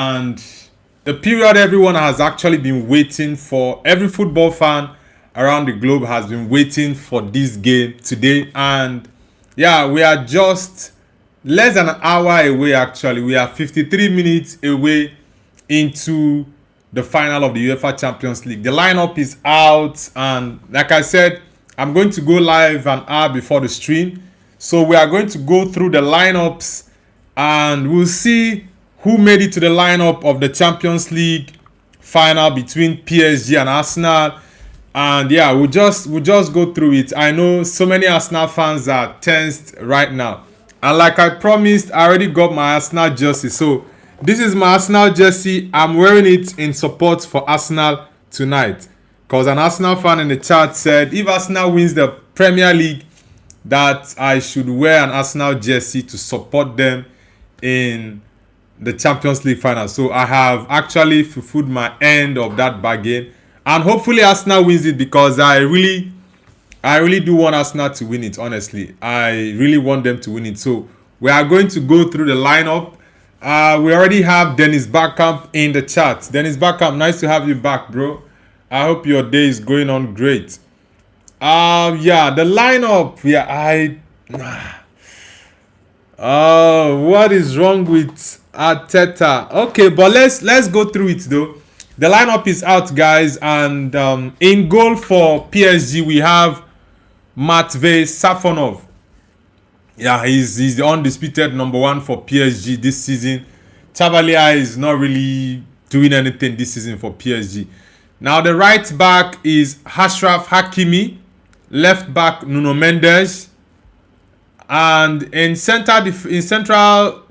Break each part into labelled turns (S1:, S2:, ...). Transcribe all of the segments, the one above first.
S1: And the period everyone has actually been waiting for, every football fan around the globe has been waiting for this game today. And yeah, we are just less than an hour away. Actually, we are 53 minutes away into the final of the UEFA Champions League. The lineup is out, and like I said, I'm going to go live an hour before the stream. So we are going to go through the lineups, and we'll see who made it to the lineup of the Champions League final between PSG and Arsenal. And yeah, we'll just go through it. I know so many Arsenal fans are tensed right now. And like I promised, I already got my Arsenal jersey. So this is my Arsenal jersey. I'm wearing it in support for Arsenal tonight. Because an Arsenal fan in the chat said if Arsenal wins the Premier League, that I should wear an Arsenal jersey to support them in the Champions League final. So I have actually fulfilled my end of that bargain. And hopefully Arsenal wins it, because I really do want Arsenal to win it, honestly. I really want them to win it. So we are going to go through the lineup. We already have Dennis Bergkamp in the chat. Dennis Bergkamp, nice to have you back, bro. I hope your day is going on great. Yeah, the lineup. Yeah, what is wrong with Arteta? Okay, but let's go through it though. The lineup is out, guys, and in goal for PSG we have Matvey Safonov. Yeah, he's the undisputed number one for PSG this season. Chavalia is not really doing anything this season for PSG. Now the right back is Achraf Hakimi, left back Nuno Mendes, and in central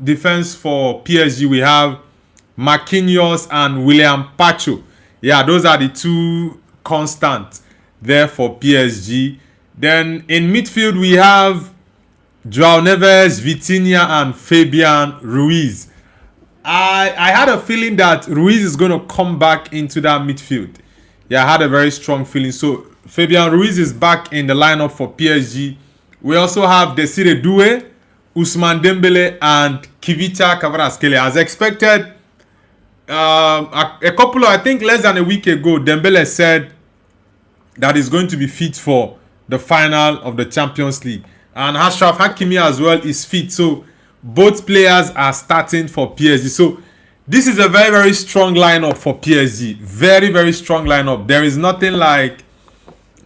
S1: defense for PSG we have Marquinhos and William Pacho. Yeah, those are the two constants there for PSG. Then in midfield we have João Neves, Vitinha, and Fabian Ruiz. I had a feeling that Ruiz is going to come back into that midfield. Yeah, I had a very strong feeling. So Fabian Ruiz is back in the lineup for PSG. We also have Desire Doué, Ousmane Dembele, and Kvicha Kvaratskhelia. As expected, a couple of, I think less than a week ago, Dembele said that he's going to be fit for the final of the Champions League. And Achraf Hakimi as well is fit. So both players are starting for PSG. So this is a very, very strong lineup for PSG. Very, very strong lineup. There is nothing like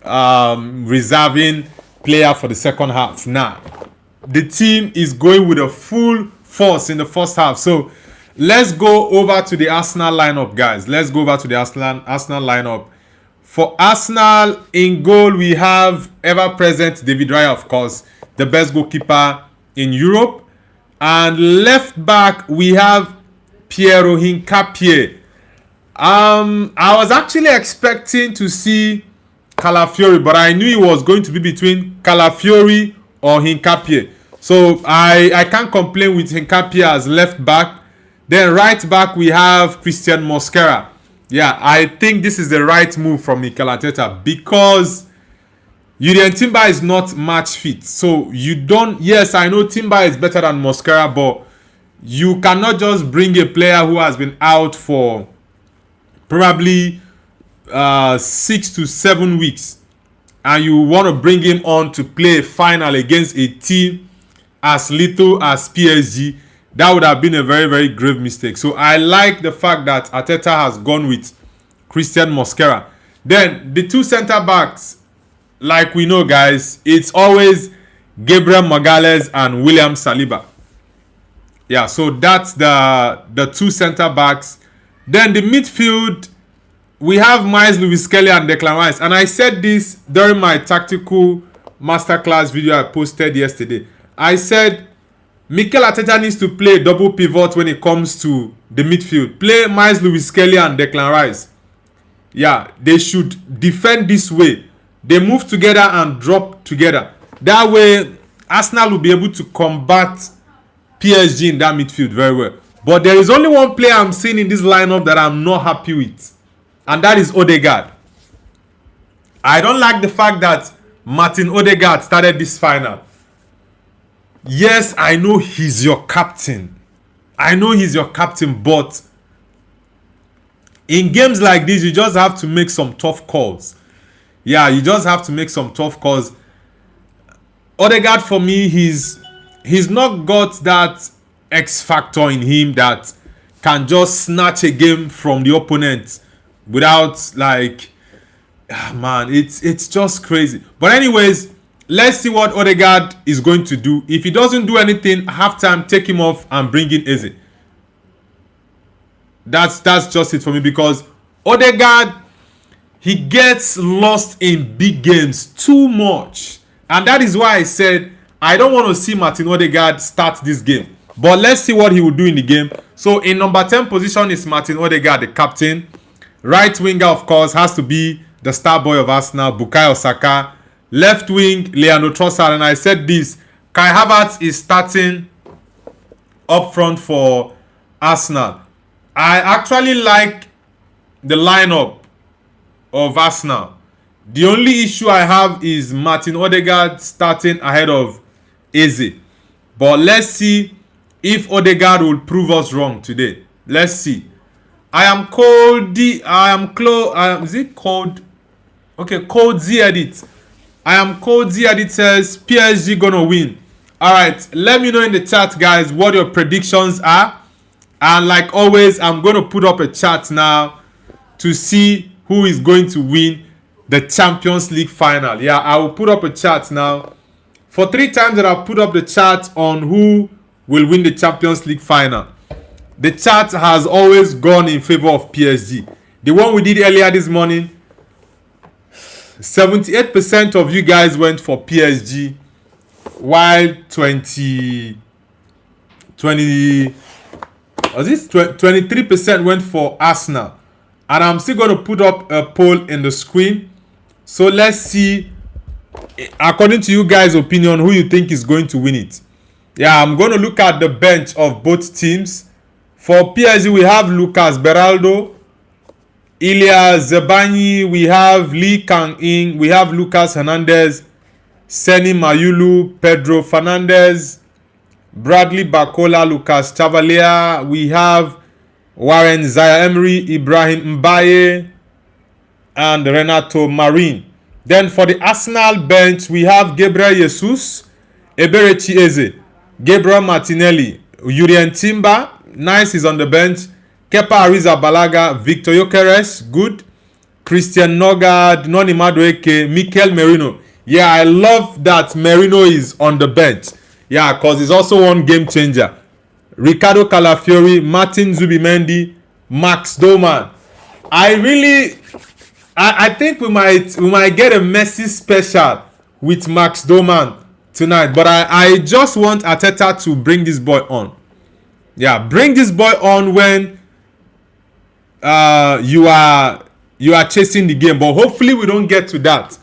S1: reserving player for the second half. Nah, the team is going with a full force in the first half. So let's go over to the Arsenal lineup, guys. Let's go over to the Arsenal lineup. For Arsenal, in goal we have ever-present David Raya, of course, the best goalkeeper in Europe. And left back we have Piero Hincapié. I was actually expecting to see Calafiori, but I knew it was going to be between Calafiori or Hincapié. So I can't complain with Hincapié as left back. Then right back we have Christian Mosquera. Yeah, I think this is the right move from Mikel Arteta, because Julian Timber is not match fit. So you don't, yes, I know Timber is better than Mosquera, but you cannot just bring a player who has been out for probably 6 to 7 weeks and you want to bring him on to play a final against a team as little as PSG. That would have been a very, very grave mistake. So I like the fact that Arteta has gone with Christian Mosquera. Then the two center backs, like we know, guys, it's always Gabriel Magalhaes and William Saliba. Yeah, so that's the two center backs. Then the midfield, we have Miles Lewis-Kelly and Declan Rice. And I said this during my tactical masterclass video I posted yesterday. I said Mikel Arteta needs to play double pivot when it comes to the midfield. Play Miles Lewis-Kelly and Declan Rice. Yeah, they should defend this way. They move together and drop together. That way, Arsenal will be able to combat PSG in that midfield very well. But there is only one player I'm seeing in this lineup that I'm not happy with. And that is Odegaard. I don't like the fact that Martin Odegaard started this final. Yes, I know he's your captain. But In games like this, you just have to make some tough calls. Yeah, you just have to make some tough calls. Odegaard, for me, he's not got that X factor in him that can just snatch a game from the opponent without, like, man, it's just crazy. But anyways, let's see what Odegaard is going to do. If he doesn't do anything, halftime, take him off and bring in Eze. That's just it for me, because Odegaard, he gets lost in big games too much. And that is why I said I don't want to see Martin Odegaard start this game. But let's see what he will do in the game. So in number 10 position is Martin Odegaard, the captain. Right winger, of course, has to be the star boy of Arsenal, Bukayo Saka. Left wing, Leandro Trossard. And I said this, Kai Havertz is starting up front for Arsenal. I actually like the lineup of Arsenal. The only issue I have is Martin Odegaard starting ahead of Eze. But let's see if Odegaard will prove us wrong today. Let's see. I am cold. Is it cold? Okay, cold Z edit. I am cold Z edit says PSG gonna win. Alright, let me know in the chat, guys, what your predictions are. And like always, I'm going to put up a chart now to see who is going to win the Champions League final. Yeah, I will put up a chart now. For 3 times that I've put up the chart on who will win the Champions League final, the chart has always gone in favor of PSG. The one we did earlier this morning, 78% of you guys went for PSG, while 23% went for Arsenal. And I'm still going to put up a poll in the screen. So let's see, according to you guys' opinion, who you think is going to win it. Yeah, I'm going to look at the bench of both teams. For PSG, we have Lucas Beraldo, Ilya Zebani, we have Lee Kang-in, we have Lucas Hernandez, Seni Mayulu, Pedro Fernandez, Bradley Bakola, Lucas Chavalier. We have Warren Zaire-Emery, Ibrahim Mbaye, and Renato Marin. Then for the Arsenal bench, we have Gabriel Jesus, Eberechi Eze, Gabriel Martinelli, Urien Timber, nice, is on the bench. Kepa Arrizabalaga, Victor Gyökeres, good. Christian Nogard, Noni Madueke, Mikel Merino. Yeah, I love that Merino is on the bench. Yeah, because he's also one game changer. Ricardo Calafiori, Martin Zubimendi, Max Doman. I think we might get a Messi special with Max Doman tonight. But I just want Arteta to bring this boy on. Yeah, bring this boy on when you are chasing the game. But hopefully we don't get to that.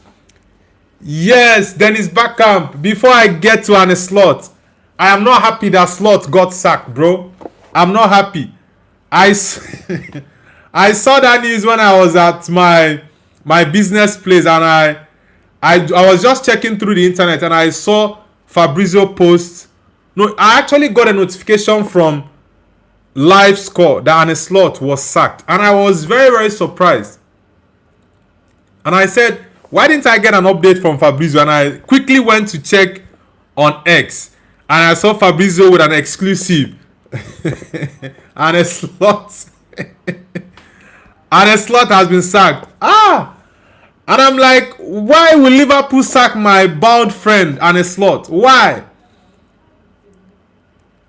S1: Yes, Dennis Bergkamp. Before I get to Arne Slot, I am not happy that Slot got sacked, bro. I'm not happy. I saw that news when I was at my business place, and I was just checking through the internet, and I saw Fabrizio post. No, I actually got a notification from Live Score that Arne Slot was sacked, and I was very, very surprised. And I said, why didn't I get an update from Fabrizio? And I quickly went to check on X, and I saw Fabrizio with an exclusive. Arne Slot. Arne Slot has been sacked. And I'm like, why will Liverpool sack my bald friend Arne Slot? Why?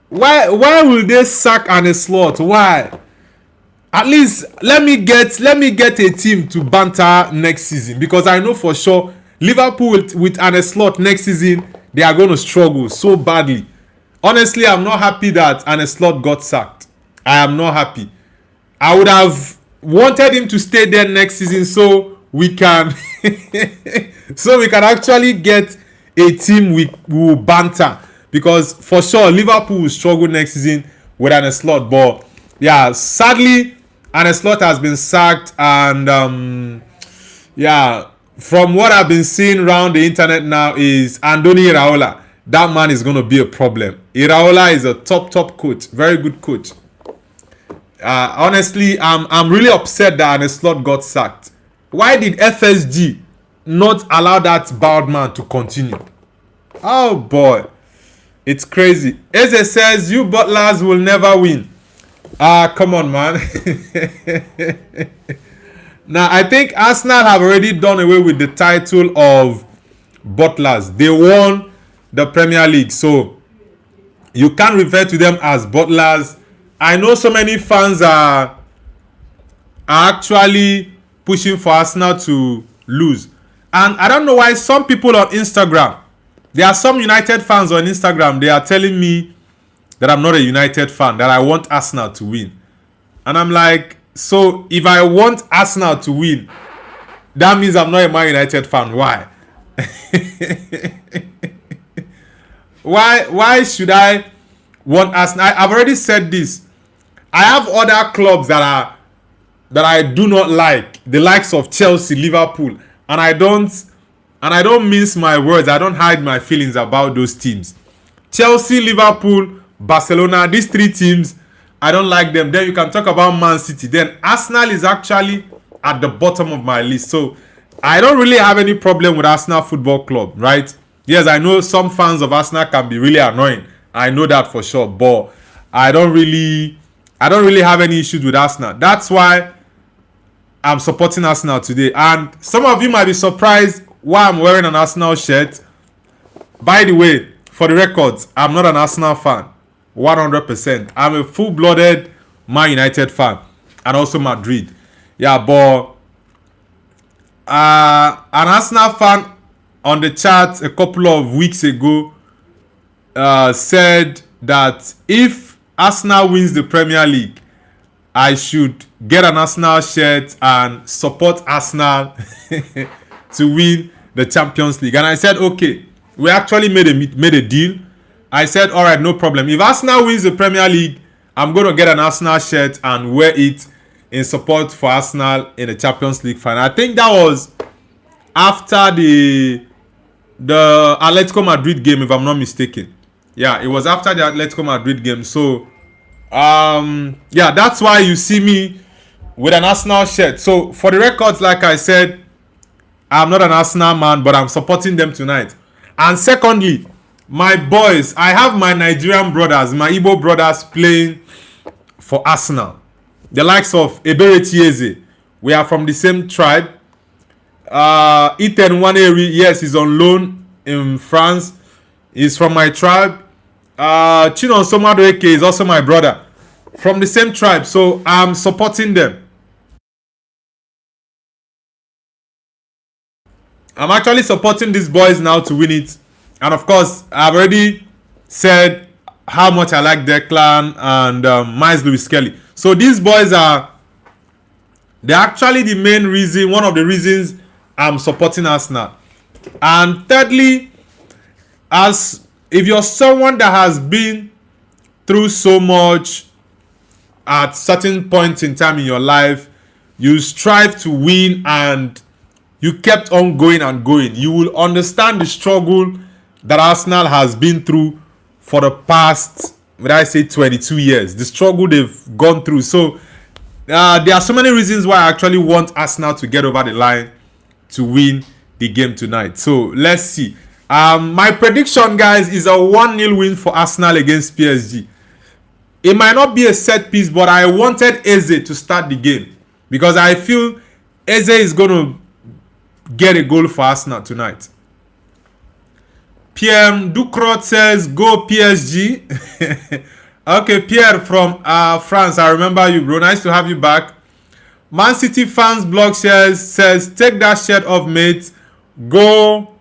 S1: Why will they sack Arne Slot? Why? At least let me get a team to banter next season, because I know for sure Liverpool with Arne Slot next season, they are going to struggle so badly. Honestly, I'm not happy that Arne Slot got sacked. I am not happy. I would have wanted him to stay there next season so we can actually get a team we will banter, because for sure Liverpool will struggle next season with Arne Slot. But yeah, sadly Arne Slot has been sacked, and yeah, from what I've been seeing around the internet now is Andoni Iraola. That man is going to be a problem. Iraola is a top coach, very good coach. Honestly, I'm really upset that Arne Slot got sacked. Why did FSG not allow that bad man to continue? Oh boy, it's crazy. Eze says you butlers will never win. Come on, man. Now, I think Arsenal have already done away with the title of butlers. They won the Premier League, so you can't refer to them as butlers. I know so many fans are actually pushing for Arsenal to lose. And I don't know why some people on Instagram, there are some United fans on Instagram, they are telling me that I'm not a United fan, that I want Arsenal to win. And I'm like, so if I want Arsenal to win, that means I'm not a Man United fan. Why? Why should I want Arsenal? I've already said this. I have other clubs that I do not like, the likes of Chelsea, Liverpool, and I don't mince my words. I don't hide my feelings about those teams. Chelsea, Liverpool, Barcelona, these three teams, I don't like them. Then you can talk about Man City. Then Arsenal is actually at the bottom of my list. So I don't really have any problem with Arsenal Football Club, right? Yes, I know some fans of Arsenal can be really annoying. I know that for sure. But I don't really have any issues with Arsenal. That's why I'm supporting Arsenal today. And some of you might be surprised why I'm wearing an Arsenal shirt. By the way, for the records, I'm not an Arsenal fan. 100%. I'm a full-blooded Man United fan. And also Madrid. Yeah, but an Arsenal fan on the chat a couple of weeks ago said that if Arsenal wins the Premier League, I should get an Arsenal shirt and support Arsenal to win the Champions League. And I said, okay, we actually made a deal. I said, all right, no problem. If Arsenal wins the Premier League, I'm going to get an Arsenal shirt and wear it in support for Arsenal in the Champions League final. I think that was after the Atletico Madrid game, if I'm not mistaken. Yeah, it was after the Atletico Madrid game. So, yeah, that's why you see me with an Arsenal shirt. So, for the records, like I said, I'm not an Arsenal man, but I'm supporting them tonight. And secondly, my boys, I have my Nigerian brothers, my Igbo brothers playing for Arsenal. The likes of Ebere Chieze. We are from the same tribe. Ethan Waneri, yes, he's on loan in France. He's from my tribe. Chinon Somadoeke is also my brother. From the same tribe. So I'm supporting them. I'm actually supporting these boys now to win it. And of course, I've already said how much I like Declan and Miles Lewis Kelly. So these boys they're actually the main reason, one of the reasons I'm supporting Arsenal. And thirdly, as if you're someone that has been through so much at certain points in time in your life, you strive to win and you kept on going and going, you will understand the struggle that Arsenal has been through for the past, would I say, 22 years. The struggle they've gone through. So there are so many reasons why I actually want Arsenal to get over the line to win the game tonight. So let's see. My prediction, guys, is a 1-0 win for Arsenal against PSG. It might not be a set piece, but I wanted Eze to start the game because I feel Eze is going to get a goal for Arsenal tonight. PM Ducrot says, go PSG. Okay, Pierre from France, I remember you, bro. Nice to have you back. Man City fans blog says, take that shirt off, mate. Go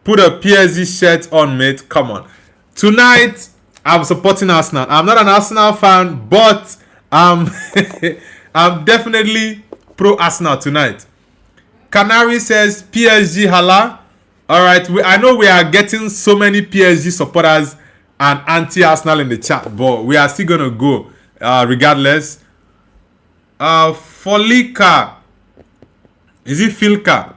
S1: put a PSG shirt on, mate. Come on. Tonight, I'm supporting Arsenal. I'm not an Arsenal fan, but I'm definitely pro Arsenal tonight. Canary says, PSG hala. Alright, I know we are getting so many PSG supporters and anti-Arsenal in the chat, but we are still going to go regardless. Folika. Is it Filka?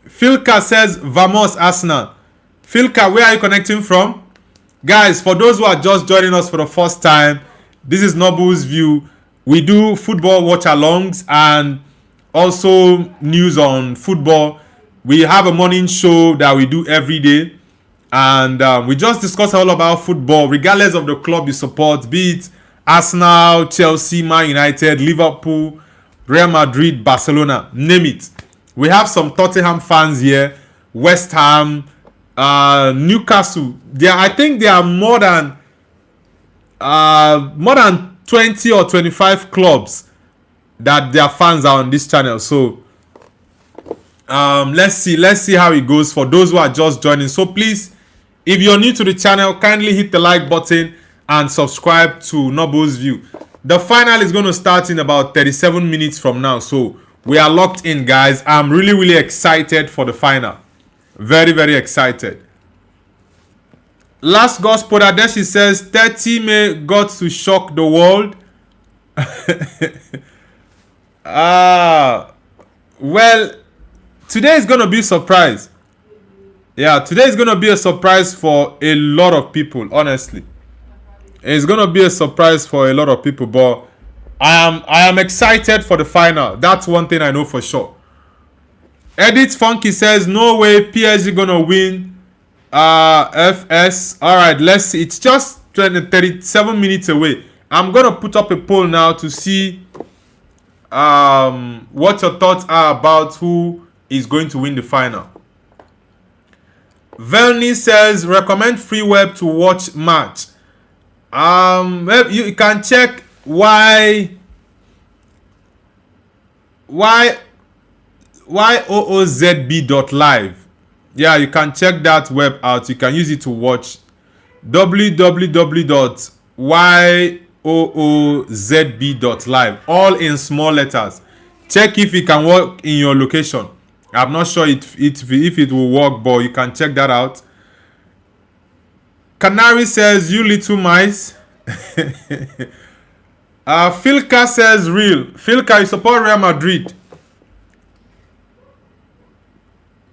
S1: Filka says, Vamos Arsenal. Filka, where are you connecting from? Guys, for those who are just joining us for the first time, this is Noble's View. We do football watch-alongs and also news on football. We have a morning show that we do every day. And we just discuss all about football, regardless of the club you support, be it Arsenal, Chelsea, Man United, Liverpool, Real Madrid, Barcelona, name it. We have some Tottenham fans here, West Ham, Newcastle. I think there are more than 20 or 25 clubs that their fans are on this channel. So let's see how it goes for those who are just joining. So please, if you're new to the channel, kindly hit the like button and subscribe to Nobo's View. The final is going to start in about 37 minutes from now. So we are locked in, guys. I'm really excited for the final. Very excited. Last gospel Adeshi says 30 May got to shock the world. Well, today is going to be a surprise. Yeah, today is going to be a surprise for a lot of people, honestly. It's going to be a surprise for a lot of people, but I am excited for the final. That's one thing I know for sure. Edith Funky says, no way PSG going to win FS. All right, let's see. It's just 37 minutes away. I'm going to put up a poll now to see what your thoughts are about who is going to win the final. Velny says, recommend free web to watch match. You can check yoozb.live. Yeah, you can check that web out. You can use it to watch www.yoozb.live, all in small letters. Check if it can work in your location. I'm not sure if it will work, but you can check that out. Canary says, you little mice. Filka says, real. Filka, you support Real Madrid.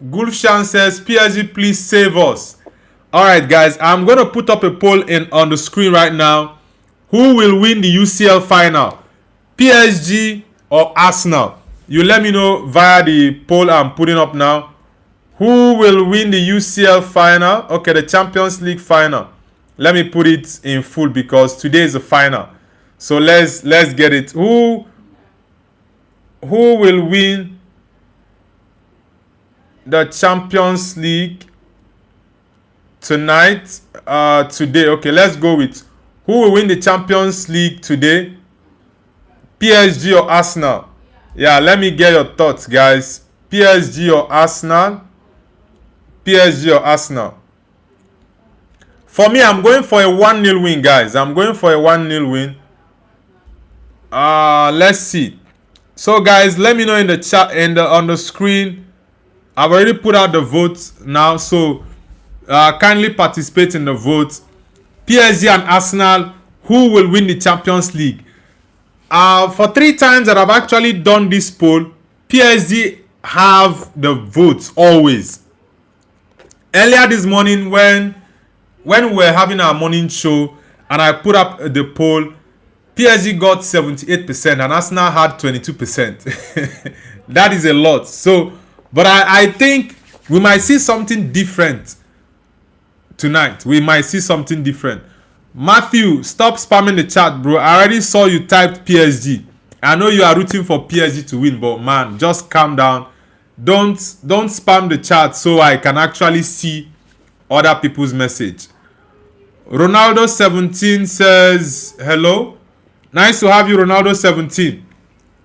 S1: Gulfshan says, PSG, please save us. Alright, guys, I'm going to put up a poll on the screen right now. Who will win the UCL final? PSG or Arsenal? You let me know via the poll I'm putting up now. Who will win the UCL final? Okay, the Champions League final. Let me put it in full because today is the final. So let's get it. Who will win the Champions League tonight? Today. Okay, let's go with who will win the Champions League today? PSG or Arsenal? Yeah, let me get your thoughts, guys. PSG or Arsenal? PSG or Arsenal? For me, I'm going for a 1-0 win, guys. I'm going for a 1-0 win. Let's see. So, guys, let me know in the chat and on the screen. I've already put out the votes now, so kindly participate in the vote. PSG and Arsenal, who will win the Champions League? For 3 times that I've actually done this poll, PSG have the votes always. Earlier this morning when we were having our morning show and I put up the poll, PSG got 78% and Arsenal had 22%. That is a lot. So, but I think we might see something different tonight. We might see something different. Matthew, stop spamming the chat, bro. I already saw you typed PSG. I know you are rooting for PSG to win, but man, just calm down. Don't spam the chat so I can actually see other people's message. Ronaldo17 says, hello. Nice to have you, Ronaldo17.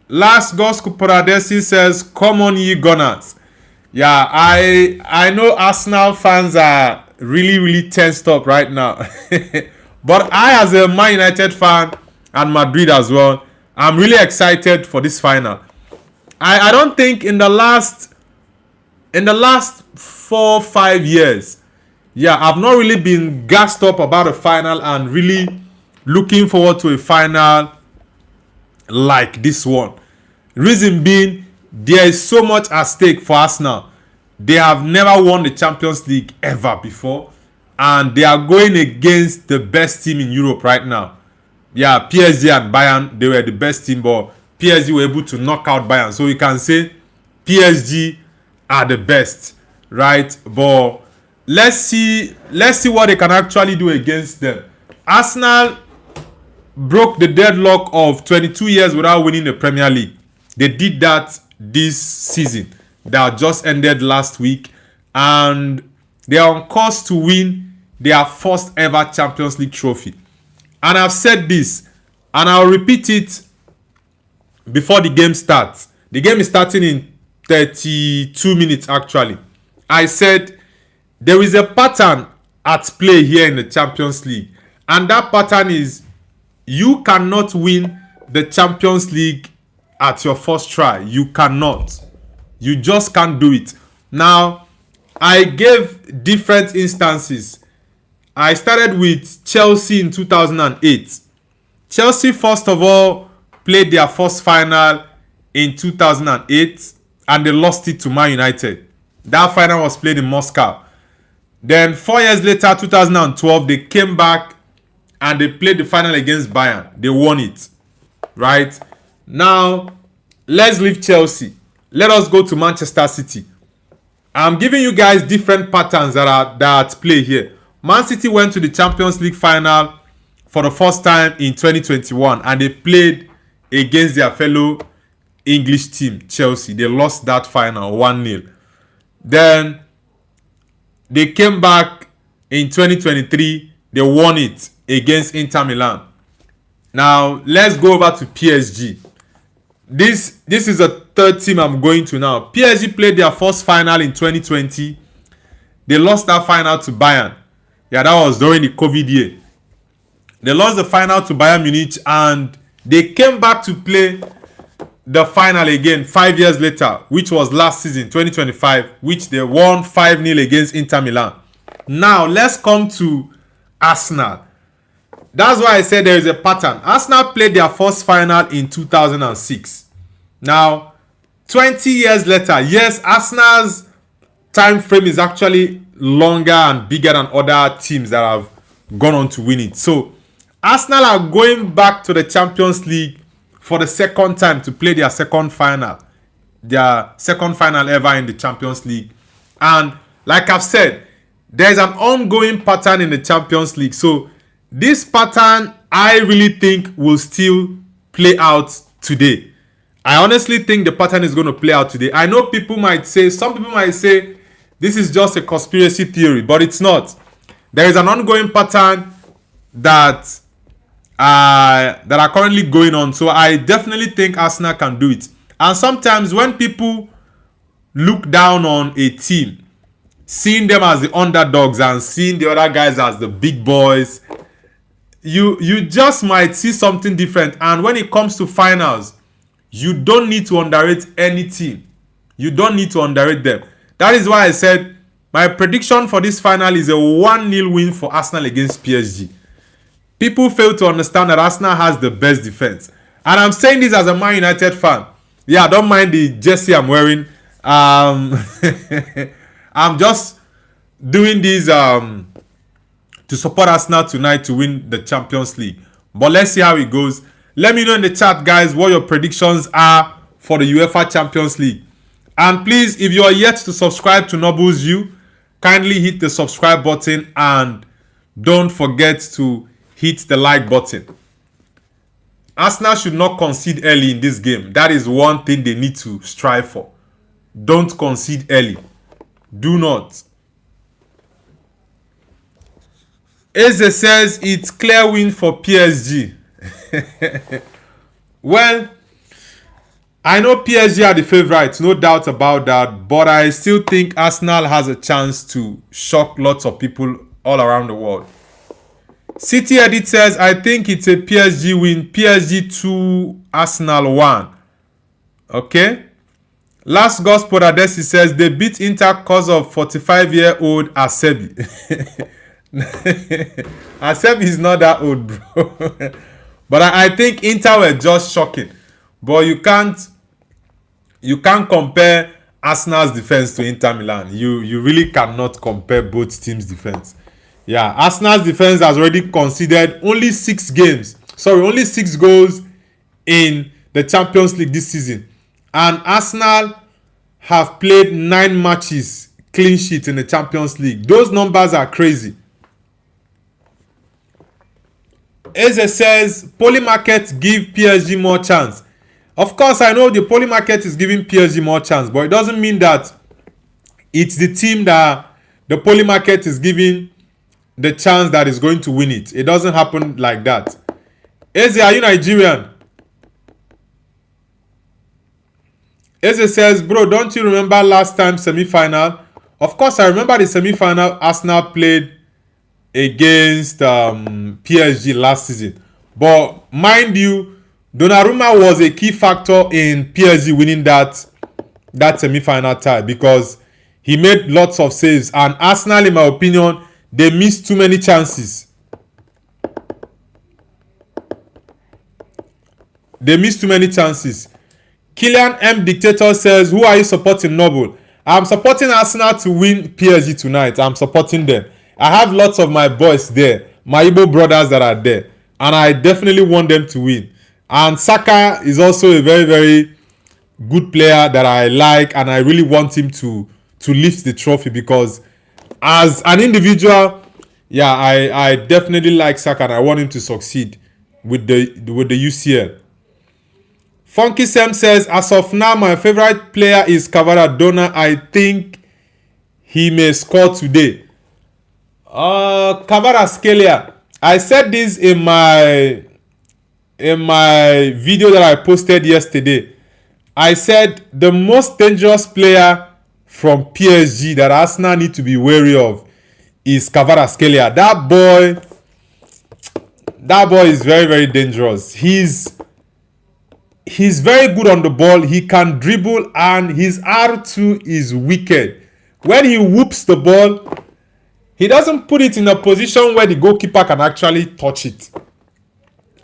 S1: Last Gospel Paradesi says, come on, ye Gunners. Yeah, I know Arsenal fans are really tensed up right now. But I, as a Man United fan and Madrid as well, I'm really excited for this final. I don't think in the last 4-5 years, yeah, I've not really been gassed up about a final and really looking forward to a final like this one. Reason being, there is so much at stake for Arsenal. They have never won the Champions League ever before, and they are going against the best team in Europe right now. yeah, PSG and Bayern, they were the best team, but PSG were able to knock out Bayern. So we can say PSG are the best, right? But let's see what they can actually do against them. Arsenal broke the deadlock of 22 years without winning the Premier League. They did that this season that just ended last week, and they are on course to win their first ever Champions League trophy. And I've said this, and I'll repeat it before the game starts. The game is starting in 32 minutes actually. I said there is a pattern at play here in the Champions League, and that pattern is you cannot win the Champions League at your first try. You cannot. You just can't do it. Now, I gave different instances. I started with Chelsea in 2008. Chelsea, first of all, played their first final in 2008 and they lost it to Man United. That final was played in Moscow. Then 4 years later, 2012, they came back and they played the final against Bayern. They won it. Right? Now, let's leave Chelsea. Let us go to Manchester City. I'm giving you guys different patterns that are at play here. Man City went to the Champions League final for the first time in 2021 and they played against their fellow English team, Chelsea. They lost that final 1-0. Then they came back in 2023. They won it against Inter Milan. Now, let's go over to PSG. This is a third team I'm going to now. PSG played their first final in 2020. They lost that final to Bayern. Yeah, that was during the COVID year. They lost the final to Bayern Munich and they came back to play the final again 5 years later, which was last season, 2025, which they won 5-0 against Inter Milan. Now, let's come to Arsenal. That's why I said there is a pattern. Arsenal played their first final in 2006. Now, 20 years later, yes, Arsenal's time frame is actually longer and bigger than other teams that have gone on to win it. So, Arsenal are going back to the Champions League for the second time to play their second final. Their second final ever in the Champions League. And like I've said, there's an ongoing pattern in the Champions League. So, this pattern, I really think, will still play out today. I honestly think the pattern is going to play out today. I know some people might say, this is just a conspiracy theory, but it's not. There is an ongoing pattern that are currently going on. So I definitely think Arsenal can do it. And sometimes when people look down on a team, seeing them as the underdogs and seeing the other guys as the big boys, you just might see something different. And when it comes to finals, you don't need to underrate any team. You don't need to underrate them. That is why I said my prediction for this final is a 1-0 win for Arsenal against PSG. People fail to understand that Arsenal has the best defense. And I'm saying this as a Man United fan. Yeah, I don't mind the jersey I'm wearing. I'm just doing this to support Arsenal tonight to win the Champions League. But let's see how it goes. Let me know in the chat, guys, what your predictions are for the UEFA Champions League. And please, if you are yet to subscribe to Noble's View, kindly hit the subscribe button and don't forget to hit the like button. Arsenal should not concede early in this game. That is one thing they need to strive for. Don't concede early. Do not. Eze says it's clear win for PSG. Well, I know PSG are the favourites, no doubt about that, but I still think Arsenal has a chance to shock lots of people all around the world. City Edit says, I think it's a PSG win. PSG 2, Arsenal 1. Okay. Last Gospel Adesi says, they beat Inter cause of 45-year-old Asebi. Asebi is not that old, bro. But I think Inter were just shocking. But you can't compare Arsenal's defense to Inter Milan. You really cannot compare both teams' defense. Yeah, Arsenal's defense has already conceded only 6 games. Sorry, only 6 goals in the Champions League this season. And Arsenal have played 9 matches clean sheet in the Champions League. Those numbers are crazy. Eze says, Poly Market give PSG more chance. Of course, I know the Poly Market is giving PSG more chance, but it doesn't mean that it's the team that the Poly Market is giving the chance that is going to win it. It doesn't happen like that. Eze, are you Nigerian? Eze says, bro, don't you remember last time semi-final? Of course, I remember the semi-final Arsenal played against PSG last season. But mind you, Donnarumma was a key factor in PSG winning that semi-final tie because he made lots of saves. And Arsenal, in my opinion, they missed too many chances. They missed too many chances. Kylian M. Dictator says, who are you supporting, Noble? I'm supporting Arsenal to win PSG tonight. I'm supporting them. I have lots of my boys there, my Igbo brothers that are there, and I definitely want them to win. And Saka is also a very, very good player that I like, and I really want him to lift the trophy because as an individual, yeah, I definitely like Saka and I want him to succeed with the UCL. Funky Sam says, as of now, my favorite player is Kvaradona. I think he may score today. Kvaratskhelia. I said this in my video that I posted yesterday. I said the most dangerous player from PSG that Arsenal need to be wary of is Kvaratskhelia. That boy is very, very dangerous. He's very good on the ball. He can dribble and his R2 is wicked. When he whoops the ball, he doesn't put it in a position where the goalkeeper can actually touch it.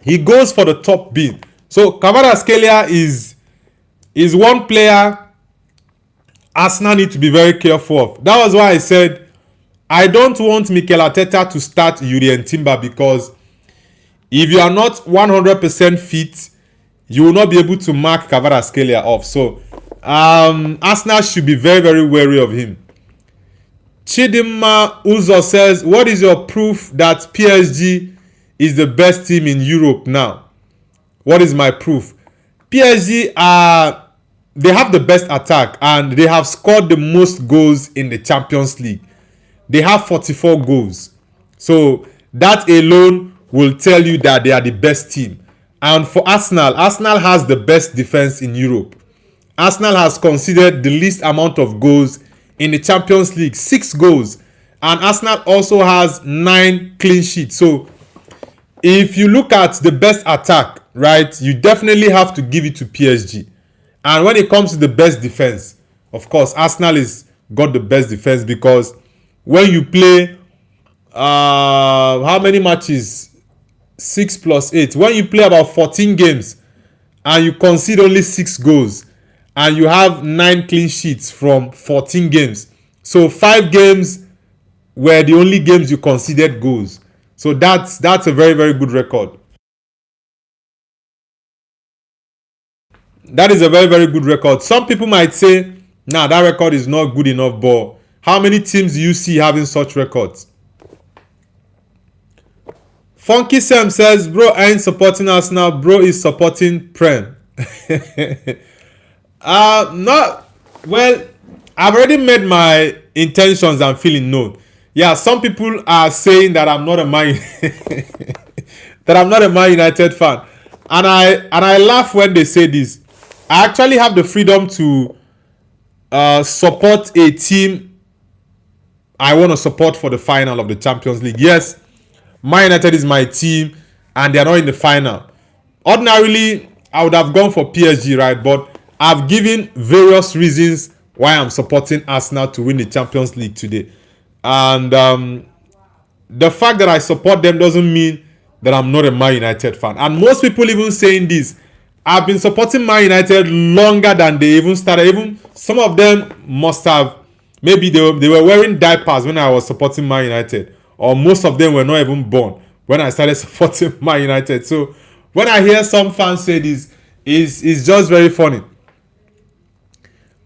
S1: He goes for the top bin. So Kvaratskhelia is one player Arsenal need to be very careful of. That was why I said I don't want Mikel Arteta to start Jurrien Timber because if you are not 100% fit, you will not be able to mark Kvaratskhelia off. So Arsenal should be very, very wary of him. Chidinma Uzo says, what is your proof that PSG is the best team in Europe now? What is my proof? PSG they have the best attack and they have scored the most goals in the Champions League. They have 44 goals. So that alone will tell you that they are the best team. And for Arsenal has the best defense in Europe. Arsenal has conceded the least amount of goals in the Champions League, 6 goals. And Arsenal also has 9 clean sheets. So if you look at the best attack, right, you definitely have to give it to PSG. And when it comes to the best defense, of course, Arsenal is got the best defense because when you play, how many matches? 6 plus 8. When you play about 14 games and you concede only 6 goals and you have 9 clean sheets from 14 games. So 5 games were the only games you conceded goals. So that's a very, very good record. That is a very, very good record. Some people might say, nah, that record is not good enough, but how many teams do you see having such records? Funky Sam says, bro, I ain't supporting Arsenal. Bro is supporting Prem. Not well. I've already made my intentions and feeling known. Yeah, some people are saying that I'm not a Man United fan, and I laugh when they say this. I actually have the freedom to support a team I want to support for the final of the Champions League. Yes, Man United is my team and they are not in the final. Ordinarily, I would have gone for PSG, right? But I've given various reasons why I'm supporting Arsenal to win the Champions League today. And the fact that I support them doesn't mean that I'm not a Man United fan. And most people even saying this, I've been supporting Man United longer than they even started. Even some of them must have, maybe they were wearing diapers when I was supporting Man United. Or most of them were not even born when I started supporting Man United. So when I hear some fans say this, it's just very funny.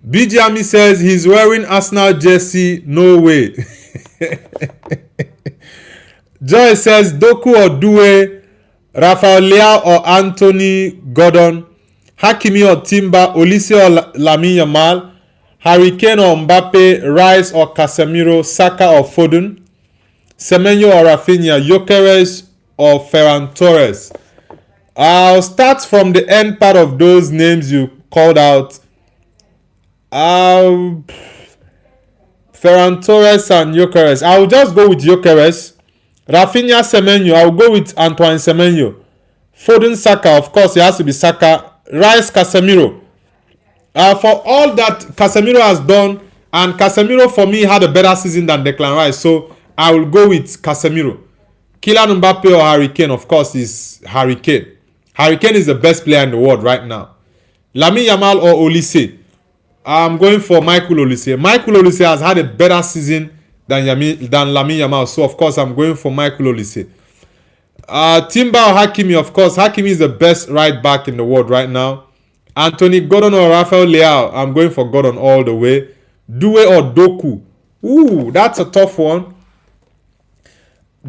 S1: BG Ami says he's wearing Arsenal jersey. No way. Joy says Doku or Due, Rafael Leao or Anthony Gordon, Hakimi or Timber, Olise or Lamine Yamal, Harry Kane or Mbappe, Rice or Casemiro, Saka or Foden, Semenyo or Rafinha, Gyökeres or Ferran Torres. I'll start from the end part of those names you called out. Ferran Torres and Gyökeres. I'll just go with Gyökeres. Rafinha, Semenyo. I'll go with Antoine Semenyo. Foden, Saka. Of course, it has to be Saka. Rice, Casemiro. For all that Casemiro has done, and Casemiro for me had a better season than Declan Rice, so I will go with Casemiro. Kylian Mbappe or Harry Kane, of course, is Harry Kane. Harry Kane is the best player in the world right now. Lamine Yamal or Olise. I'm going for Michael Olise. Michael Olise has had a better season than Lamine Yamal, so of course I'm going for Michael Olise. Timber or Hakimi, of course. Hakimi is the best right back in the world right now. Anthony Gordon or Rafael Leao. I'm going for Gordon all the way. Due or Doku. Ooh, that's a tough one.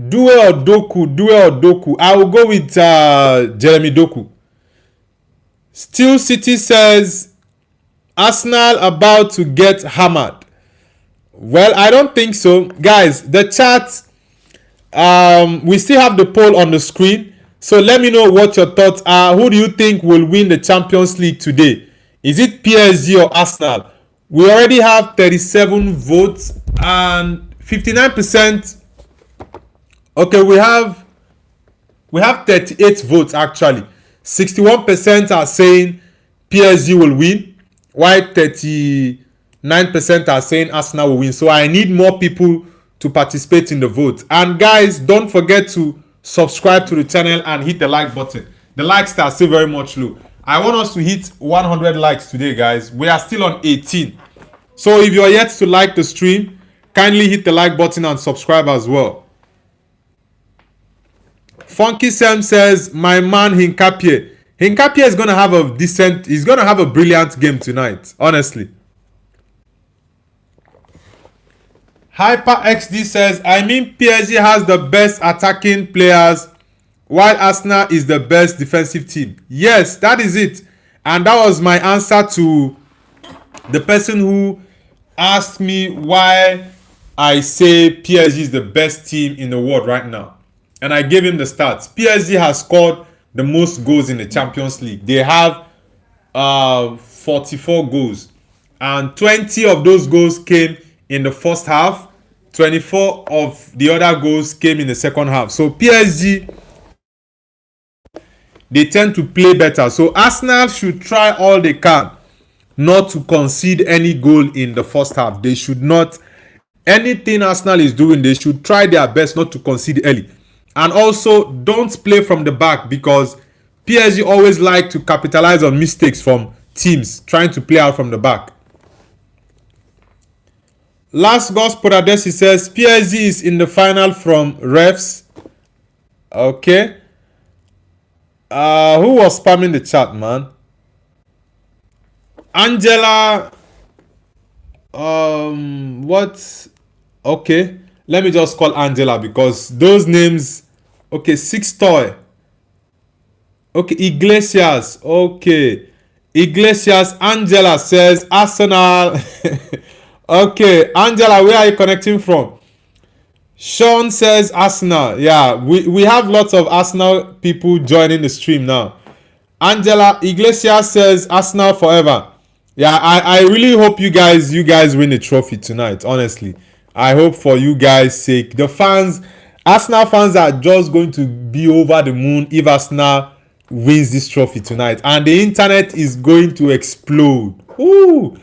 S1: Due or Doku. I will go with Jeremy Doku. Steel City says Arsenal about to get hammered. Well, I don't think so. Guys, the chat, we still have the poll on the screen. So let me know what your thoughts are. Who do you think will win the Champions League today? Is it PSG or Arsenal? We already have 37 votes and 59%. Okay, we have 38 votes actually. 61% are saying PSG will win, while 39% are saying Arsenal will win. So I need more people to participate in the vote. And guys, don't forget to subscribe to the channel and hit the like button. The likes are still very much low. I want us to hit 100 likes today, guys. We are still on 18. So if you are yet to like the stream, kindly hit the like button and subscribe as well. Funky Sam says, my man Hinkapie. Hinkapie is going to have a decent, he's going to have a brilliant game tonight, honestly. Hyper XD says, I mean PSG has the best attacking players while Arsenal is the best defensive team. Yes, that is it. And that was my answer to the person who asked me why I say PSG is the best team in the world right now. And I gave him the stats. PSG has scored the most goals in the Champions League. They have 44 goals. And 20 of those goals came in the first half. 24 of the other goals came in the second half. So PSG, they tend to play better. So Arsenal should try all they can not to concede any goal in the first half. They should not. Anything Arsenal is doing, they should try their best not to concede early. And also, don't play from the back, because PSG always like to capitalize on mistakes from teams trying to play out from the back. Last Gospel Adesi says PSG is in the final from refs. Okay. Who was spamming the chat, man? Angela. What? Okay. Let me just call Angela because those names. Okay, Six Toy. Okay, Iglesias. Okay. Iglesias. Angela says Arsenal. Okay, Angela, where are you connecting from? Sean says Arsenal. Yeah, we have lots of Arsenal people joining the stream now. Angela, Iglesias says Arsenal forever. Yeah, I really hope you guys win the trophy tonight, honestly. I hope for you guys' sake. The fans, Arsenal fans are just going to be over the moon if Arsenal wins this trophy tonight. And the internet is going to explode. Ooh!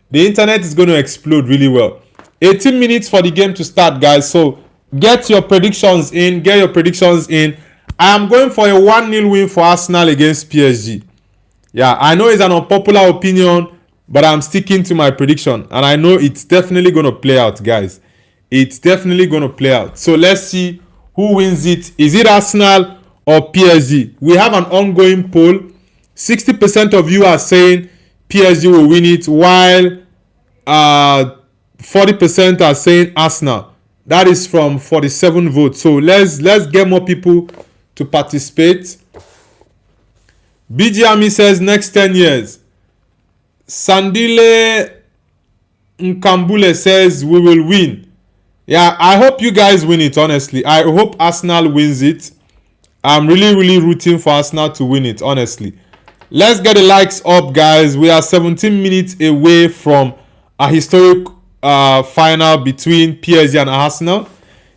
S1: The internet is going to explode really well. 18 minutes for the game to start, guys. So get your predictions in. I am going for a 1-0 win for Arsenal against PSG. Yeah, I know it's an unpopular opinion, but I'm sticking to my prediction. And I know it's definitely going to play out, guys. It's definitely going to play out. So let's see who wins it. Is it Arsenal or PSG? We have an ongoing poll. 60% of you are saying PSG will win it, while 40% are saying Arsenal. That is from 47 votes. So let's get more people to participate. BG Army says next 10 years. Sandile Nkambule says we will win. Yeah, I hope you guys win it, honestly. I hope Arsenal wins it. I'm really rooting for Arsenal to win it, honestly. Let's get the likes up, guys. We are 17 minutes away from a historic final between PSG and Arsenal.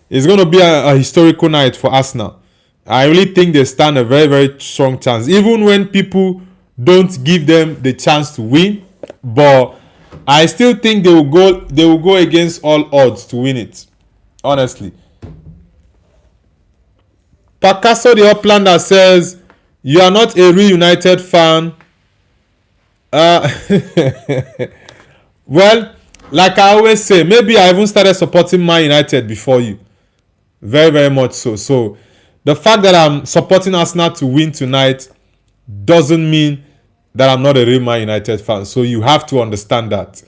S1: It's going to be a historical night for Arsenal. I really think they stand a very strong chance, even when people don't give them the chance to win. But I still think they will go against all odds to win it, honestly. Picasso the Uplander says you are not a real United fan. Well, like I always say, maybe I even started supporting Man United before you. Very much so. So the fact that I'm supporting Arsenal to win tonight doesn't mean that I'm not a real Man United fan. So you have to understand that.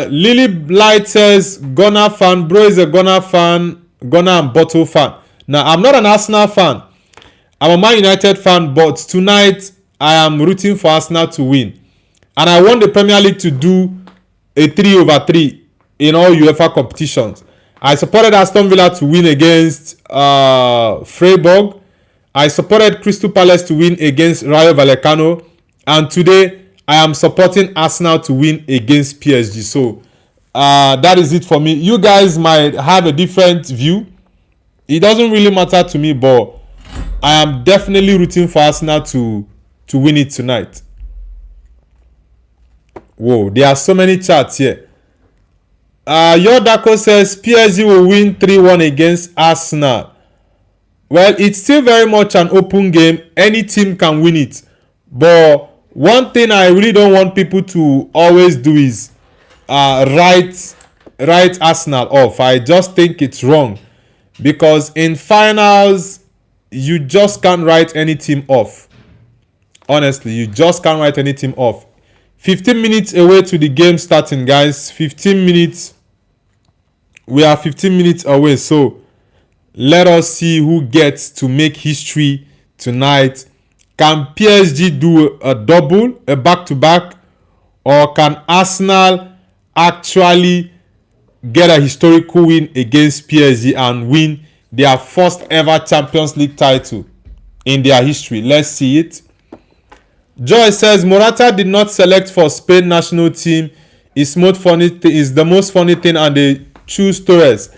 S1: Lily Blight says Gunner fan. Bro is a Gunner fan. Gunner and Bottle fan. Now, I'm not an Arsenal fan. I'm a Man United fan. But tonight, I am rooting for Arsenal to win. And I want the Premier League to do a 3/3 in all UEFA competitions. I supported Aston Villa to win against Freiburg. I supported Crystal Palace to win against Rayo Vallecano. And today, I am supporting Arsenal to win against PSG. So, that is it for me. You guys might have a different view. It doesn't really matter to me, but I am definitely rooting for Arsenal to win it tonight. Whoa, there are so many chats here. Yodako says PSG will win 3-1 against Arsenal. Well, it's still very much an open game. Any team can win it. But one thing I really don't want people to always do is write Arsenal off. I just think it's wrong. Because in finals, you just can't write any team off. Honestly, you just can't write any team off. 15 minutes away to the game starting, guys. 15 minutes. We are 15 minutes away. So, let us see who gets to make history tonight. Can PSG do a double, a back-to-back? Or can Arsenal actually get a historical win against PSG and win their first ever Champions League title in their history? Let's see it. Joy says Morata did not select for Spain national team. Is the most funny thing, and they choose Torres.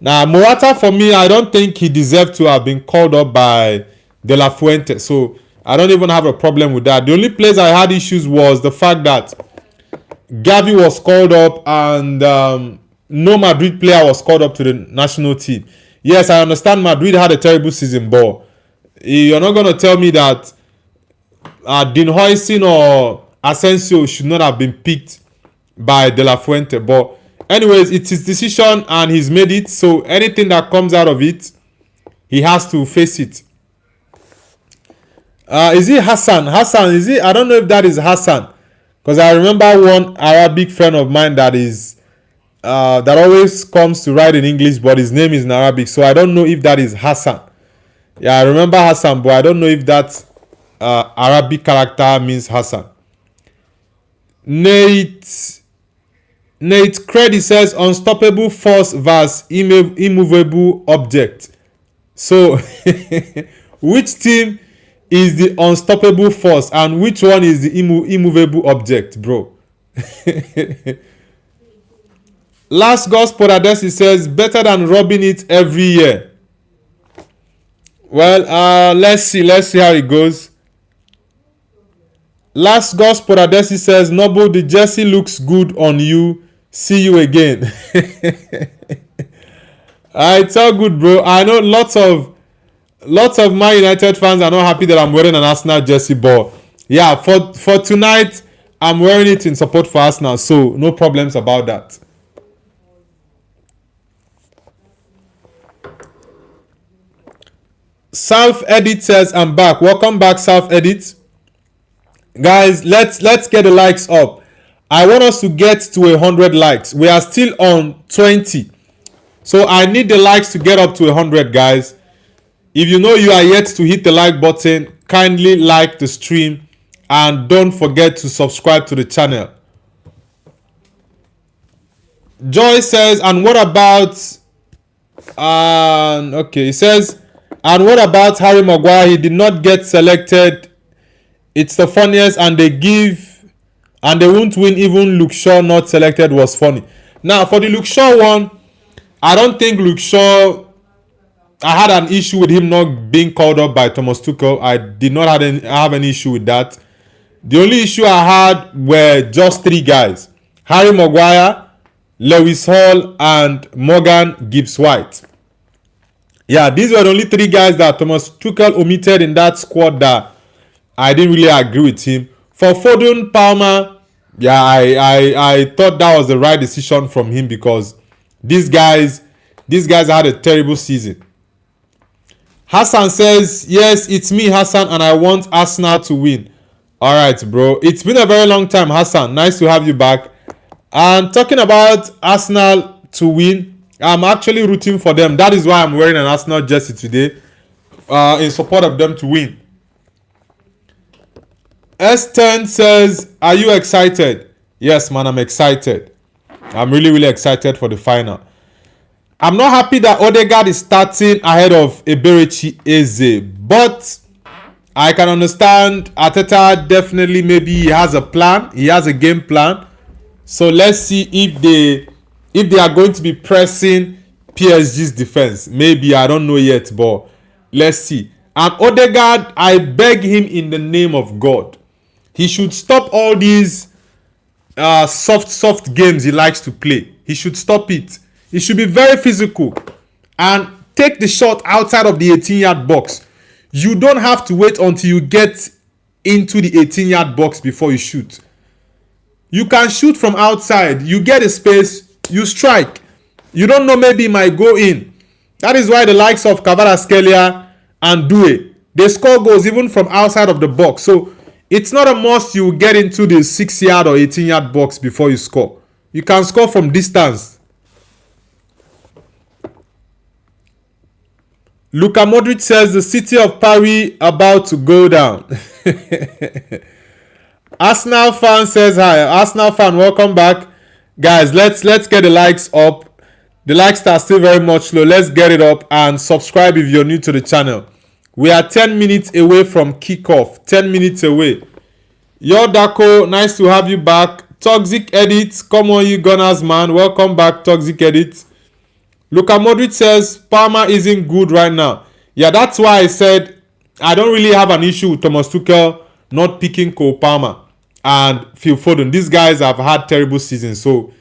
S1: Now Morata, for me, I don't think he deserved to have been called up by De La Fuente. So I don't even have a problem with that. The only place I had issues was the fact that Gavi was called up and no Madrid player was called up to the national team. Yes, I understand Madrid had a terrible season, but you're not going to tell me that Dean Huijsen or Asensio should not have been picked by De La Fuente. But anyways, it's his decision and he's made it. So anything that comes out of it, he has to face it. Is it Hassan? Hassan, is it? I don't know if that is Hassan. Because I remember one Arabic friend of mine that is that always comes to write in English, but his name is in Arabic. So I don't know if that is Hassan. Yeah, I remember Hassan, but I don't know if that Arabic character means Hassan. Nate Credit says unstoppable force versus immovable object. So which team is the unstoppable force and which one is the immovable object, bro? Last Gospel Adesi says better than robbing it every year. Well, let's see how it goes. Last Gospel Adesi says Noble, the jersey looks good on you. See you again. It's all good, bro. I know lots of Man United fans are not happy that I'm wearing an Arsenal jersey, but yeah, for tonight, I'm wearing it in support for Arsenal, so no problems about that. South Edit says, I'm back. Welcome back, South Edit. Guys, let's get the likes up. I want us to get to 100 likes. We are still on 20. So I need the likes to get up to 100, guys. If you know you are yet to hit the like button, kindly like the stream and don't forget to subscribe to the channel. Joy says, and what about okay, it says, and what about Harry Maguire? He did not get selected. It's the funniest, and they won't win. Even Luke Shaw not selected was funny. Now for the Luke Shaw one, I don't think Luke Shaw, I had an issue with him not being called up by Thomas Tuchel. I did not have any issue with that. The only issue I had were just 3 guys: Harry Maguire, Lewis Hall, and Morgan Gibbs-White. Yeah, these were the only 3 guys that Thomas Tuchel omitted in that squad that I didn't really agree with him. For Foden, Palmer, yeah, I thought that was the right decision from him because these guys had a terrible season. Hassan says, yes, it's me, Hassan, and I want Arsenal to win. Alright, bro. It's been a very long time, Hassan. Nice to have you back. And talking about Arsenal to win, I'm actually rooting for them. That is why I'm wearing an Arsenal jersey today, in support of them to win. S10 says, are you excited? Yes, man, I'm excited. I'm really, really excited for the final. I'm not happy that Odegaard is starting ahead of Eberechi Eze, but I can understand Arteta definitely, maybe he has a plan. He has a game plan. So let's see if they are going to be pressing PSG's defense. Maybe, I don't know yet, but let's see. And Odegaard, I beg him in the name of God, he should stop all these soft games he likes to play. He should stop it. He should be very physical and take the shot outside of the 18-yard box. You don't have to wait until you get into the 18-yard box before you shoot. You can shoot from outside. You get a space, you strike. You don't know, maybe it might go in. That is why the likes of Kvaratskhelia and Doué, they score goals even from outside of the box. So it's not a must you get into the 6-yard or 18-yard box before you score. You can score from distance. Luka Modric says the city of Paris about to go down. Arsenal fan says hi. Arsenal fan, welcome back. Guys, let's get the likes up. The likes are still very much low. Let's get it up and subscribe if you're new to the channel. We are 10 minutes away from kickoff. 10 minutes away. Yo, Dako, nice to have you back. Toxic Edit, come on you Gunners, man. Welcome back, Toxic Edit. Luka Modric says Palmer isn't good right now. Yeah, that's why I said I don't really have an issue with Thomas Tuchel not picking Cole Palmer and Phil Foden. These guys have had terrible seasons, so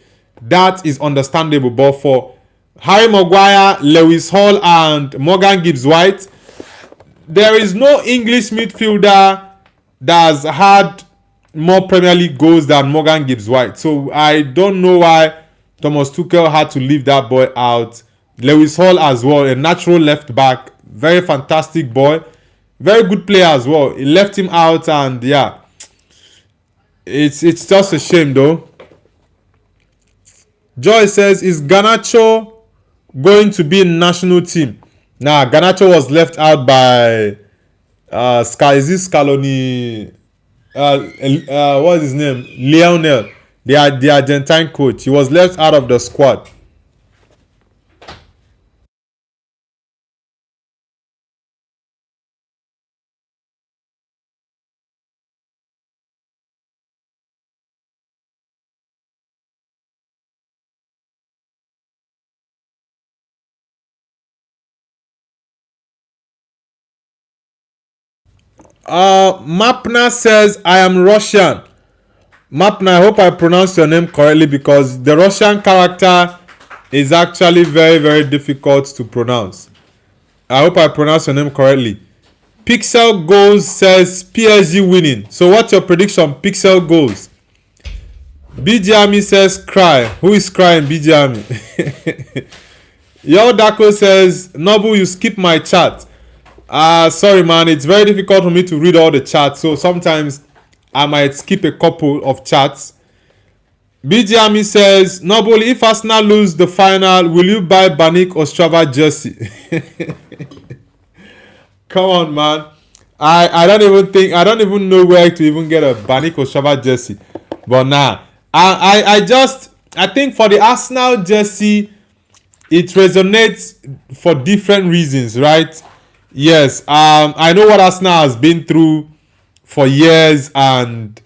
S1: that is understandable. But for Harry Maguire, Lewis Hall, and Morgan Gibbs-White, there is no English midfielder that has had more Premier League goals than Morgan Gibbs-White. So I don't know why Thomas Tuchel had to leave that boy out. Lewis Hall as well, a natural left back, very fantastic boy, very good player as well. He left him out, and yeah, it's just a shame though. Joy says, is Garnacho going to be in national team? Nah, Garnacho was left out by Scaloni. What is his name? Lionel, the Argentine coach. He was left out of the squad. Mapna says, I am Russian. Mapna, I hope I pronounced your name correctly because the Russian character is actually very, very difficult to pronounce. I hope I pronounced your name correctly. Pixel Goals says PSG winning. So what's your prediction, Pixel Goals? BG Army says cry. Who is crying, BG Army? Yo Dako says, Nobu, you skip my chat. Sorry, man. It's very difficult for me to read all the chats, so sometimes I might skip a couple of chats. BG Ami says, Noble, if Arsenal lose the final, will you buy Banik Ostrava jersey? Come on, man. I don't even know where to even get a Banik Ostrava jersey. But nah. I think for the Arsenal jersey, it resonates for different reasons, right? Yes. I know what Arsenal has been through for years, and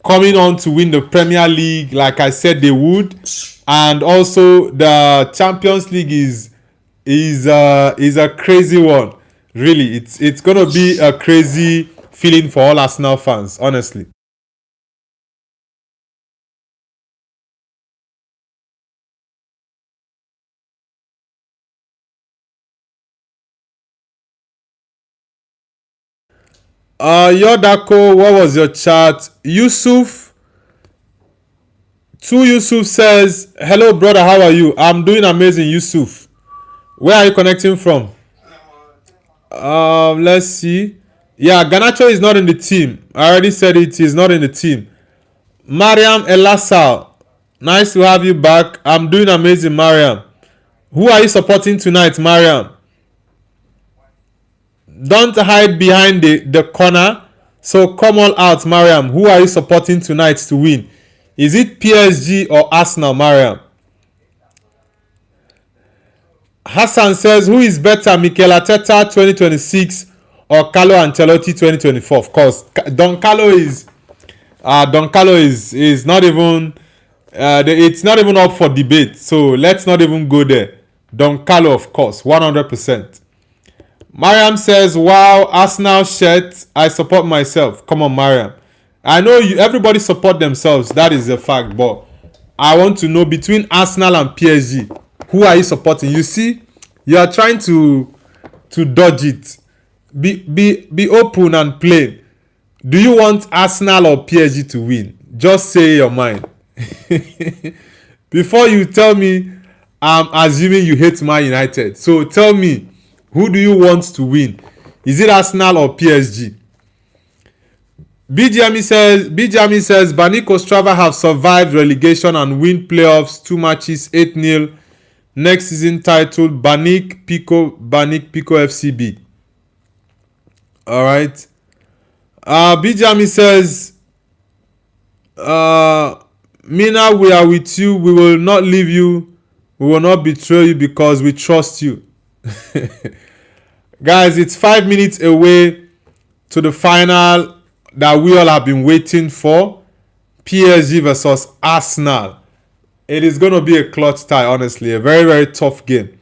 S1: coming on to win the Premier League, like I said they would, and also the Champions League is a crazy one. Really, it's gonna be a crazy feeling for all Arsenal fans, honestly. Yodako, what was your chat? Yusuf says, hello brother, how are you? I'm doing amazing, Yusuf. Where are you connecting from? Let's see. Yeah, Ganacho is not in the team. I already said it. He's not in the team. Mariam Elasal, nice to have you back. I'm doing amazing, Mariam. Who are you supporting tonight, Mariam? Don't hide behind the corner. So come all out, Mariam. Who are you supporting tonight to win? Is it PSG or Arsenal, Mariam? Hassan says, who is better, Mikel Arteta 2026 or Carlo Ancelotti 2024? Of course, Don Carlo is not even it's not even up for debate. So let's not even go there. Don Carlo, of course, 100%. Mariam says, wow, Arsenal shirt, I support myself. Come on, Mariam. I know you. Everybody support themselves. That is a fact. But I want to know, between Arsenal and PSG, who are you supporting? You see, you are trying to dodge it. Be open and plain. Do you want Arsenal or PSG to win? Just say your mind. Before you tell me, I'm assuming you hate Man United. So tell me, who do you want to win? Is it Arsenal or PSG? BGME says Banik Ostrava have survived relegation and win playoffs 2 matches 8-0. Next season title Banik Pico FCB. Alright. BGME says Mina, we are with you. We will not leave you. We will not betray you because we trust you. Guys, it's 5 minutes away to the final that we all have been waiting for. PSG versus Arsenal. It is going to be a clutch tie, honestly. A very, very tough game.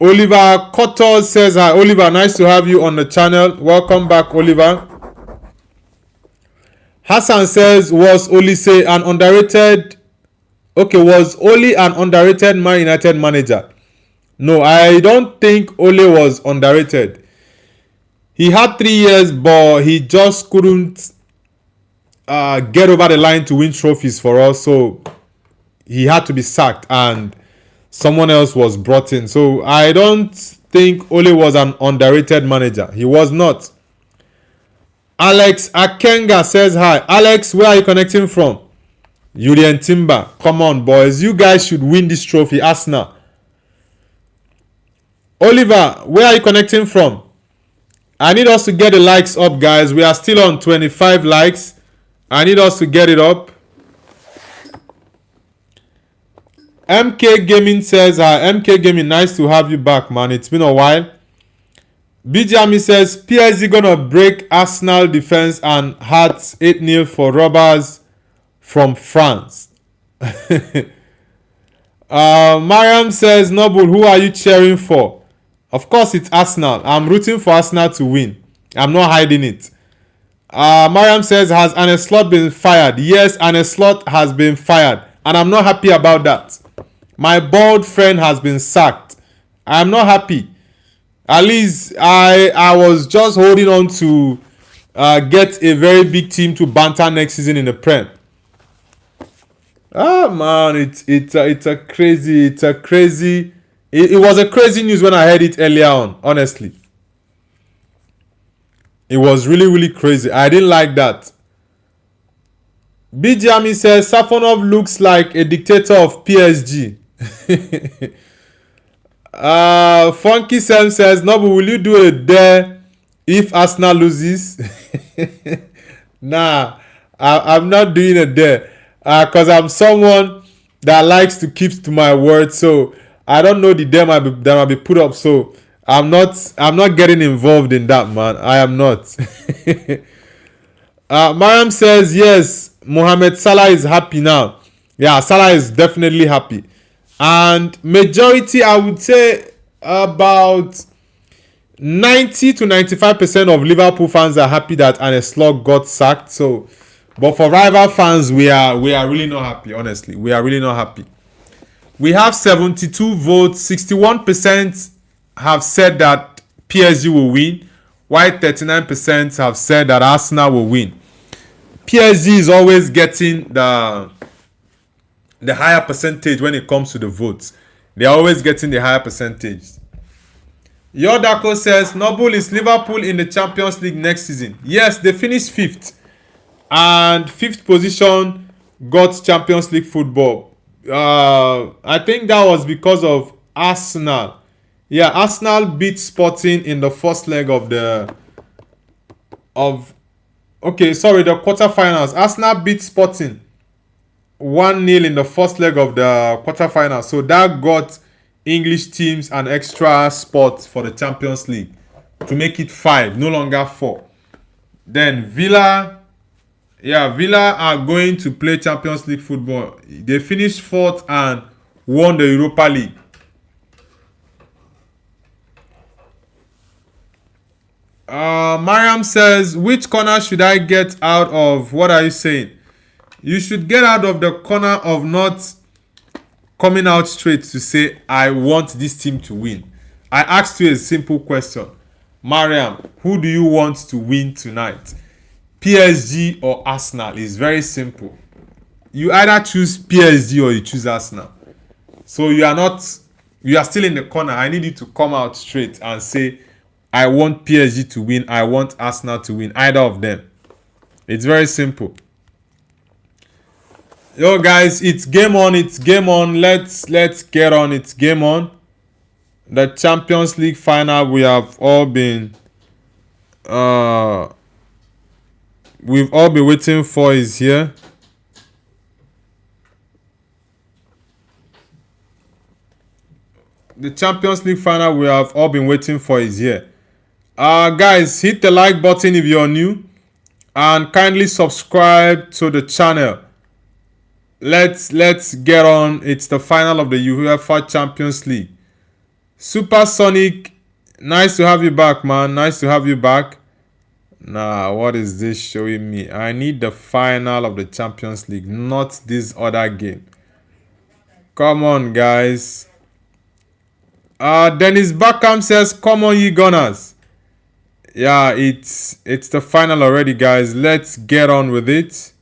S1: Oliver Cotto says, hi, Oliver, nice to have you on the channel. Welcome back, Oliver. Hassan says, was Oli an underrated Man United manager? No, I don't think Ole was underrated. He had 3 years, but he just couldn't get over the line to win trophies for us. So he had to be sacked and someone else was brought in. So I don't think Ole was an underrated manager. He was not. Alex Akenga says hi. Alex, where are you connecting from? Julian Timber. Come on, boys. You guys should win this trophy, Arsenal. Oliver, where are you connecting from? I need us to get the likes up, guys. We are still on 25 likes. I need us to get it up. MK Gaming says, hi. MK Gaming, nice to have you back, man. It's been a while. BJami says, PSG gonna break Arsenal defense and Hearts 8-0 for robbers from France. Mariam says, Noble, who are you cheering for? Of course, it's Arsenal. I'm rooting for Arsenal to win. I'm not hiding it. Mariam says, has Arne Slot been fired? Yes, Arne Slot has been fired. And I'm not happy about that. My bald friend has been sacked. I'm not happy. At least I was just holding on to get a very big team to banter next season in the Prem. Oh man, it's a crazy. It was a crazy news when I heard it earlier on, honestly. It was really, really crazy. I didn't like that. Bijami says Safonov looks like a dictator of PSG. Funky Sam says, Nobu, will you do a dare if Arsenal loses? Nah, I'm not doing a dare. Because I'm someone that likes to keep to my word. So I don't know the dare that might be put up. So I'm not getting involved in that, man. I am not. Mariam says, yes, Mohamed Salah is happy now. Yeah, Salah is definitely happy. And majority, I would say about 90 to 95% of Liverpool fans are happy that Arne Slot got sacked. So, but for rival fans, we are really not happy, honestly. We are really not happy. We have 72 votes. 61% have said that PSG will win, while 39% have said that Arsenal will win. PSG is always getting the higher percentage when it comes to the votes. They are always getting the higher percentage. Yodako says, Noble, is Liverpool in the Champions League next season? Yes, they finished 5th. And 5th position got Champions League football. I think that was because of Arsenal. Yeah, Arsenal beat Sporting in the first leg of the quarterfinals. Arsenal beat Sporting 1-0 in the first leg of the quarterfinals. So that got English teams an extra spot for the Champions League to make it 5, no longer 4. Then Villa are going to play Champions League football. They finished 4th and won the Europa League. Mariam says, which corner should I get out of? What are you saying? You should get out of the corner of not coming out straight to say, I want this team to win. I asked you a simple question. Mariam, who do you want to win tonight? PSG or Arsenal? It's very simple. You either choose PSG or you choose Arsenal. So you are still in the corner. I need you to come out straight and say, I want PSG to win. I want Arsenal to win. Either of them. It's very simple. Yo guys, it's game on. It's game on. Let's get on. It's game on. The Champions League final we've all been waiting for is here. The Champions League final we have all been waiting for is here. Guys, hit the like button if you're new and kindly subscribe to the channel. Let's get on. It's the final of the UEFA Champions League. Supersonic, nice to have you back, man. Nice to have you back. Nah, what is this showing me? I need the final of the Champions League, not this other game. Come on, guys. Dennis Beckham says, come on, you Gunners. Yeah, it's the final already, guys. Let's get on with it.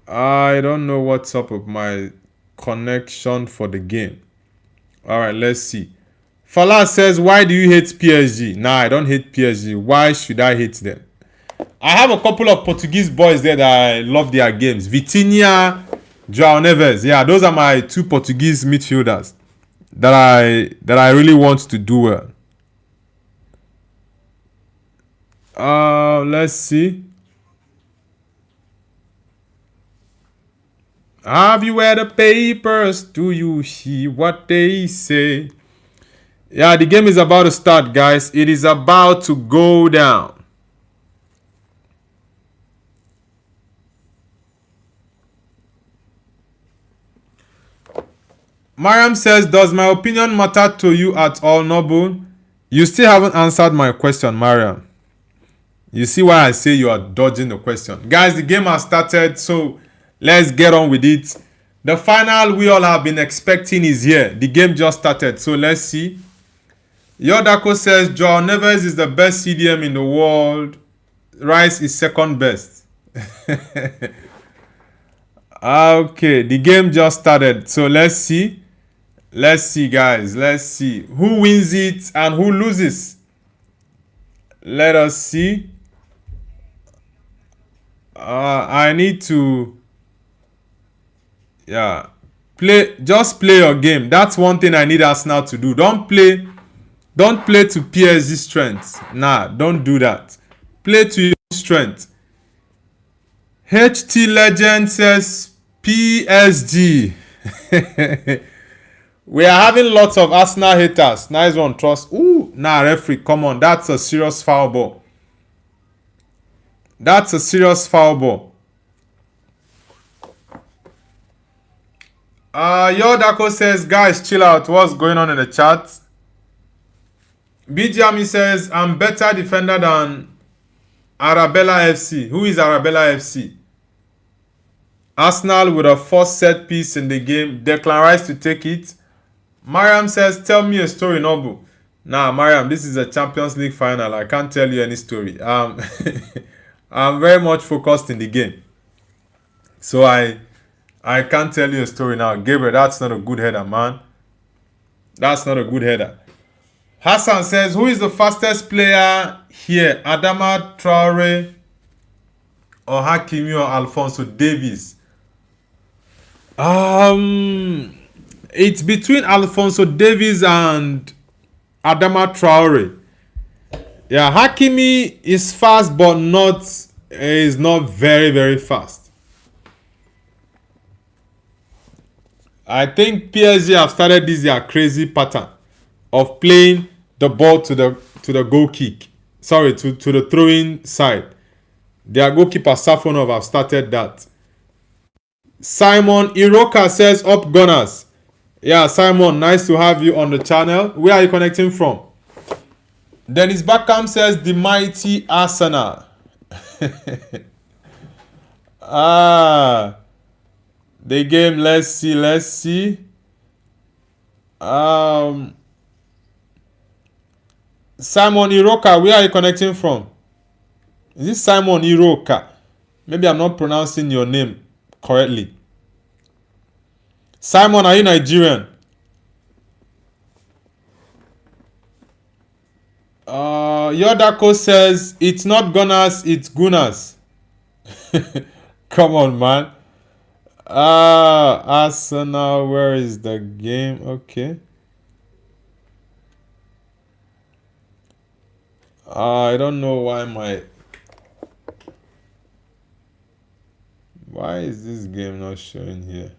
S1: I don't know what's up with my connection for the game. Alright, let's see. Fala says, why do you hate PSG? Nah, I don't hate PSG. Why should I hate them? I have a couple of Portuguese boys there that I love their games. Vitinha, João Neves. Yeah, those are my 2 Portuguese midfielders that I really want to do well. Let's see. Have you read the papers? Do you hear what they say? Yeah, the game is about to start, guys. It is about to go down. Mariam says, does my opinion matter to you at all, Noble? You still haven't answered my question, Mariam. You see why I say you are dodging the question. Guys, the game has started, so let's get on with it. The final we all have been expecting is here. The game just started, so let's see. Yodako says, João Neves is the best CDM in the world. Rice is second best. Okay, the game just started, so let's see. Let's see, guys. Let's see who wins it and who loses. Let us see. I need to, yeah, just play your game. That's one thing I need Arsenal to do. Don't play to PSG strengths. Nah, don't do that. Play to your strength. HT Legend says PSG. We are having lots of Arsenal haters. Nice one, Trust. Ooh, nah, referee, come on. That's a serious foul ball. That's a serious foul ball. Yodako says, guys, chill out. What's going on in the chat? BGMI says, I'm better defender than Arabella FC. Who is Arabella FC? Arsenal with a first set piece in the game. Declan Rice to take it. Mariam says, tell me a story, Nobu. Nah, Mariam, this is a Champions League final. I can't tell you any story. I'm very much focused in the game. So I can't tell you a story now. Gabriel, that's not a good header, man. That's not a good header. Hassan says, who is the fastest player here? Adama Traore or Hakimi or Alphonso Davies? It's between Alphonso Davies and Adama Traore. Yeah, Hakimi is fast, but is not very, very fast. I think PSG have started this their crazy pattern of playing the ball to the goal kick. Sorry, to the throwing side. Their goalkeeper Safonov have started that. Simon Iroka says, up Gunners. Yeah, Simon, nice to have you on the channel. Where are you connecting from? Dennis Beckham says, the mighty Arsenal. The game, let's see. Simon Iroka, where are you connecting from? Is this Simon Iroka? Maybe I'm not pronouncing your name correctly. Simon, are you Nigerian? Yodako says, it's not Gunners, it's Gunners. Come on, man. Arsenal, where is the game? Okay. I don't know why is this game not showing here?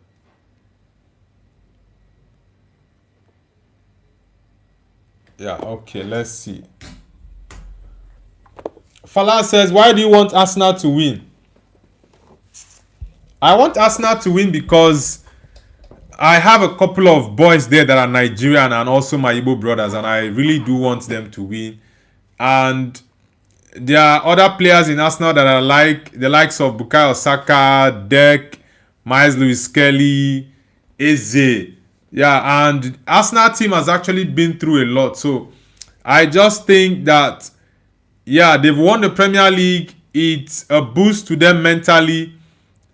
S1: Yeah, okay, let's see. Fala says, why do you want Arsenal to win? I want Arsenal to win because I have a couple of boys there that are Nigerian and also my Igbo brothers, and I really do want them to win. And there are other players in Arsenal that are like the likes of Bukayo Saka, Dek, Miles Lewis Kelly, Eze. Yeah, and Arsenal team has actually been through a lot. So I just think that, yeah, they've won the Premier League. It's a boost to them mentally.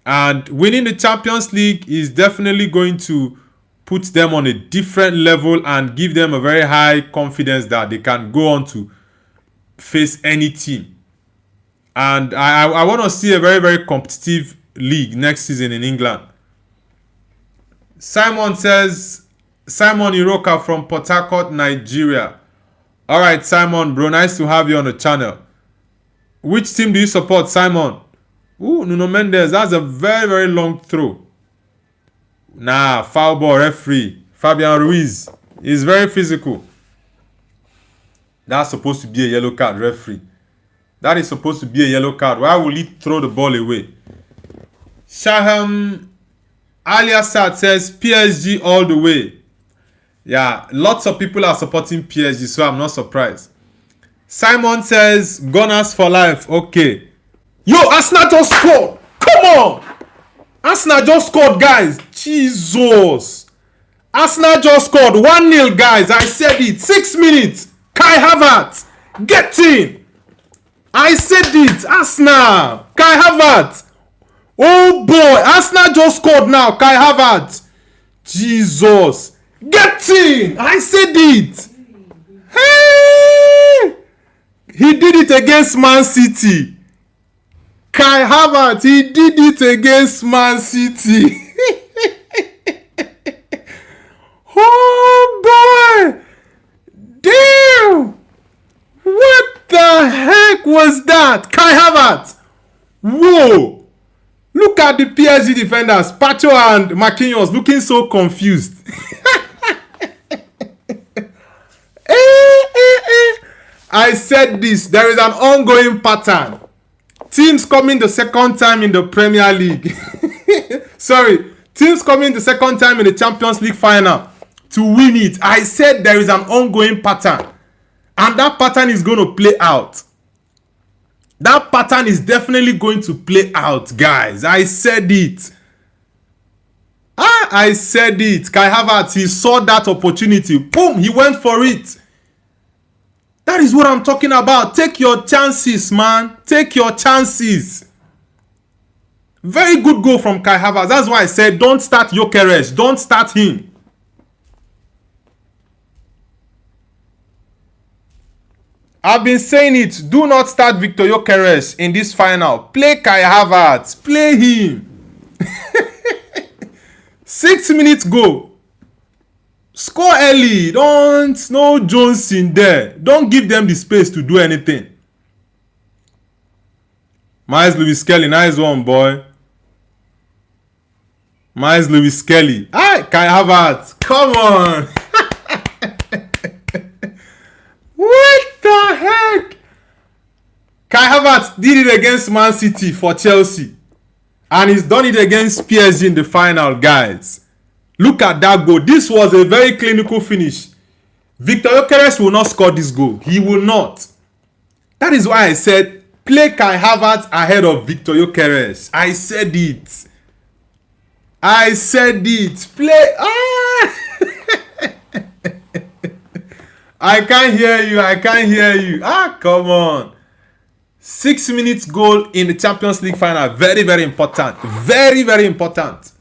S1: And winning the Champions League is definitely going to put them on a different level and give them a very high confidence that they can go on to face any team. And I want to see a very, very competitive league next season in England. Simon says, Simon Iroka from Port Harcourt, Nigeria. All right, Simon, bro, nice to have you on the channel. Which team do you support, Simon? Ooh, Nuno Mendes, that's a very, very long throw. Nah, foul ball, referee. Fabian Ruiz is very physical. That's supposed to be a yellow card, referee. That is supposed to be a yellow card. Why will he throw the ball away? Shaham Aliasat says PSG all the way. Yeah, lots of people are supporting PSG, so I'm not surprised. Simon says Gunners for life. Okay. Yo, Arsenal just scored. Come on. Arsenal just scored, guys. Jesus. Arsenal just scored. 1-0, guys. I said it. 6 minutes. Kai Havertz. Get in. I said it. Arsenal. Kai Havertz. Oh boy. Arsenal just scored now. Kai Havertz. Jesus. Get in. I said it. Hey. He did it against Man City. Kai Havertz, he did it against Man City. Oh boy! Damn! What the heck was that? Kai Havertz! Whoa! Look at the PSG defenders, Pacho and Marquinhos, looking so confused. I said this, there is an ongoing pattern. Teams coming the second time in the Premier League. Sorry, teams coming the second time in the Champions League final to win it. I said there is an ongoing pattern. And that pattern is going to play out. That pattern is definitely going to play out, guys. I said it. I said it. Kai Havertz, he saw that opportunity. Boom, he went for it. That is what I'm talking about. Take your chances, man. Take your chances. Very good goal from Kai Havertz. That's why I said don't start Gyökeres. Don't start him. I've been saying it. Do not start Victor Gyökeres in this final. Play Kai Havertz. Play him. 6 minutes go. Score early. No Jones in there. Don't give them the space to do anything. Miles Lewis Kelly. Nice one, boy. Miles Lewis Kelly. Hi, Kai Havertz. Come on. What the heck? Kai Havertz did it against Man City for Chelsea. And he's done it against PSG in the final, guys. Look at that goal. This was a very clinical finish. Victor Gyökeres will not score this goal. He will not. That is why I said play Kai Havertz ahead of Victor Gyökeres. I said it. I said it. Play. I can't hear you. I can't hear you. Come on. 6 minutes goal in the Champions League final. Very, very important. Very, very important.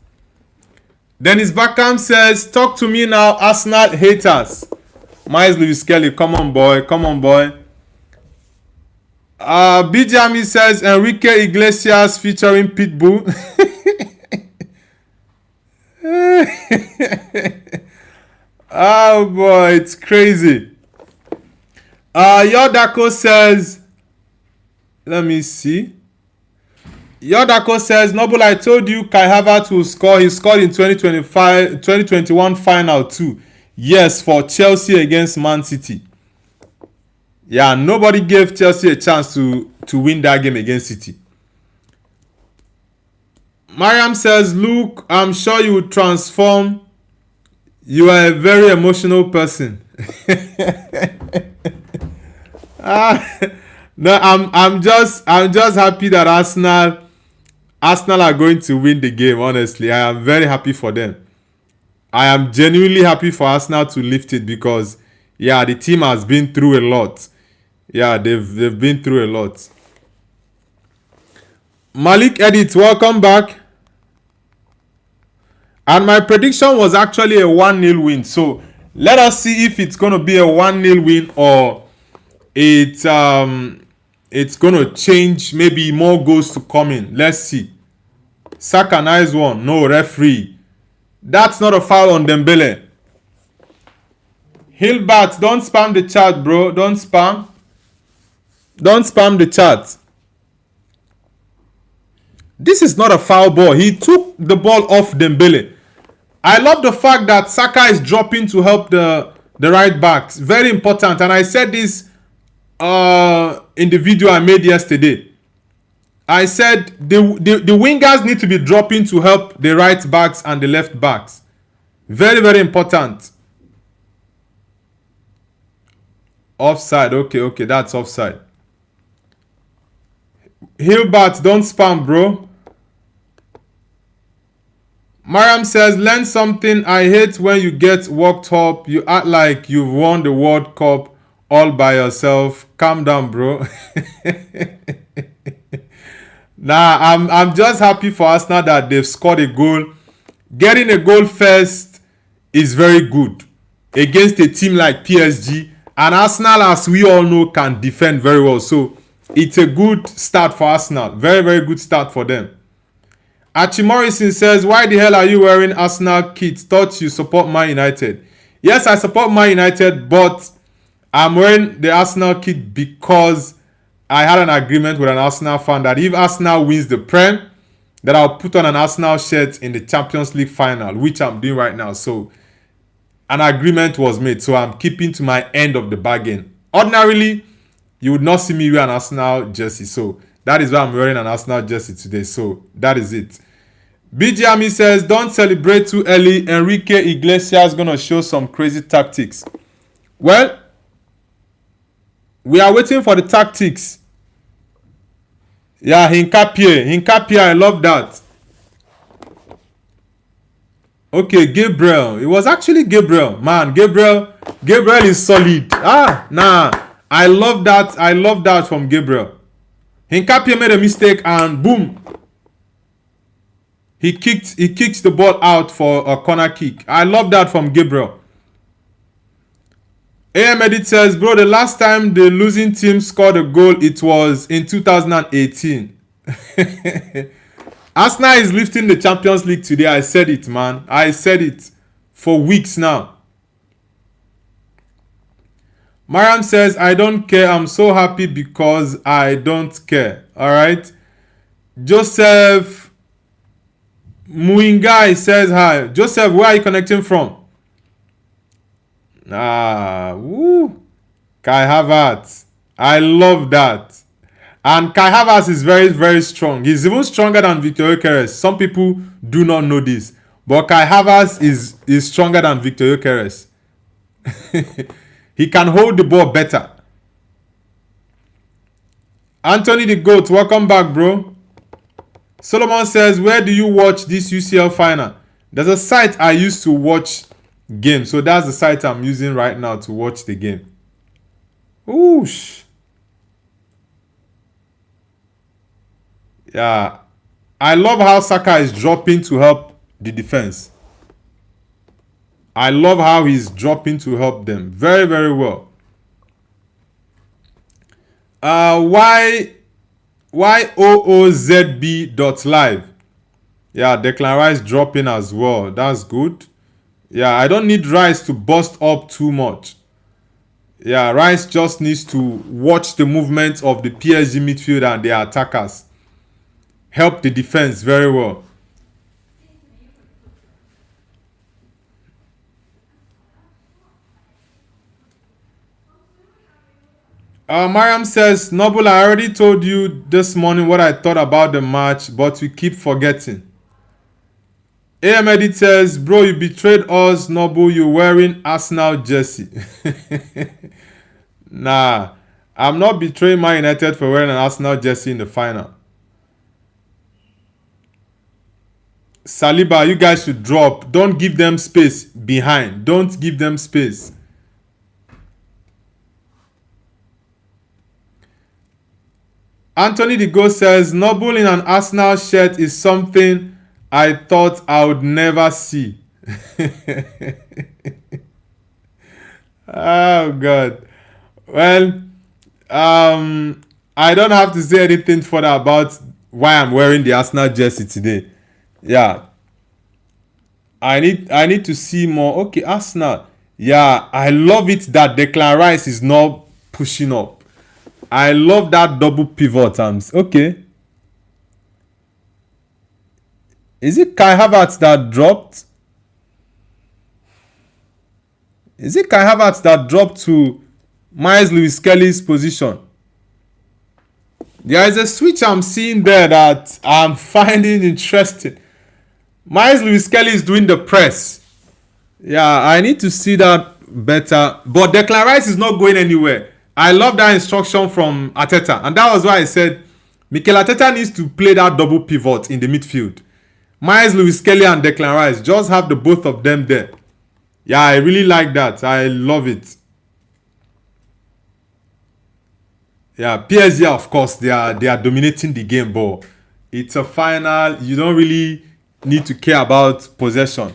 S1: Dennis Beckham says, talk to me now, Arsenal haters. Miles Lewis Kelly, come on, boy. Come on, boy. Bijami says, Enrique Iglesias featuring Pitbull. Oh, boy. It's crazy. Yodako says, let me see. Yodako says, Noble, I told you Kai Havertz will score. He scored in 2021 final too. Yes, for Chelsea against Man City. Yeah, nobody gave Chelsea a chance to win that game against City. Mariam says, look, I'm sure you will transform. You are a very emotional person. No, I'm just happy that Arsenal are going to win the game. Honestly, I am very happy for them. I am genuinely happy for Arsenal to lift it because, yeah, the team has been through a lot. Yeah, they've been through a lot. Malik Edit, welcome back. And my prediction was actually a 1-0 win. So let us see if it's going to be a 1-0 win or it's going to change. Maybe more goals to come in. Let's see. Saka, nice one. No, referee. That's not a foul on Dembele. Hilbert, don't spam the chat, bro. Don't spam. Don't spam the chat. This is not a foul ball. He took the ball off Dembele. I love the fact that Saka is dropping to help the right backs. Very important. And I said this in the video I made yesterday. I said the wingers need to be dropping to help the right backs and the left backs. Very, very important. Offside. Okay, that's offside. Hilbert, don't spam, bro. Mariam says, learn something. I hate when you get worked up. You act like you've won the World Cup all by yourself. Calm down, bro. Nah, I'm just happy for Arsenal that they've scored a goal. Getting a goal first is very good against a team like PSG And Arsenal, as we all know, can defend very well. So it's a good start for Arsenal. Very, very good start for them. Archie Morrison says, why the hell are you wearing Arsenal kit? Thought you support Man United. Yes, I support Man United, but I'm wearing the Arsenal kit because I had an agreement with an Arsenal fan that if Arsenal wins the Prem, that I'll put on an Arsenal shirt in the Champions League final, which I'm doing right now. So an agreement was made. So I'm keeping to my end of the bargain. Ordinarily, you would not see me wear an Arsenal jersey. So that is why I'm wearing an Arsenal jersey today. So that is it. BG Ami says, don't celebrate too early. Enrique Iglesias is going to show some crazy tactics. Well, we are waiting for the tactics. Yeah, Hinkapie, I love that. Okay, Gabriel. It was actually Gabriel. Man, Gabriel is solid. I love that. I love that from Gabriel. Hinkapie made a mistake and boom. He kicks the ball out for a corner kick. I love that from Gabriel. AM Edit says, bro, the last time the losing team scored a goal, it was in 2018. Arsenal is lifting the Champions League today. I said it, man. I said it for weeks now. Mariam says, I don't care. I'm so happy because I don't care. All right. Joseph Muingai says hi. Joseph, where are you connecting from? Kai Havertz. I love that. And Kai Havertz is very, very strong. He's even stronger than Victor Gyökeres. Some people do not know this. But Kai Havertz is stronger than Victor Gyökeres. He can hold the ball better. Anthony the GOAT, welcome back, bro. Solomon says, where do you watch this UCL final? There's a site I used to watch games. So that's the site I'm using right now to watch the game. Oosh. Yeah. I love how Saka is dropping to help the defense. I love how he's dropping to help them. Very, very well. YOOZB.live. Yeah, Declan Rice dropping as well. That's good. Yeah, I don't need Rice to bust up too much. Yeah, Rice just needs to watch the movement of the PSG midfield and their attackers. Help the defense very well. Mariam says, Noble, I already told you this morning what I thought about the match, but we keep forgetting. AM Edit says, bro, you betrayed us, Noble. You're wearing Arsenal jersey. Nah, I'm not betraying Man United for wearing an Arsenal jersey in the final. Saliba, you guys should drop. Don't give them space behind. Don't give them space. Anthony the Ghost says, Noble in an Arsenal shirt is something I thought I would never see. Oh, God. Well, I don't have to say anything further about why I'm wearing the Arsenal jersey today. Yeah. I need to see more. Okay, Arsenal. Yeah, I love it that Declan Rice is not pushing up. I love that double pivot arms. Okay. Is it Kai Havertz that dropped? Is it Kai Havertz that dropped to Miles Lewis Kelly's position? There is a switch I'm seeing there that I'm finding interesting. Miles Lewis Kelly is doing the press. Yeah, I need to see that better. But Declan Rice is not going anywhere. I love that instruction from Arteta. And that was why I said Mikel Arteta needs to play that double pivot in the midfield. Miles Lewis Kelly and Declan Rice, just have the both of them there. Yeah, I really like that. I love it. Yeah, PSG, of course, they are dominating the game, but it's a final. You don't really need to care about possession.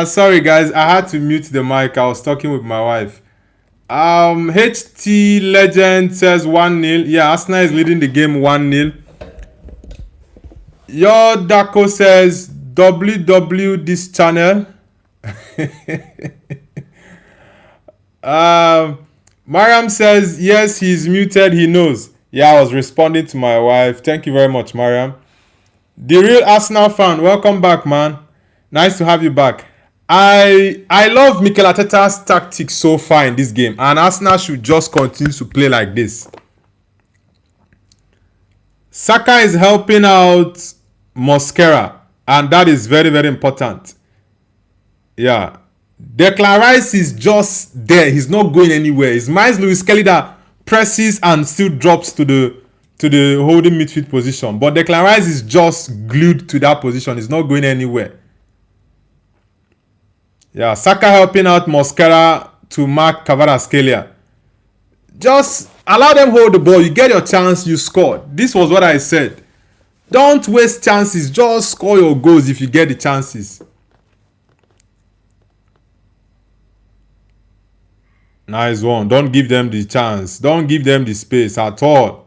S1: Sorry guys, I had to mute the mic. I was talking with my wife. HT Legend says 1-0. Yeah, Arsenal is leading the game 1-0. Your Daco says WW this channel. Mariam says yes, he's muted, he knows. Yeah, I was responding to my wife. Thank you very much, Mariam. The real Arsenal fan, welcome back, man. Nice to have you back. I love Mikel Arteta's tactics so far in this game, and Arsenal should just continue to play like this. Saka is helping out Mosquera, and that is very, very important. Yeah. Declan Rice is just there. He's not going anywhere. It's Miles Lewis Kelly that presses and still drops to the holding midfield position. But Declan Rice is just glued to that position. He's not going anywhere. Yeah, Saka helping out Mosquera to mark Kvaratskhelia. Just allow them hold the ball. You get your chance, you score. This was what I said. Don't waste chances. Just score your goals if you get the chances. Nice one. Don't give them the chance. Don't give them the space at all.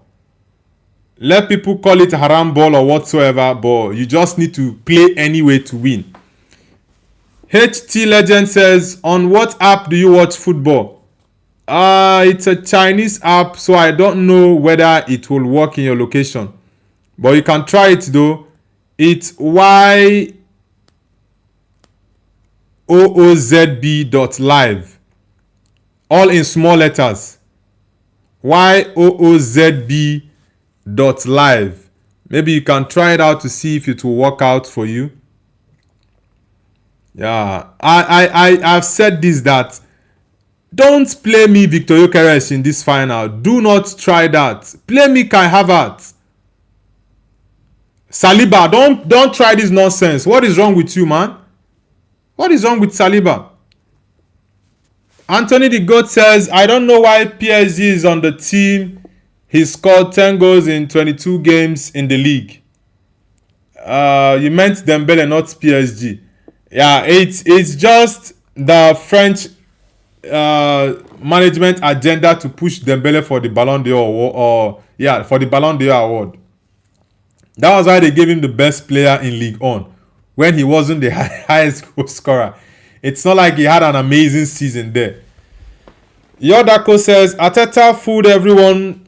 S1: Let people call it haram ball or whatsoever, but you just need to play anyway to win. HT Legend says, on what app do you watch football? It's a Chinese app, so I don't know whether it will work in your location. But you can try it though. It's yoozb.live. All in small letters. yoozb.live. Maybe you can try it out to see if it will work out for you. Yeah, I've said this, that don't play me Victor Gyökeres in this final. Do not try that. Play me Kai Havertz. Saliba, don't try this nonsense. What is wrong with you, man? What is wrong with Saliba? Anthony the Goat says, I don't know why PSG is on the team. He scored 10 goals in 22 games in the league. You meant Dembele, not PSG. Yeah, it's just the French management agenda to push Dembele for the Ballon d'Or for the Ballon d'Or award. That was why they gave him the best player in League 1 when he wasn't the highest goal scorer. It's not like he had an amazing season there. Yodako says, Arteta fooled everyone.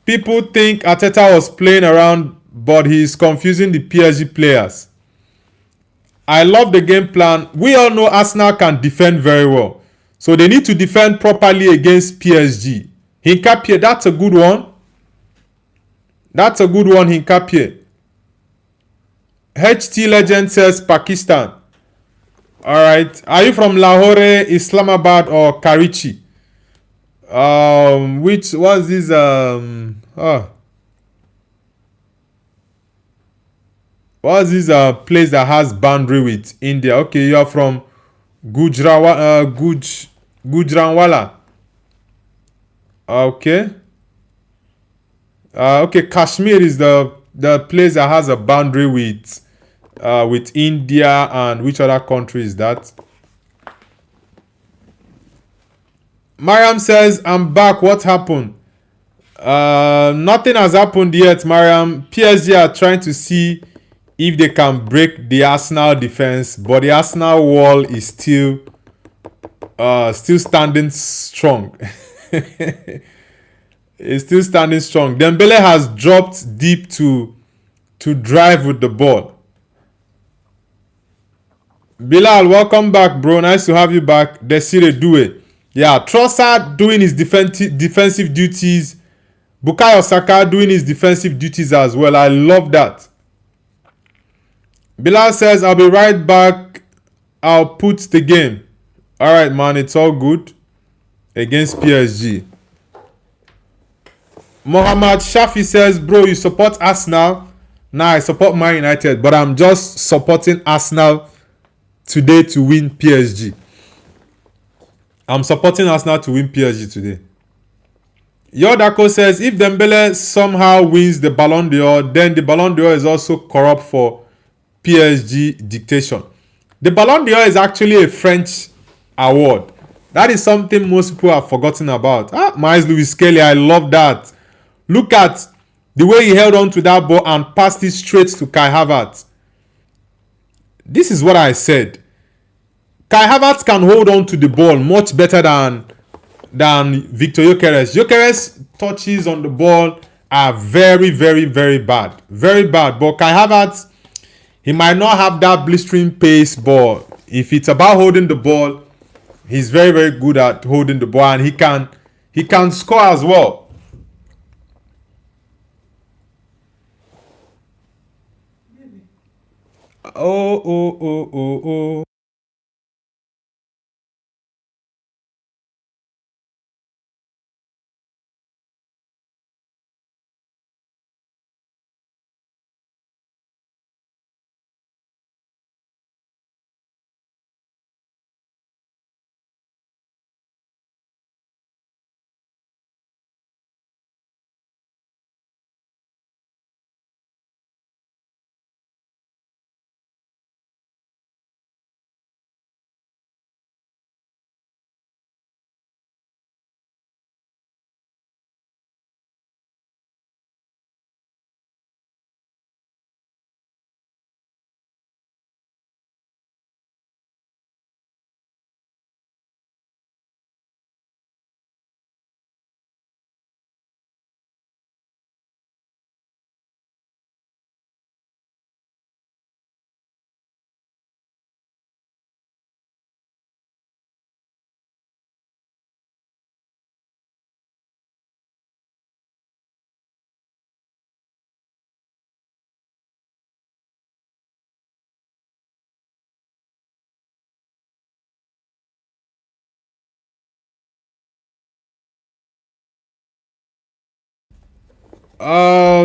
S1: People think Arteta was playing around, but he's confusing the PSG players. I love the game plan. We all know Arsenal can defend very well. So they need to defend properly against PSG. Hinkapie, that's a good one. That's a good one, Hinkapie. HT Legend says Pakistan. Alright. Are you from Lahore, Islamabad, or Karachi? Which was this what's this place that has boundary with India? Okay, you are from Gujranwala. Okay. Okay, Kashmir is the place that has a boundary with India, and which other country is that? Mariam says, I'm back. What happened? Nothing has happened yet, Mariam. PSG are trying to see if they can break the Arsenal defense, but the Arsenal wall is still standing strong. It's still standing strong. Dembele has dropped deep to drive with the ball. Bilal, welcome back, bro. Nice to have you back. Desire Due. Yeah, Trossard doing his defensive duties. Bukayo Saka doing his defensive duties as well. I love that. Bilal says, I'll be right back. I'll put the game. Alright, man. It's all good. Against PSG. Mohammad Shafi says, bro, you support Arsenal? Nah, I support Man United. But I'm just supporting Arsenal today to win PSG. I'm supporting Arsenal to win PSG today. Yodako says, if Dembele somehow wins the Ballon d'Or, then the Ballon d'Or is also corrupt for PSG dictation. The Ballon d'Or is actually a French award. That is something most people have forgotten about. Miles Lewis Kelly, I love that. Look at the way he held on to that ball and passed it straight to Kai Havertz. This is what I said. Kai Havertz can hold on to the ball much better than Victor Gyökeres. Gyökeres touches on the ball are very, very, very bad. Very bad. But Kai Havertz, he might not have that blistering pace, but if it's about holding the ball, he's very, very good at holding the ball, and he can score as well. Oh.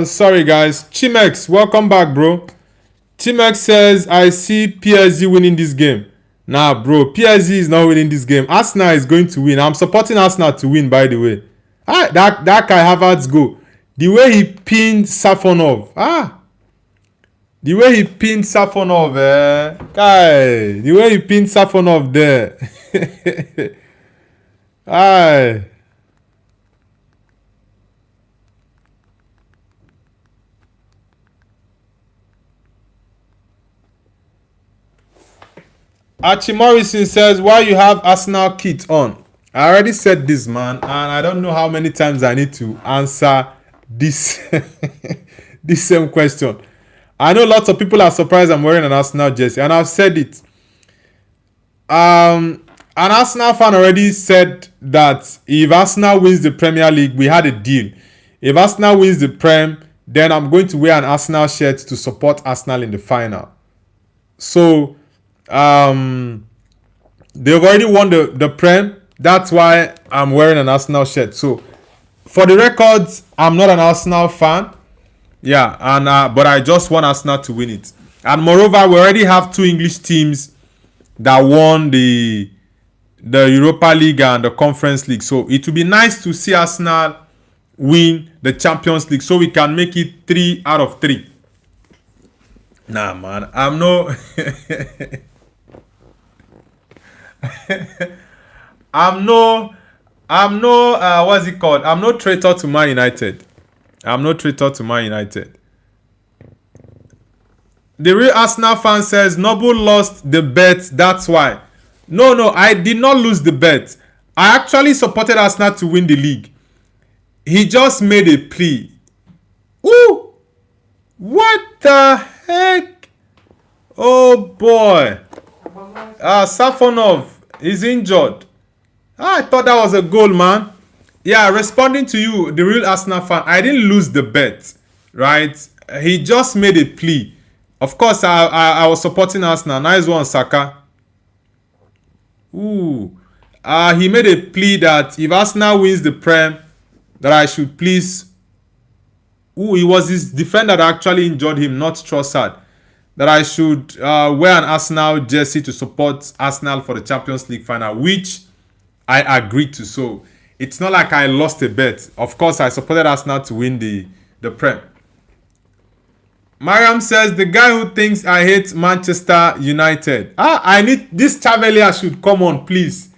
S1: Sorry guys. Chimex, welcome back, bro. Chimex says, I see PSG winning this game. Nah, bro, PSG is not winning this game. Arsenal is going to win. I'm supporting Arsenal to win, by the way. That Kai Havertz go. The way he pinned Safonov. The way he pinned Safonov, Guy. The way he pinned Safonov there. Aye. Archie Morrison says, why you have Arsenal kit on? I already said this, man, and I don't know how many times I need to answer this this same question. I know lots of people are surprised I'm wearing an Arsenal jersey, and I've said it. An Arsenal fan already said that if Arsenal wins the Premier League, we had a deal. If Arsenal wins the Prem, then I'm going to wear an Arsenal shirt to support Arsenal in the final. So they've already won the Prem. That's why I'm wearing an Arsenal shirt. So for the records, I'm not an Arsenal fan. Yeah, and but I just want Arsenal to win it. And moreover, we already have two English teams that won the Europa League and the Conference League. So it would be nice to see Arsenal win the Champions League so we can make it 3 out of 3. Nah, man, I'm no what's it called? I'm no traitor to Man United. I'm no traitor to Man United. The real Arsenal fan says Noble lost the bet, that's why. No, I did not lose the bet. I actually supported Arsenal to win the league. He just made a plea. Ooh! What the heck? Oh boy. Safonov is injured. I thought that was a goal, man. Yeah, responding to you, the real Arsenal fan, I didn't lose the bet, right? He just made a plea. Of course, I was supporting Arsenal. Nice one, Saka. Ooh. He made a plea that if Arsenal wins the Prem, that I should please... Ooh, it was his defender that actually injured him, not Trossard. That I should wear an Arsenal jersey to support Arsenal for the Champions League final, which I agreed to. So it's not like I lost a bet. Of course, I supported Arsenal to win the Prem. Mariam says, the guy who thinks I hate Manchester United. I need this Chevalier should come on, please.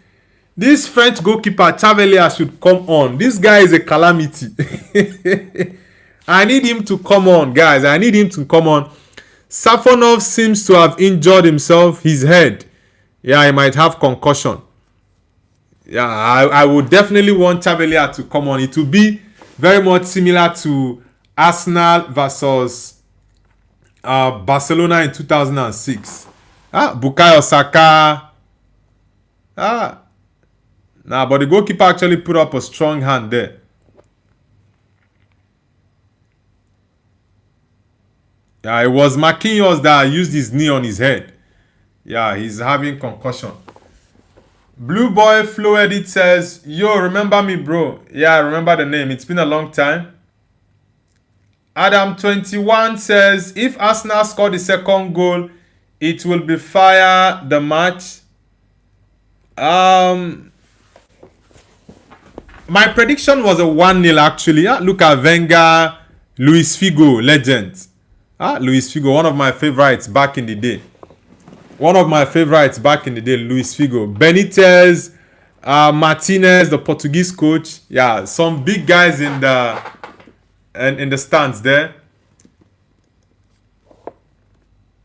S1: This French goalkeeper Chevalier should come on. This guy is a calamity. I need him to come on, guys. I need him to come on. Safonov seems to have injured himself, his head. Yeah, he might have concussion. Yeah, I would definitely want Chevalier to come on. It will be very much similar to Arsenal versus Barcelona in 2006. Bukayo Saka. But the goalkeeper actually put up a strong hand there. Yeah, it was Marquinhos that used his knee on his head. Yeah, he's having concussion. Blue Boy Flow Edit says, yo, remember me, bro? Yeah, I remember the name. It's been a long time. Adam21 says, if Arsenal score the second goal, it will be fire the match. My prediction was a 1-0 actually. Look at Wenger, Luis Figo, legend. Luis Figo, one of my favorites back in the day. Luis Figo. Benitez, Martinez, the Portuguese coach. Yeah, some big guys in the stands there.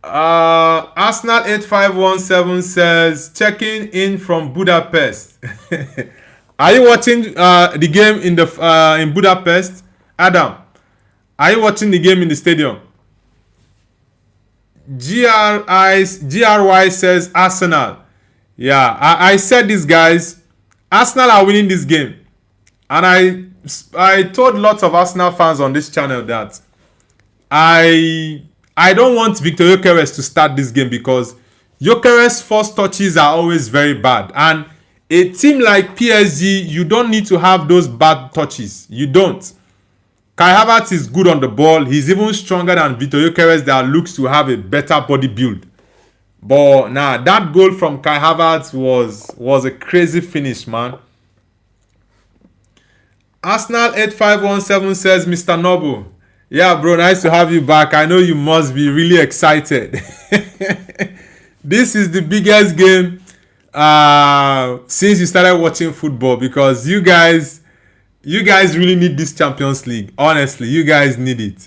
S1: Arsenal 8517 says, checking in from Budapest. Are you watching the game in Budapest, Adam? Are you watching the game in the stadium? GRY says Arsenal. Yeah, I said this, guys. Arsenal are winning this game, and I told lots of Arsenal fans on this channel that I don't want Victor Gyökeres to start this game because Gyökeres' first touches are always very bad, and a team like PSG, you don't need to have those bad touches. You don't. Kai Havertz is good on the ball. He's even stronger than Victor Gyökeres that looks to have a better body build. But that goal from Kai Havertz was a crazy finish, man. Arsenal 8517 says, Mr. Noble. Yeah, bro, nice to have you back. I know you must be really excited. This is the biggest game since you started watching football because you guys really need this Champions League. Honestly, you guys need it.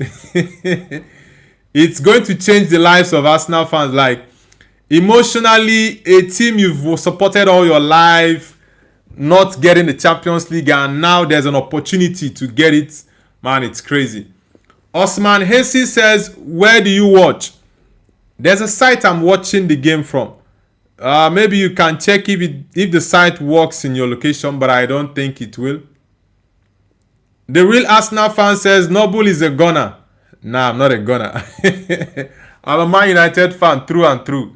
S1: It's going to change the lives of Arsenal fans. Like, emotionally, a team you've supported all your life, not getting the Champions League, and now there's an opportunity to get it. Man, it's crazy. Osman Hesi says, where do you watch? There's a site I'm watching the game from. Maybe you can check if the site works in your location, but I don't think it will. The real Arsenal fan says Noble is a gunner. Nah, I'm not a gunner. I'm a Man United fan through and through.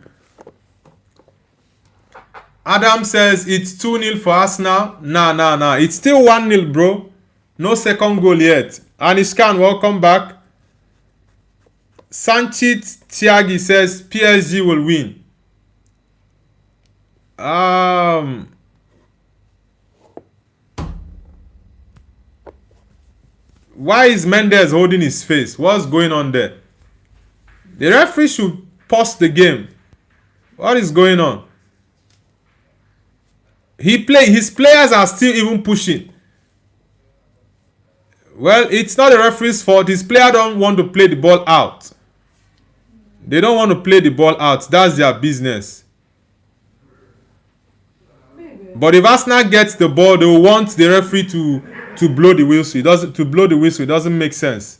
S1: Adam says it's 2-0 for Arsenal. Nah. It's still 1-0, bro. No second goal yet. Anishkan, welcome back. Sanchit Tiagi says PSG will win. Why is Mendes holding his face? What's going on there? The referee should pause the game. What is going on? His players are still even pushing. Well, it's not the referee's fault. His player don't want to play the ball out. They don't want to play the ball out. That's their business. But if Arsenal gets the ball, they will want the referee to blow the whistle. It doesn't make sense.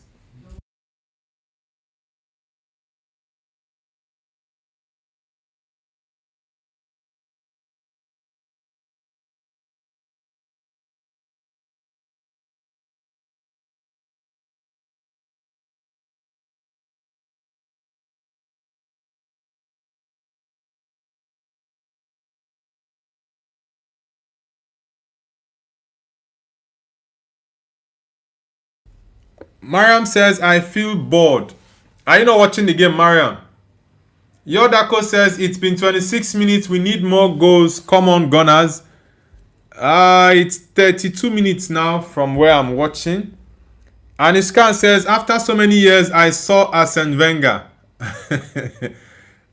S1: Mariam says, I feel bored. Are you not watching the game, Mariam? Yodako says, it's been 26 minutes. We need more goals. Come on, Gunners. It's 32 minutes now from where I'm watching. Anishkan says, after so many years, I saw Arsene Wenger.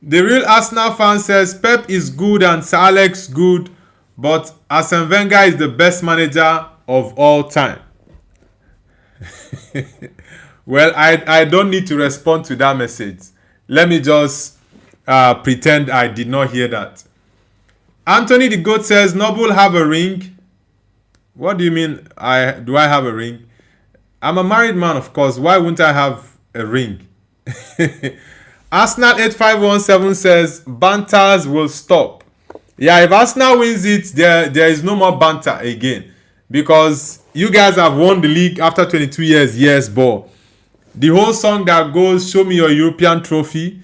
S1: The real Arsenal fan says, Pep is good and Sir Alex good, but Arsene Wenger is the best manager of all time. Well, I don't need to respond to that message. Let me just pretend I did not hear that. Anthony the Goat says, Noble have a ring. What do you mean? Do I have a ring? I'm a married man, of course. Why wouldn't I have a ring? Arsenal 8517 says, banters will stop. Yeah, if Arsenal wins it, there is no more banter again. Because you guys have won the league after 22 years. Yes, but the whole song that goes, show me your European trophy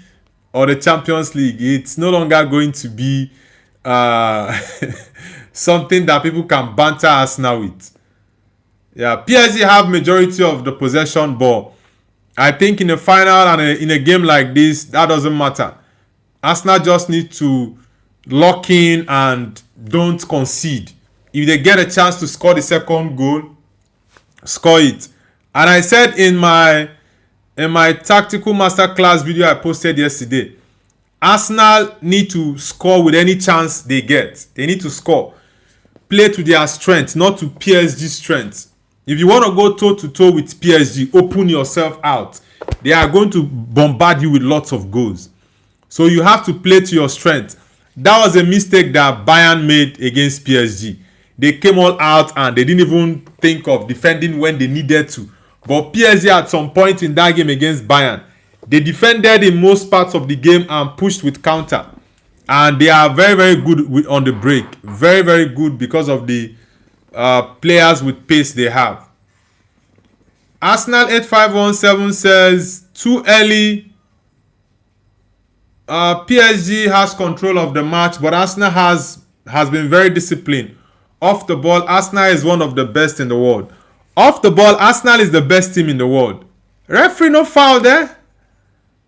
S1: or the Champions League, it's no longer going to be something that people can banter Arsenal with. Yeah, PSG have majority of the possession, but I think in a final and in a game like this, that doesn't matter. Arsenal just need to lock in and don't concede. If they get a chance to score the second goal, score it. And I said in my tactical masterclass video I posted yesterday, Arsenal need to score with any chance they get. They need to score. Play to their strength, not to PSG's strength. If you want to go toe-to-toe with PSG, open yourself out. They are going to bombard you with lots of goals. So you have to play to your strength. That was a mistake that Bayern made against PSG. They came all out and they didn't even think of defending when they needed to. But PSG at some point in that game against Bayern, they defended in most parts of the game and pushed with counter. And they are very, very good on the break. Very, very good because of the players with pace they have. Arsenal 8517 says, too early. PSG has control of the match, but Arsenal has been very disciplined. Off the ball, Arsenal is one of the best in the world. Off the ball, Arsenal is the best team in the world. Referee, no foul there?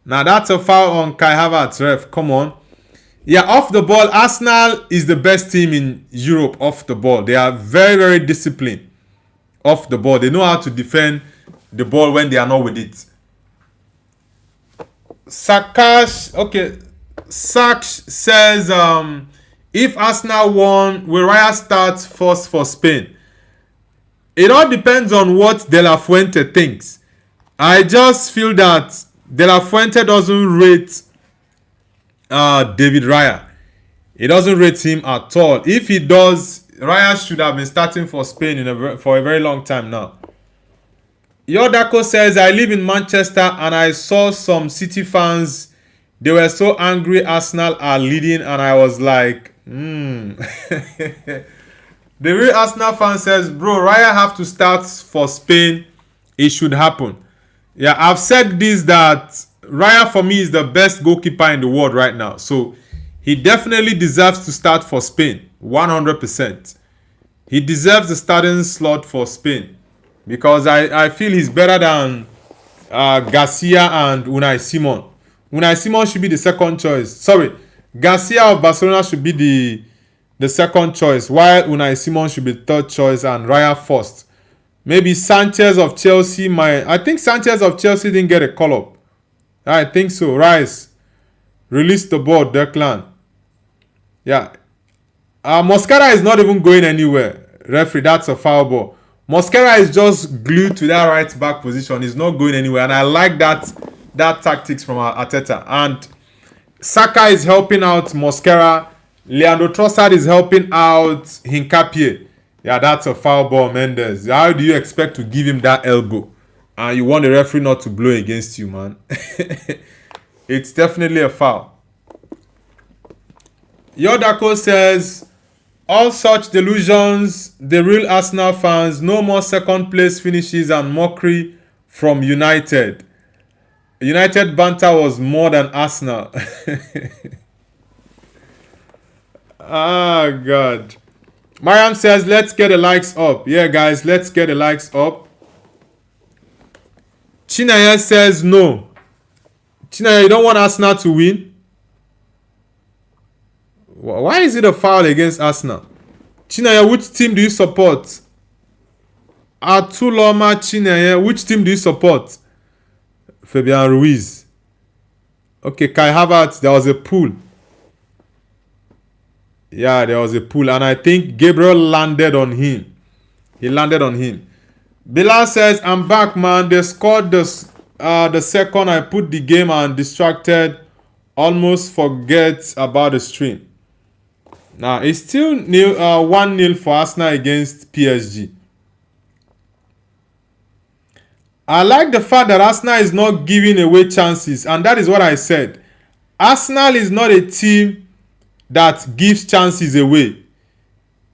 S1: Now that's a foul on Kai Havertz, ref. Come on. Yeah, off the ball, Arsenal is the best team in Europe off the ball. They are very, very disciplined off the ball. They know how to defend the ball when they are not with it. Sakash, okay. Saksh says, if Arsenal won, will Raya start first for Spain? It all depends on what De La Fuente thinks. I just feel that De La Fuente doesn't rate David Raya. He doesn't rate him at all. If he does, Raya should have been starting for Spain for a very long time now. Yodako says, I live in Manchester and I saw some City fans. They were so angry Arsenal are leading and I was like, The real Arsenal fan says, bro, Raya have to start for Spain. It should happen. Yeah, I've said this, that Raya for me is the best goalkeeper in the world right now. So he definitely deserves to start for Spain. 100%. He deserves the starting slot for Spain. Because I feel he's better than Garcia and Unai Simon. Unai Simon should be the second choice. Sorry, Garcia of Barcelona should be the second choice, while Unai Simon should be third choice and Raya first. Maybe Sanchez of Chelsea I think Sanchez of Chelsea didn't get a call-up. I think so. Rice. Release the ball, Declan. Yeah. Mosquera is not even going anywhere. Referee, that's a foul ball. Mosquera is just glued to that right back position. He's not going anywhere. And I like that tactics from Arteta. And Saka is helping out Mosquera. Leandro Trossard is helping out Hincapie. Yeah, that's a foul ball, Mendes. How do you expect to give him that elbow? And you want the referee not to blow against you, man. It's definitely a foul. Yodako says, all such delusions, the real Arsenal fans, no more second place finishes and mockery from United. United banter was more than Arsenal. Ah, God. Mariam says, let's get the likes up. Yeah, guys, let's get the likes up. Chinaya says no. Chinaya, you don't want Arsenal to win? Why is it a foul against Arsenal? Chinaya, which team do you support? Atuloma Chineye. Which team do you support? Fabian Ruiz. Okay, Kai Havertz. There was a pool. Yeah, there was a pool. And I think Gabriel landed on him. He landed on him. Bilal says, I'm back, man. They scored the second. I put the game and distracted. Almost forget about the stream. Now, it's still 1-0 for Arsenal against PSG. I like the fact that Arsenal is not giving away chances. And that is what I said. Arsenal is not a team that gives chances away.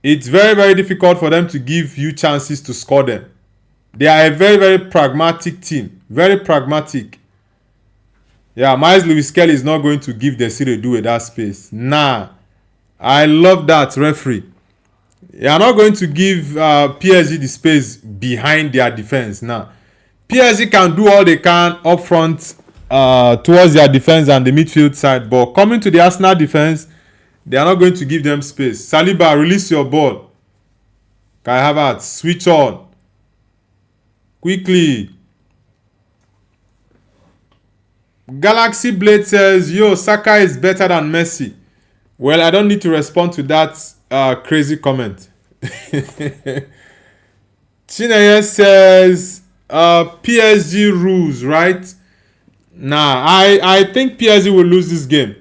S1: It's very, very difficult for them to give you chances to score them. They are a very, very pragmatic team. Very pragmatic. Yeah, Miles Lewis Kelly is not going to give Desiree Doué that space. Nah. I love that, referee. You are not going to give PSG the space behind their defense. Nah. PSG can do all they can up front towards their defense and the midfield side. But coming to the Arsenal defense, they are not going to give them space. Saliba, release your ball. Kai Havertz, switch on. Quickly. Galaxy Blade says, yo, Saka is better than Messi. Well, I don't need to respond to that crazy comment. Chineye says, PSG rules, right? Nah, I think PSG will lose this game.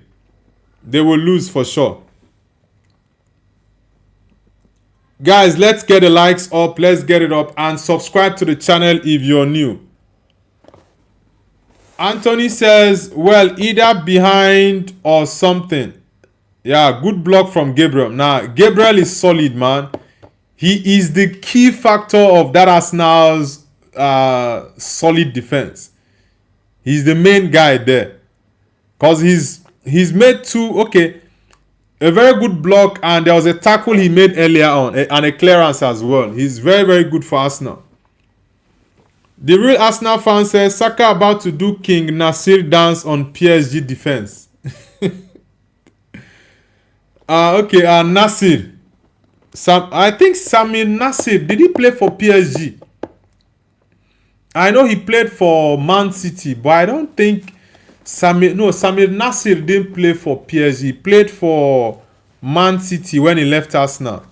S1: They will lose for sure. Guys, let's get the likes up. Let's get it up. And subscribe to the channel if you're new. Anthony says, well, either behind or something. Yeah, good block from Gabriel. Now, Gabriel is solid, man. He is the key factor of that Arsenal's solid defense. He's the main guy there. Because he's made two, okay, a very good block, and there was a tackle he made earlier on, and a clearance as well. He's very, very good for Arsenal. The real Arsenal fan says, Saka about to do King Nasir dance on PSG defense. Okay, Nasir. I think Samir Nasir, did he play for PSG? I know he played for Man City, but I don't think Samir Nasir didn't play for PSG. He played for Man City when he left Arsenal.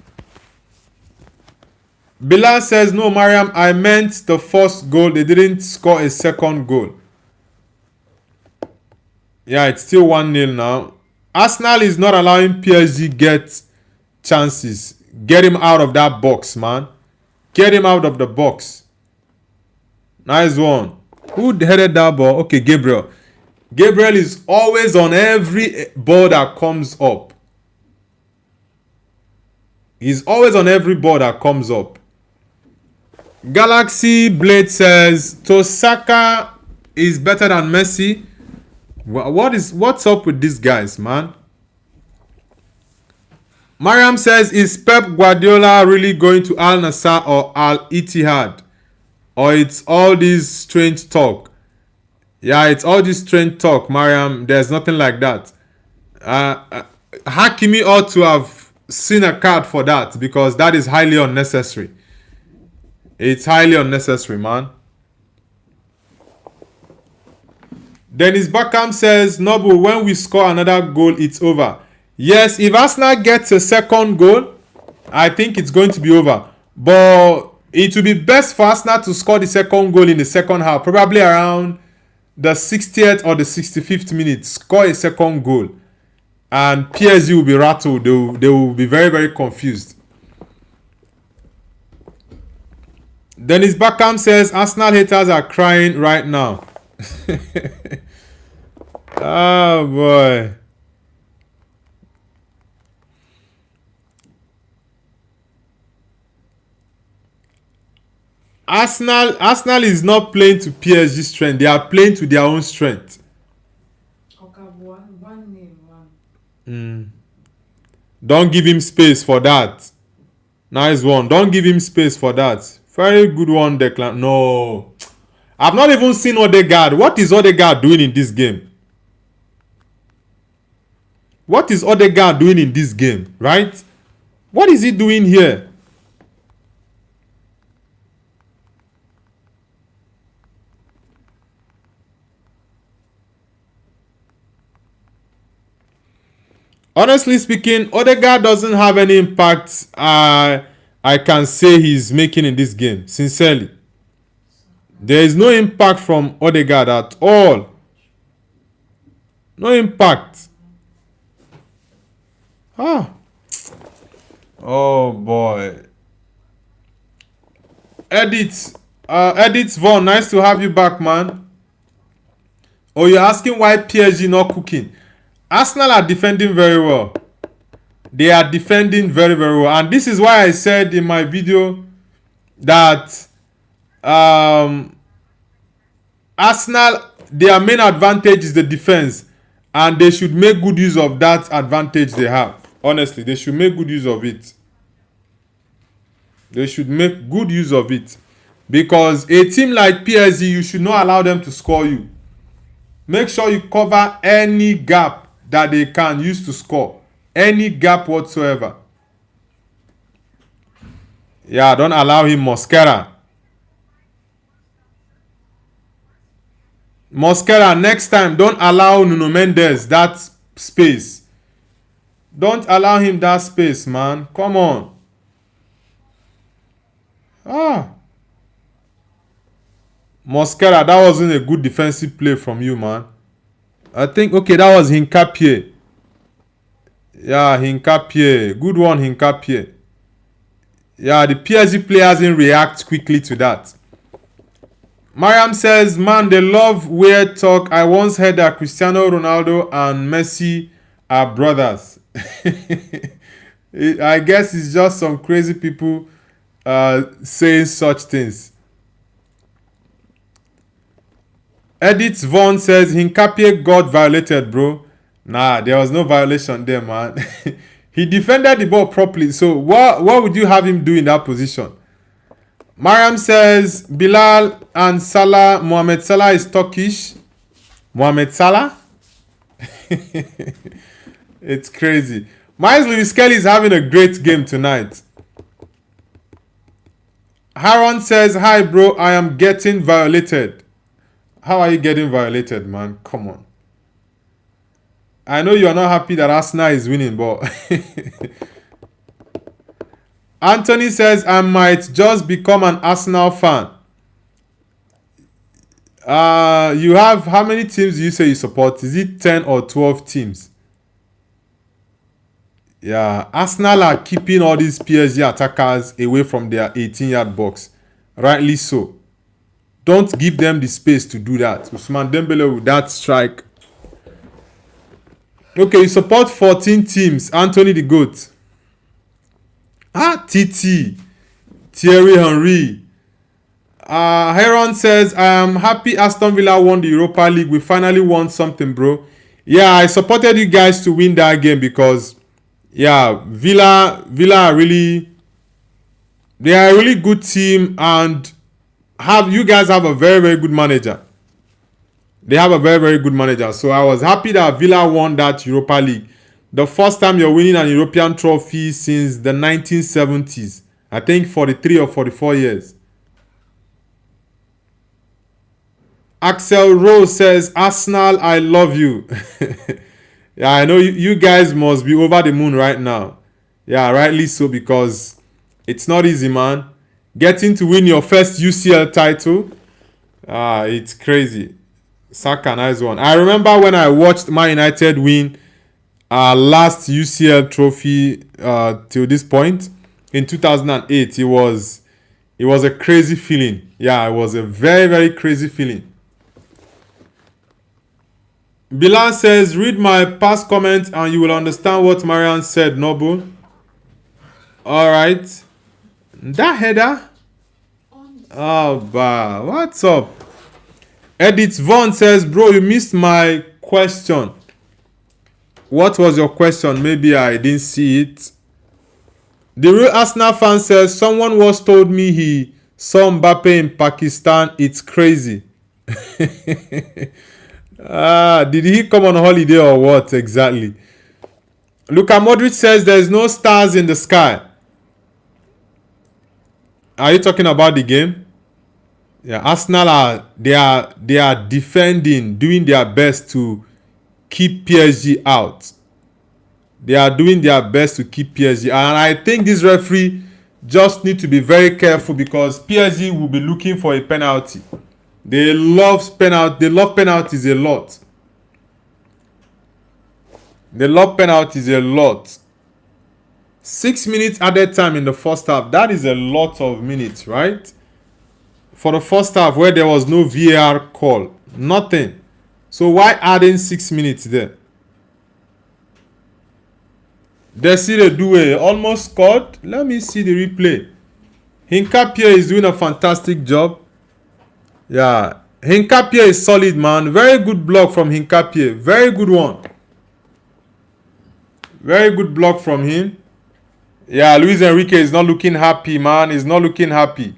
S1: Bilal says, no, Mariam, I meant the first goal. They didn't score a second goal. Yeah, it's still 1-0 now. Arsenal is not allowing PSG get chances. Get him out of that box, man. Get him out of the box. Nice one. Who headed that ball? Okay, Gabriel. Gabriel is always on every ball that comes up. He's always on every ball that comes up. Galaxy Blade says, Tosaka is better than Messi. What's up with these guys, man? Mariam says, is Pep Guardiola really going to Al Nassr or Al Ittihad? Or it's all this strange talk? Yeah, it's all this strange talk, Mariam. There's nothing like that. Hakimi ought to have seen a card for that, because that is highly unnecessary. It's highly unnecessary, man. Dennis Beckham says, Noble, when we score another goal, it's over. Yes, if Arsenal gets a second goal, I think it's going to be over. But it will be best for Arsenal to score the second goal in the second half. Probably around the 60th or the 65th minute. Score a second goal. And PSG will be rattled. They will be very, very confused. Dennis Beckham says, Arsenal haters are crying right now. Oh, boy. Arsenal is not playing to PSG's strength. They are playing to their own strength. Don't give him space for that. Nice one. Don't give him space for that. Very good one, Declan. No. I've not even seen Odegaard. What is Odegaard doing in this game? What is Odegaard doing in this game, right? What is he doing here? Honestly speaking, Odegaard doesn't have any impact I can say he's making in this game. Sincerely. There is no impact from Odegaard at all. No impact. Ah. Oh boy. Edit Vaughn, nice to have you back, man. Oh, you're asking why PSG not cooking? Arsenal are defending very well. They are defending very, very well. And this is why I said in my video that Arsenal, their main advantage is the defense. And they should make good use of that advantage they have. Honestly, they should make good use of it. They should make good use of it. Because a team like PSG, you should not allow them to score you. Make sure you cover any gap that they can use to score. Any gap whatsoever. Yeah, don't allow him Mosquera. Mosquera, next time, don't allow Nuno Mendes that space. Don't allow him that space, man. Come on. Mosquera, that wasn't a good defensive play from you, man. I think, okay, that was Hincapie. Yeah, Hincapie. Good one, Hincapie. Yeah, the PSG players didn't react quickly to that. Mariam says, man, they love weird talk. I once heard that Cristiano Ronaldo and Messi are brothers. I guess it's just some crazy people saying such things. Edith Vaughn says, Hincapie got violated, bro. Nah, there was no violation there, man. He defended the ball properly. So what would you have him do in that position? Mariam says, Bilal and Salah, Mohamed Salah is Turkish. Mohamed Salah? It's crazy. Miles Lewis Kelly is having a great game tonight. Haron says, hi, bro, I am getting violated. How are you getting violated, man? Come on. I know you are not happy that Arsenal is winning, but... Anthony says, I might just become an Arsenal fan. You have... How many teams do you say you support? Is it 10 or 12 teams? Yeah. Arsenal are keeping all these PSG attackers away from their 18-yard box. Rightly so. Don't give them the space to do that. Ousmane Dembele with that strike. Okay, you support 14 teams. Anthony the GOAT. TT. Thierry Henry. Heron says, I am happy Aston Villa won the Europa League. We finally won something, bro. Yeah, I supported you guys to win that game because, yeah, Villa are really... They are a really good team and... You guys have a very, very good manager. They have a very, very good manager. So I was happy that Villa won that Europa League. The first time you're winning an European trophy since the 1970s. I think 43 or 44 years. Axel Rose says, Arsenal, I love you. Yeah, I know you guys must be over the moon right now. Yeah, rightly so, because it's not easy, man. Getting to win your first UCL title, it's crazy. Saka, nice one. I remember when I watched Man United win last UCL trophy till this point in 2008. It was a crazy feeling. Yeah, it was a very, very crazy feeling. Bilal says, read my past comment and you will understand what Marian said, Noble. Alright. That header? Oh, bah. What's up? Edith Vaughn says, bro, you missed my question. What was your question? Maybe I didn't see it. The real Arsenal fan says, someone once told me he saw Mbappe in Pakistan. It's crazy. Did he come on holiday or what exactly? Luka Modric says, there's no stars in the sky. Are you talking about the game? Yeah, Arsenal they are defending, doing their best to keep PSG out. They are doing their best to keep PSG. And I think this referee just need to be very careful because PSG will be looking for a penalty. They love penalties a lot. They love penalties a lot. 6 minutes added time in the first half. That is a lot of minutes, right? For the first half where there was no VAR call. Nothing. So why adding 6 minutes there? Desire Doué almost scored. Let me see the replay. Hinkapie is doing a fantastic job. Yeah. Hinkapie is solid, man. Very good block from Hinkapie. Very good one. Very good block from him. Yeah, Luis Enrique is not looking happy, man. He's not looking happy.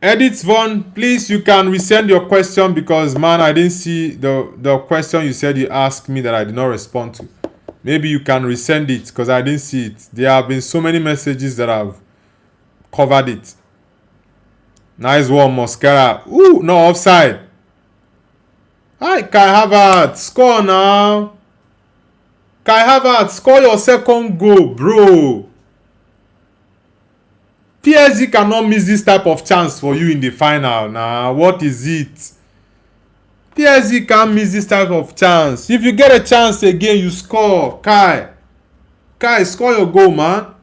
S1: Edith Von, please, you can resend your question because, man, I didn't see the question you said you asked me that I did not respond to. Maybe you can resend it because I didn't see it. There have been so many messages that I've covered it. Nice one, Mosquera. Ooh, no, offside. Hi, Kai Havertz. Score now. Kai Havertz, score your second goal, bro. PSG cannot miss this type of chance for you in the final. Nah, what is it? PSG can't miss this type of chance. If you get a chance again, you score. Kai, score your goal, man.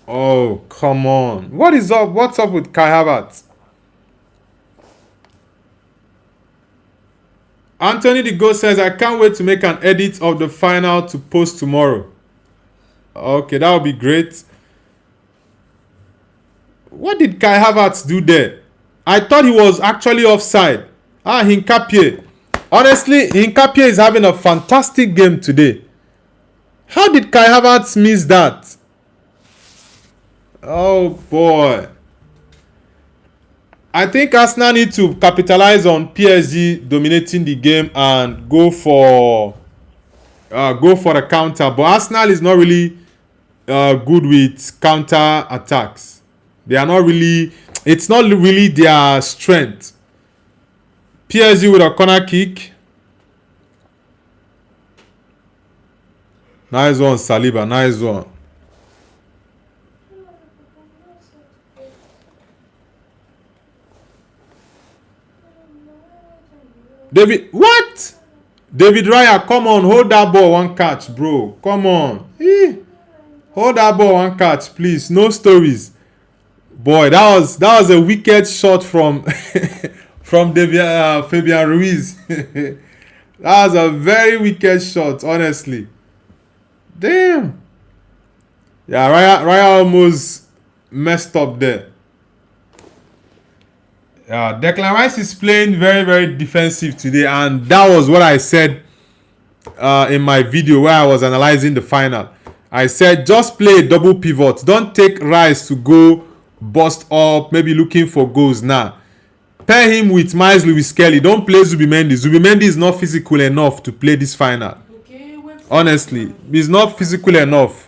S1: Oh, come on. What is up? What's up with Kai Havertz? Anthony the Ghost says, I can't wait to make an edit of the final to post tomorrow. Okay, that would be great. What did Kai Havertz do there? I thought he was actually offside. Hinkapie. Honestly, Hinkapie is having a fantastic game today. How did Kai Havertz miss that? Oh boy. I think Arsenal need to capitalize on PSG dominating the game and go for the counter. But Arsenal is not really good with counter attacks. They are not really. It's not really their strength. PSG with a corner kick. Nice one, Saliba. Nice one. David, what? David Raya, come on, hold that ball, one catch, bro. Come on. Hold that ball, one catch, please. No stories. Boy, that was a wicked shot from from Fabian Ruiz. That was a very wicked shot, honestly. Damn. Yeah, Raya almost messed up there. Declan Rice is playing very, very defensive today, and that was what I said in my video where I was analyzing the final. I said just play a double pivot. Don't take Rice to go bust up, maybe looking for goals now. Pair him with Miles Lewis Kelly. Don't play Zubimendi. Zubimendi is not physical enough to play this final. Honestly, he's not physical enough.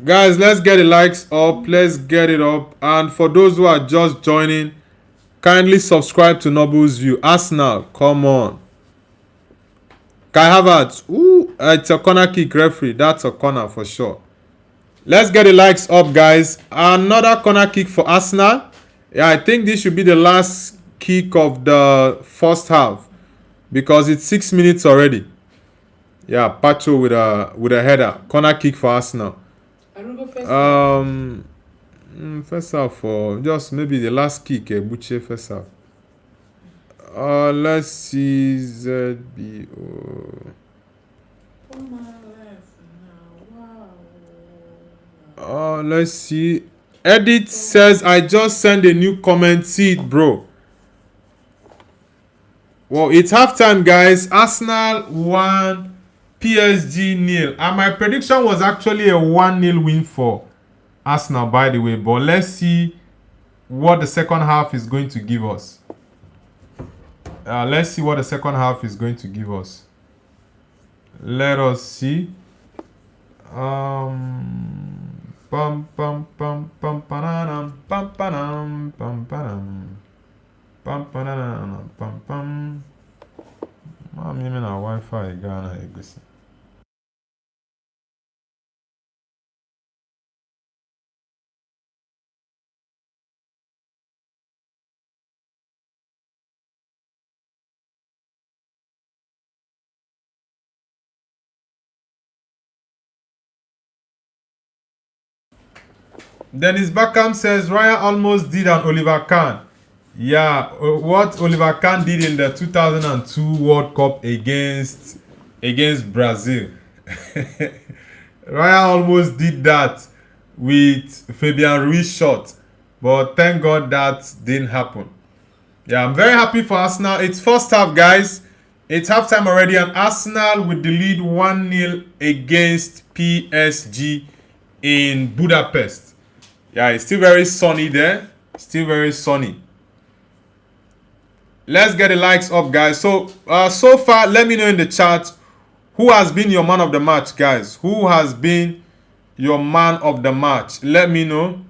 S1: Guys, let's get the likes up. Let's get it up. And for those who are just joining, kindly subscribe to Noble's View. Arsenal, come on. Kai Havertz. Ooh, it's a corner kick, referee. That's a corner for sure. Let's get the likes up, guys. Another corner kick for Arsenal. Yeah, I think this should be the last kick of the first half because it's 6 minutes already. Yeah, Pacho with a header. Corner kick for Arsenal. First half for just maybe the last kick, Buche first half. Let's see. ZBO. Let's see. Edit says, I just sent a new comment. See it, bro. Well, it's halftime, guys. Arsenal 1, PSG 0. And my prediction was actually a 1-0 win for Arsenal, by the way. But let's see what the second half is going to give us. Let's see what the second half is going to give us. Let us see. Pam pam pam pam panam pam panam pam panam pam panam pam pam. I'm using a Wi-Fi Ghana egusi. Dennis Beckham says Ryan almost did an Oliver Kahn. Yeah, what Oliver Kahn did in the 2002 World Cup against Brazil. Ryan almost did that with Fabian Ruiz shot, but thank God that didn't happen. Yeah, I'm very happy for Arsenal. It's first half, guys. It's halftime already, and Arsenal with the lead 1-0 against PSG in Budapest. Yeah, it's still very sunny there. Still very sunny. Let's get the likes up, guys. So far, let me know in the chat who has been your man of the match, guys. Who has been your man of the match? Let me know.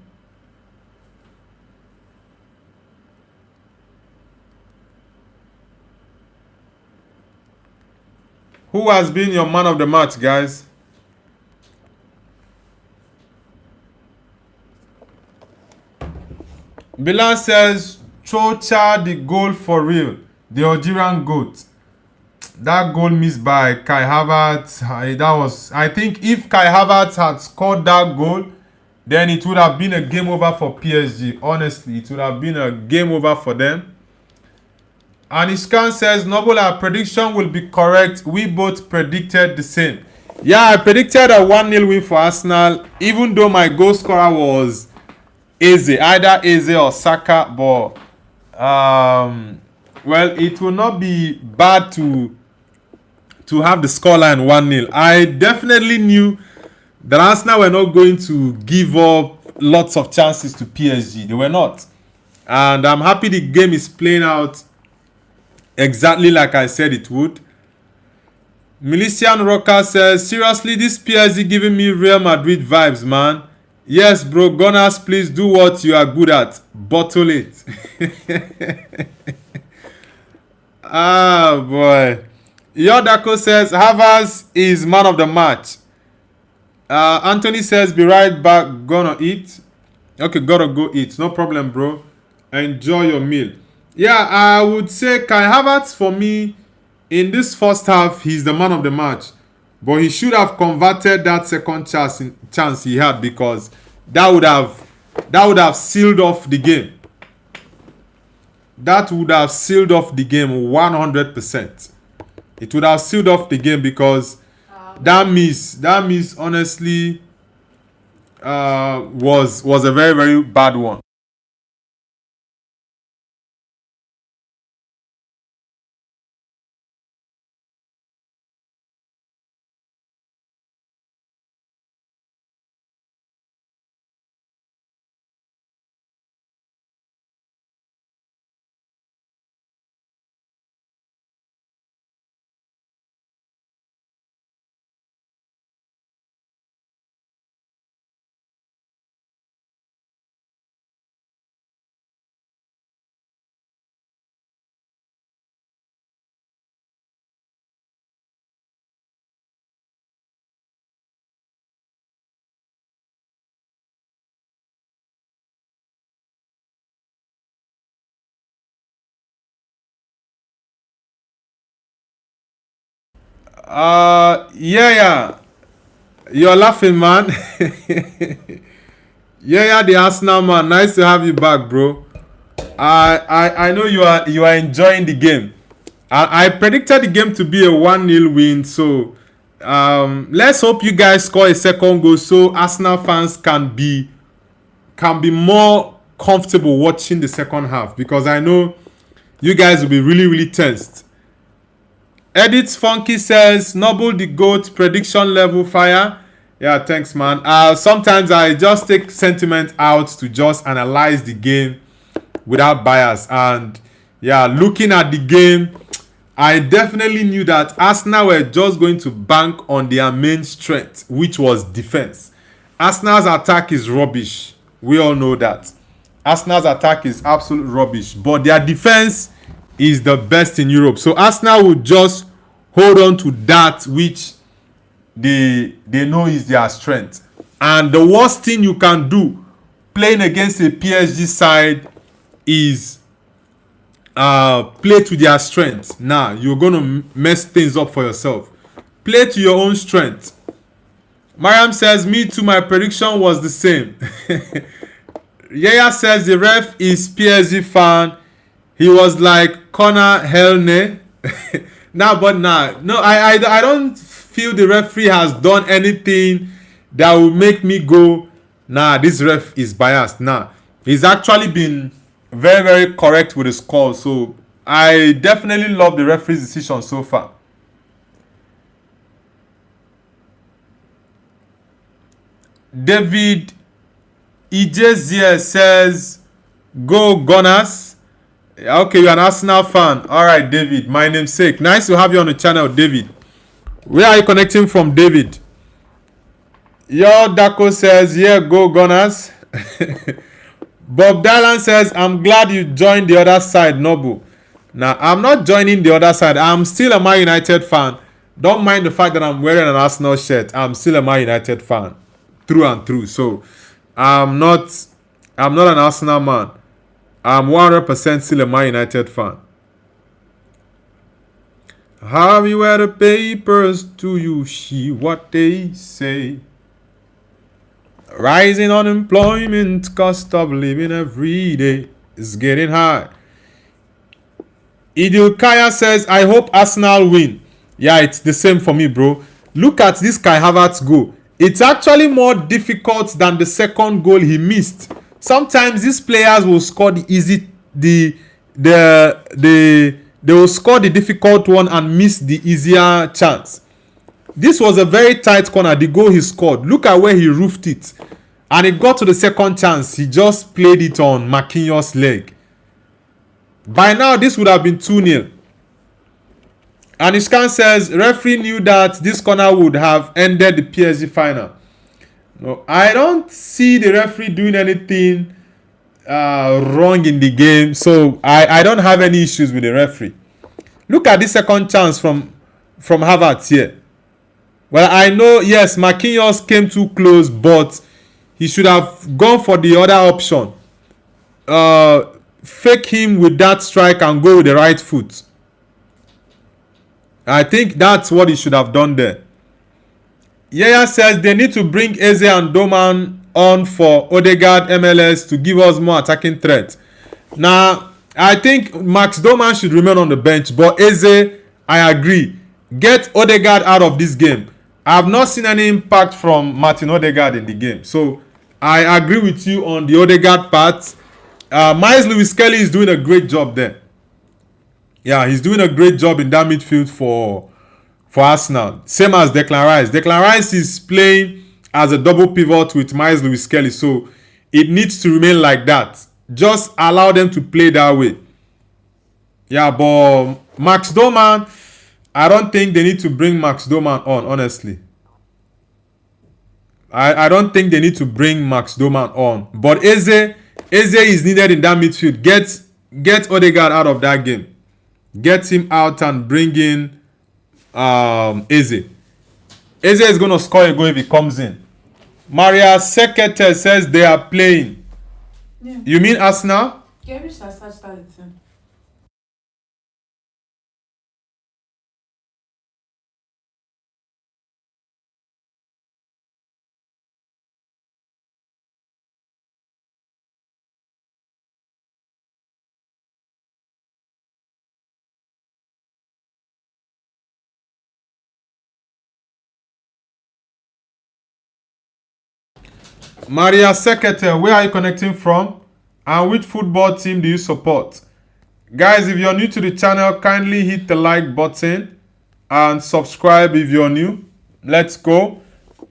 S1: Who has been your man of the match, guys? Bilal says, Chocha the goal for real. The Algerian goat. That goal missed by Kai Havertz. That was, I think if Kai Havertz had scored that goal, then it would have been a game over for PSG. Honestly, it would have been a game over for them. Anishkan says, Noble, our prediction will be correct. We both predicted the same. Yeah, I predicted a 1-0 win for Arsenal, even though my goal scorer was Eze, either Eze or Saka. But, well, it will not be bad to have the scoreline 1-0. I definitely knew that Arsenal were not going to give up lots of chances to PSG. They were not. And I'm happy the game is playing out exactly like I said it would. Milician Rocker says, seriously, this PSG giving me Real Madrid vibes, man. Yes, bro. Gunners, please do what you are good at. Bottle it. Ah, boy. Yodako says, Havertz is man of the match. Anthony says, be right back. Gonna eat. Okay, gotta go eat. No problem, bro. Enjoy your meal. Yeah, I would say Kai Havertz for me in this first half, he's the man of the match. But he should have converted that second chance he had, because that would have sealed off the game. That would have sealed off the game 100%. It would have sealed off the game, because that miss honestly was a very, very bad one. Yeah. You're laughing, man. Yeah, the Arsenal man. Nice to have you back, bro. I know you are enjoying the game. I predicted the game to be a 1-0 win, so let's hope you guys score a second goal so Arsenal fans can be more comfortable watching the second half, because I know you guys will be really tensed. Edith Funky says Noble the GOAT prediction level fire. Yeah, thanks man. Sometimes I just take sentiment out to just analyze the game without bias, and yeah, looking at the game, I definitely knew that Arsenal were just going to bank on their main strength, which was defense. Arsenal's attack is rubbish. We all know that. Arsenal's attack is absolute rubbish, but their defense is the best in Europe. So Arsenal will just hold on to that which they know is their strength. And the worst thing you can do playing against a PSG side is play to their strength. Nah, you're gonna mess things up for yourself. Play to your own strength. Mariam says, me too, my prediction was the same. Yaya says the ref is PSG fan. He was like Connor Helne. No, I don't feel the referee has done anything that will make me go, nah, this ref is biased. Nah, he's actually been very correct with his call. So I definitely love the referee's decision so far. David Ejezia says, go Gunners. Okay, you're an Arsenal fan. Alright, David, my namesake. Nice to have you on the channel, David. Where are you connecting from, David? Your Daco says, yeah, go Gunners. Bob Dylan says, I'm glad you joined the other side, Nobu. Now, I'm not joining the other side. I'm still a Man United fan. Don't mind the fact that I'm wearing an Arsenal shirt. I'm still a Man United fan. Through and through. So, I'm not an Arsenal man. I'm 100% still a Man United fan. Have you read the papers? Do you see what they say? Rising unemployment, cost of living every day is getting high. Idil Kaya says, I hope Arsenal win. Yeah, it's the same for me, bro. Look at this Kai Havertz goal. It's actually more difficult than the second goal he missed. Sometimes these players will score the easy, they will score the difficult one and miss the easier chance. This was a very tight corner, the goal he scored. Look at where he roofed it. And it got to the second chance. He just played it on Marquinhos' leg. By now, this would have been 2-0. And Ishkan says, referee knew that this corner would have ended the PSG final. No, I don't see the referee doing anything wrong in the game. So I don't have any issues with the referee. Look at this second chance from Havertz here. Well, I know, yes, Marquinhos came too close, but he should have gone for the other option. Fake him with that strike and go with the right foot. I think that's what he should have done there. Yaya says they need to bring Eze and Doman on for Odegaard MLS to give us more attacking threat. Now, I think Max Doman should remain on the bench, but Eze, I agree. Get Odegaard out of this game. I have not seen any impact from Martin Odegaard in the game. So, I agree with you on the Odegaard part. Miles Lewis-Kelly is doing a great job there. Yeah, he's doing a great job in that midfield for Arsenal. Same as Declan Rice. Declan Rice is playing as a double pivot with Miles Lewis-Kelly. So, it needs to remain like that. Just allow them to play that way. Yeah, but Max Doman, I don't think they need to bring Max Doman on, honestly. I don't think they need to bring Max Doman on. But Eze is needed in that midfield. Get Odegaard out of that game. Get him out and bring in Eze. Eze is going to score a goal if he comes in. Maria Sekete says they are playing. Yeah. You mean Arsenal? Yeah, we shall start starting. Maria Sekete, where are you connecting from? And which football team do you support? Guys, if you're new to the channel, kindly hit the like button and subscribe if you're new. Let's go.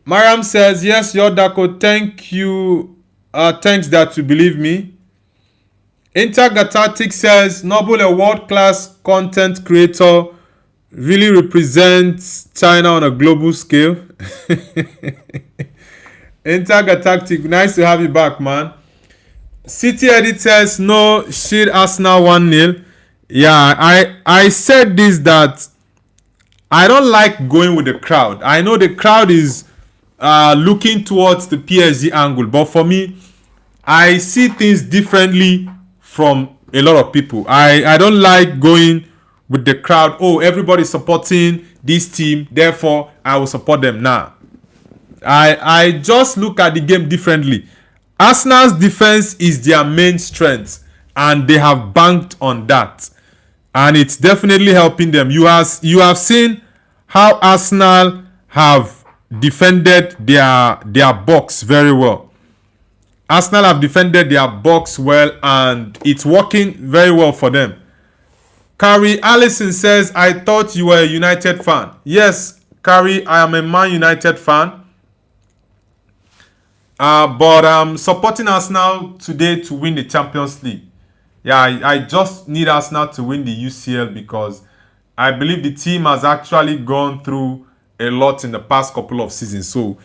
S1: Mariam says, yes, Yodako, thank you. Thanks that you believe me. Intergalactic says, Noble, a world-class content creator, really represents China on a global scale. Intergalactic, nice to have you back, man. City Edit says, no, shit, Arsenal 1-0. Yeah, I said this, that I don't like going with the crowd. I know the crowd is looking towards the PSG angle, but for me, I see things differently from a lot of people. I don't like going with the crowd. Oh, everybody's supporting this team, therefore I will support them. Nah. I just look at the game differently. Arsenal's defense is their main strength, and they have banked on that, and it's definitely helping them. You have seen how Arsenal have defended their box very well. Arsenal have defended their box well, and it's working very well for them. Carrie Allison says, I thought you were a United fan. Yes, Carrie, I am a Man United fan. But I'm supporting Arsenal today to win the Champions League. Yeah, I just need Arsenal to win the UCL because I believe the team has actually gone through a lot in the past couple of seasons. So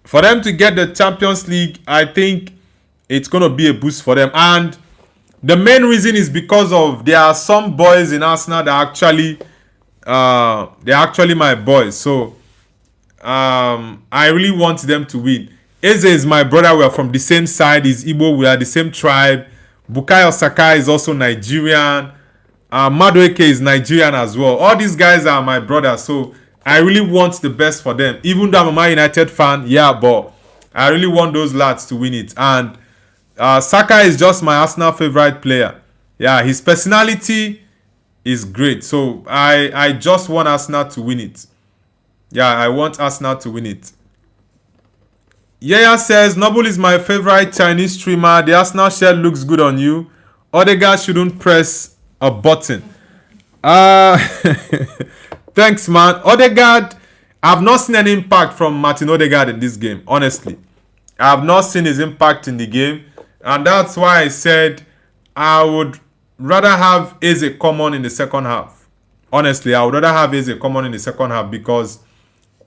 S1: for them to get the Champions League, I think it's going to be a boost for them. And the main reason is because of there are some boys in Arsenal that they're actually my boys. So I really want them to win. Eze is my brother. We are from the same side. He's Igbo. We are the same tribe. Bukayo Saka is also Nigerian. Madueke is Nigerian as well. All these guys are my brothers. So I really want the best for them. Even though I'm a Man United fan, yeah, but I really want those lads to win it. And Saka is just my Arsenal favorite player. Yeah, his personality is great. So I just want Arsenal to win it. Yeah, I want Arsenal to win it. Yaya says, Noble is my favorite Chinese streamer. The Arsenal shirt looks good on you. Odegaard shouldn't press a button. Thanks, man. Odegaard, I've not seen any impact from Martin Odegaard in this game, honestly. I have not seen his impact in the game. And that's why I said I would rather have Eze come on in the second half. Honestly, I would rather have Eze come on in the second half because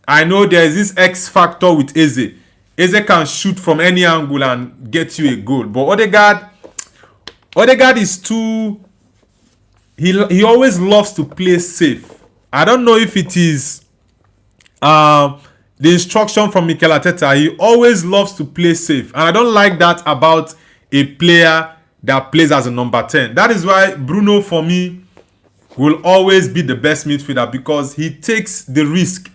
S1: I know there is this X factor with Eze. Eze can shoot from any angle and get you a goal. But Odegaard is too... He always loves to play safe. I don't know if it is the instruction from Mikel Arteta. He always loves to play safe. And I don't like that about a player that plays as a number 10. That is why Bruno, for me, will always be the best midfielder because he takes the risk.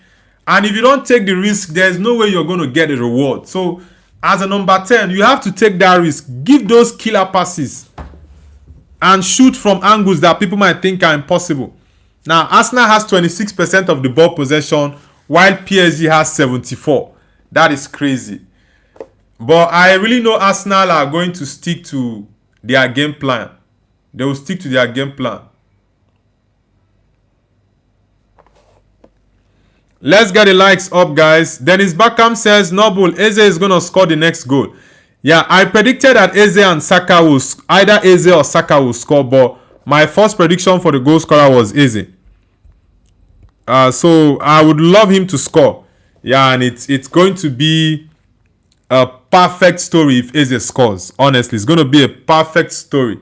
S1: And if you don't take the risk, there's no way you're going to get a reward. So, as a number 10, you have to take that risk. Give those killer passes. And shoot from angles that people might think are impossible. Now, Arsenal has 26% of the ball possession, while PSG has 74%. That is crazy. But I really know Arsenal are going to stick to their game plan. They will stick to their game plan. Let's get the likes up, guys. Dennis Beckham says, Noble, Eze is going to score the next goal. Yeah, I predicted that Eze and Saka will... Either Eze or Saka will score, but my first prediction for the goal scorer was Eze. So, I would love him to score. Yeah, and it's going to be a perfect story if Eze scores. Honestly, it's going to be a perfect story.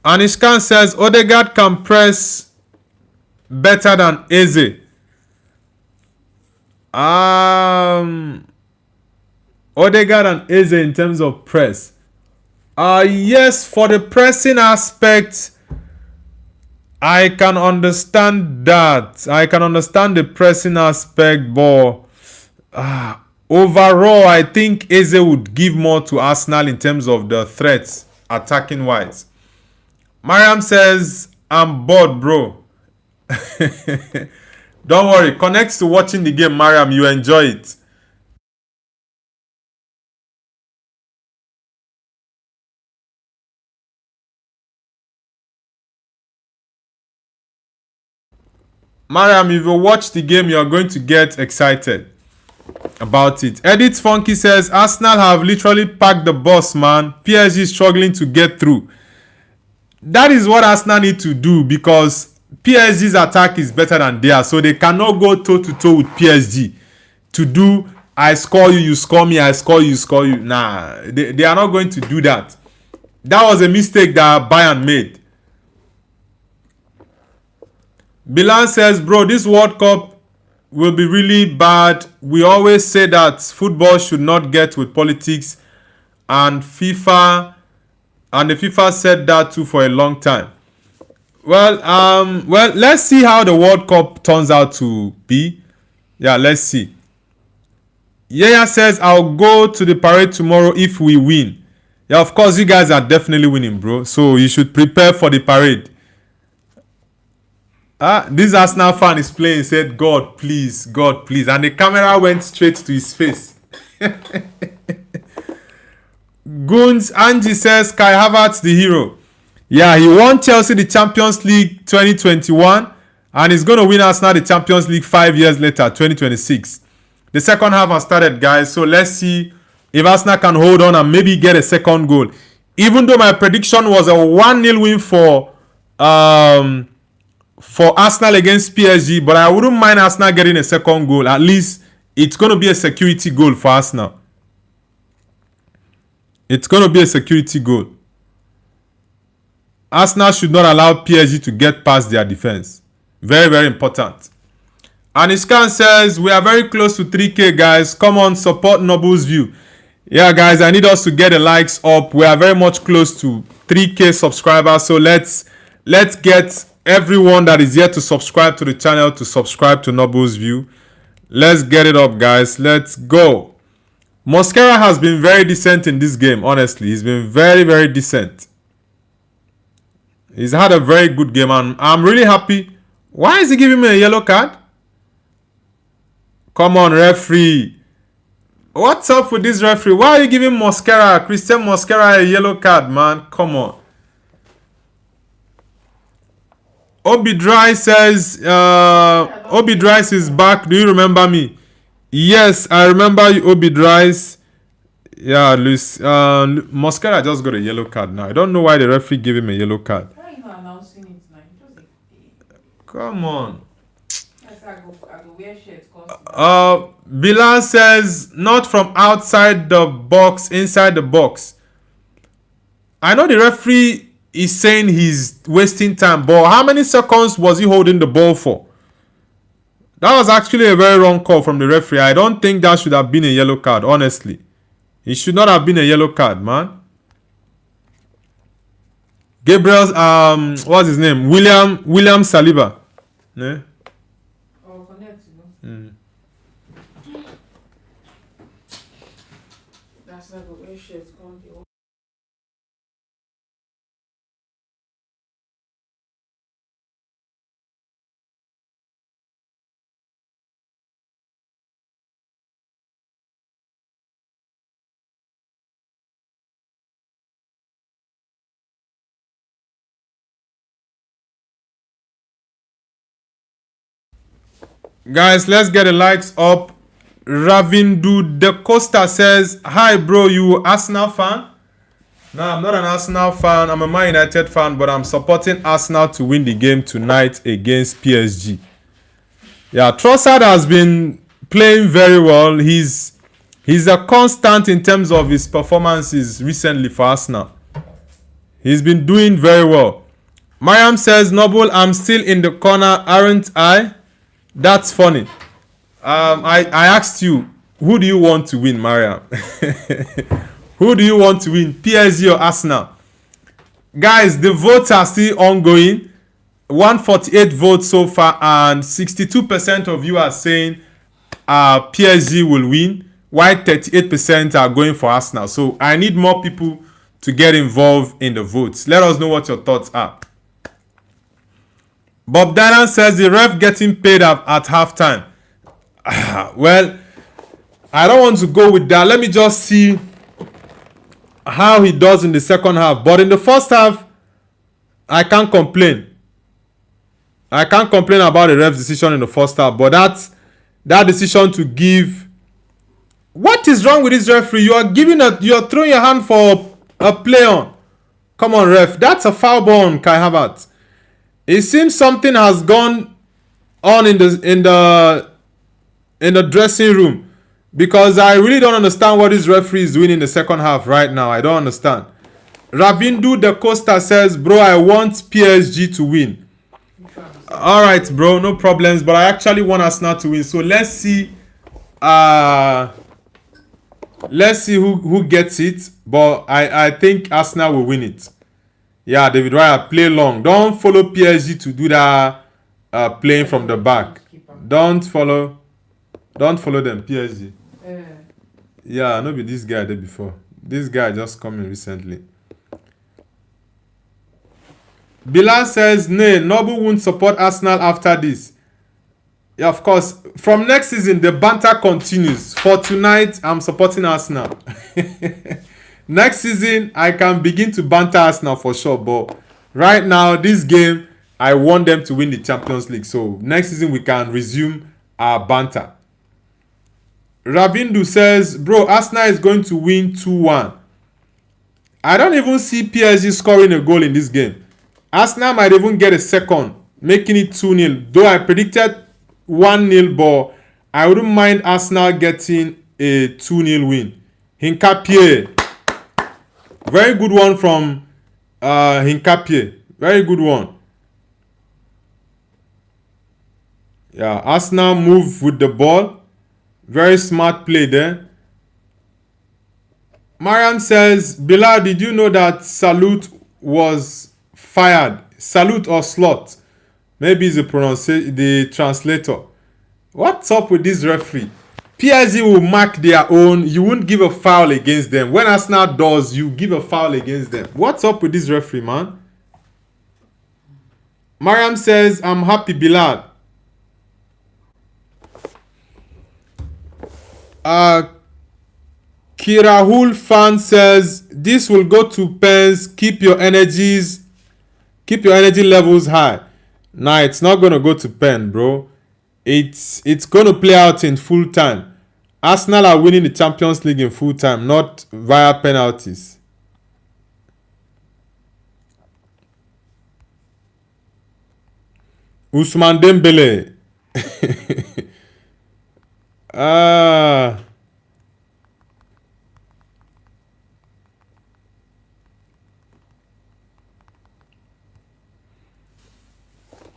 S1: Anishkan says Odegaard can press better than Eze. Odegaard and Eze in terms of press. Yes, for the pressing aspect, I can understand that. I can understand the pressing aspect, but overall, I think Eze would give more to Arsenal in terms of the threats, attacking wise. Mariam says, I'm bored, bro. Don't worry. Connect to watching the game, Mariam. You enjoy it. Mariam, if you watch the game, you are going to get excited about it. Edith Funky says, Arsenal have literally packed the bus, man. PSG is struggling to get through. That is what Arsenal need to do, because PSG's attack is better than theirs. So they cannot go toe-to-toe with PSG to do, I score you, you score me, I score you score you. Nah, they are not going to do that. That was a mistake that Bayern made. Bilan says, bro, this World Cup will be really bad. We always say that football should not get with politics, and the FIFA said that too for a long time. Well, let's see how the World Cup turns out to be. Yeah, let's see. Yaya says, I'll go to the parade tomorrow if we win. Yeah, of course, you guys are definitely winning, bro. So you should prepare for the parade. This Arsenal fan is playing, said, God, please, God, please. And the camera went straight to his face. Goons, Angie says, Kai Havertz the hero. Yeah, he won Chelsea the Champions League 2021. And he's going to win Arsenal the Champions League 5 years later, 2026. The second half has started, guys. So let's see if Arsenal can hold on and maybe get a second goal. Even though my prediction was a 1-0 win for Arsenal against PSG, but I wouldn't mind Arsenal getting a second goal. At least it's going to be a security goal for Arsenal. It's going to be a security goal. Arsenal should not allow PSG to get past their defense. Very, very important. Anishkan says, we are very close to 3K, guys. Come on, support Noble's View. Yeah, guys, I need us to get the likes up. We are very much close to 3K subscribers. So let's get everyone that is here to subscribe to the channel to subscribe to Noble's View. Let's get it up, guys. Let's go. Mosquera has been very decent in this game, honestly. He's been very, very decent. He's had a very good game, and I'm really happy. Why is he giving me a yellow card? Come on, referee. What's up with this referee? Why are you giving Christian Mosquera a yellow card, man? Come on. Obi Dry says, Obi Dries is back. Do you remember me? Yes, I remember you, Obi Dries. Yeah, Luis. Mosquera just got a yellow card now. I don't know why the referee gave him a yellow card.
S2: Why are you not announcing it now?
S1: Come on.
S2: I go wear shirts.
S1: Bilal says, not from outside the box, inside the box. I know the referee is saying he's wasting time, but how many seconds was he holding the ball for? That was actually a very wrong call from the referee. I don't think that should have been a yellow card, honestly. It should not have been a yellow card, man. Gabriel's, what's his name? William Saliba. Yeah.
S2: Oh, connect, you know. That's like a wear shirts.
S1: Guys, let's get the likes up. Ravindu De Costa says, hi bro, you Arsenal fan? No, I'm not an Arsenal fan. I'm a Man United fan, but I'm supporting Arsenal to win the game tonight against PSG. Yeah, Trossard has been playing very well. He's a constant in terms of his performances recently for Arsenal. He's been doing very well. Mariam says, Noble, I'm still in the corner, aren't I? That's funny. I asked you, who do you want to win, Mariam? Who do you want to win, PSG or Arsenal? Guys, the votes are still ongoing. 148 votes so far, and 62% of you are saying PSG will win, while 38% are going for Arsenal. So I need more people to get involved in the votes. Let us know what your thoughts are. Bob Dylan says the ref getting paid at halftime. Well, I don't want to go with that. Let me just see how he does in the second half. But in the first half, I can't complain. I can't complain about the ref's decision in the first half. But that decision to give... What is wrong with this referee? You are throwing your hand for a play on. Come on, ref. That's a foul ball on Kai Havertz. It seems something has gone on in the dressing room, because I really don't understand what this referee is doing in the second half right now. I don't understand. Ravindu De Costa says, bro, I want PSG to win. Alright, bro, no problems, but I actually want Arsenal to win. So let's see who gets it. But I think Arsenal will win it. Yeah, David Raya, play long. Don't follow PSG to do that playing from the back. Don't follow them, PSG. Yeah, no be this guy there before. This guy just coming recently. Bilal says, nay, Noble won't support Arsenal after this. Yeah, of course. From next season, the banter continues. For tonight, I'm supporting Arsenal. Next season, I can begin to banter Arsenal for sure. But right now, this game, I want them to win the Champions League. So next season, we can resume our banter. Ravindu says, bro, Arsenal is going to win 2-1. I don't even see PSG scoring a goal in this game. Arsenal might even get a second, making it 2-0. Though I predicted 1-0, but I wouldn't mind Arsenal getting a 2-0 win. Hinkapie. Very good one from Hinkapie. Very good one. Yeah, Arsenal move with the ball. Very smart play there. Mariam says, Bilal, did you know that Salute was fired? Salute or Slot? Maybe it's the translator. What's up with this referee? PSG will mark their own. You won't give a foul against them. When Arsenal does, you give a foul against them. What's up with this referee, man? Mariam says, I'm happy, Bilal. Kirahul fan says, this will go to pens. Keep your energy levels high. Nah, it's not gonna go to pen, bro. It's gonna play out in full time. Arsenal are winning the Champions League in full time, not via penalties. Ousmane Dembele.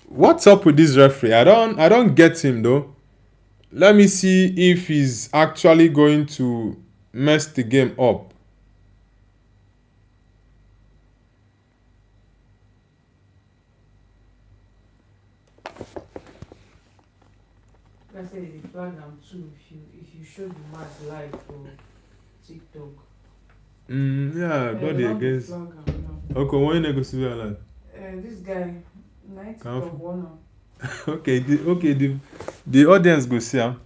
S1: What's up with this referee? I don't get him though. Let me see if he's actually going to mess the game up.
S2: I said they flag them too if you show the match live for TikTok.
S1: Yeah, body against. Okay, when you go see live?
S2: This guy, night of one.
S1: Okay, the audience go see him.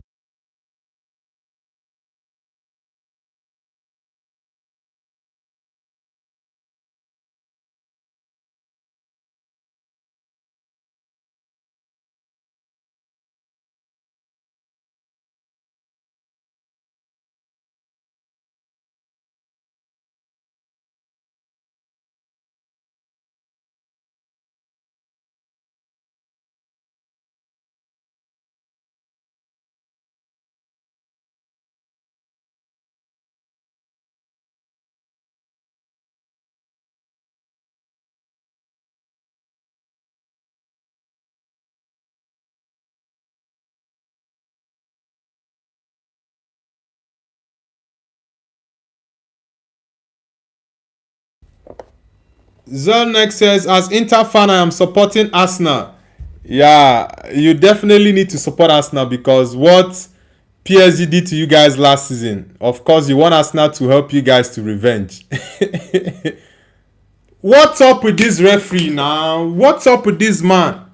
S1: Zelnex says, as Inter fan, I am supporting Arsenal. Yeah, you definitely need to support Arsenal because what PSG did to you guys last season, of course, you want Arsenal to help you guys to revenge. What's up with this referee now? What's up with this man?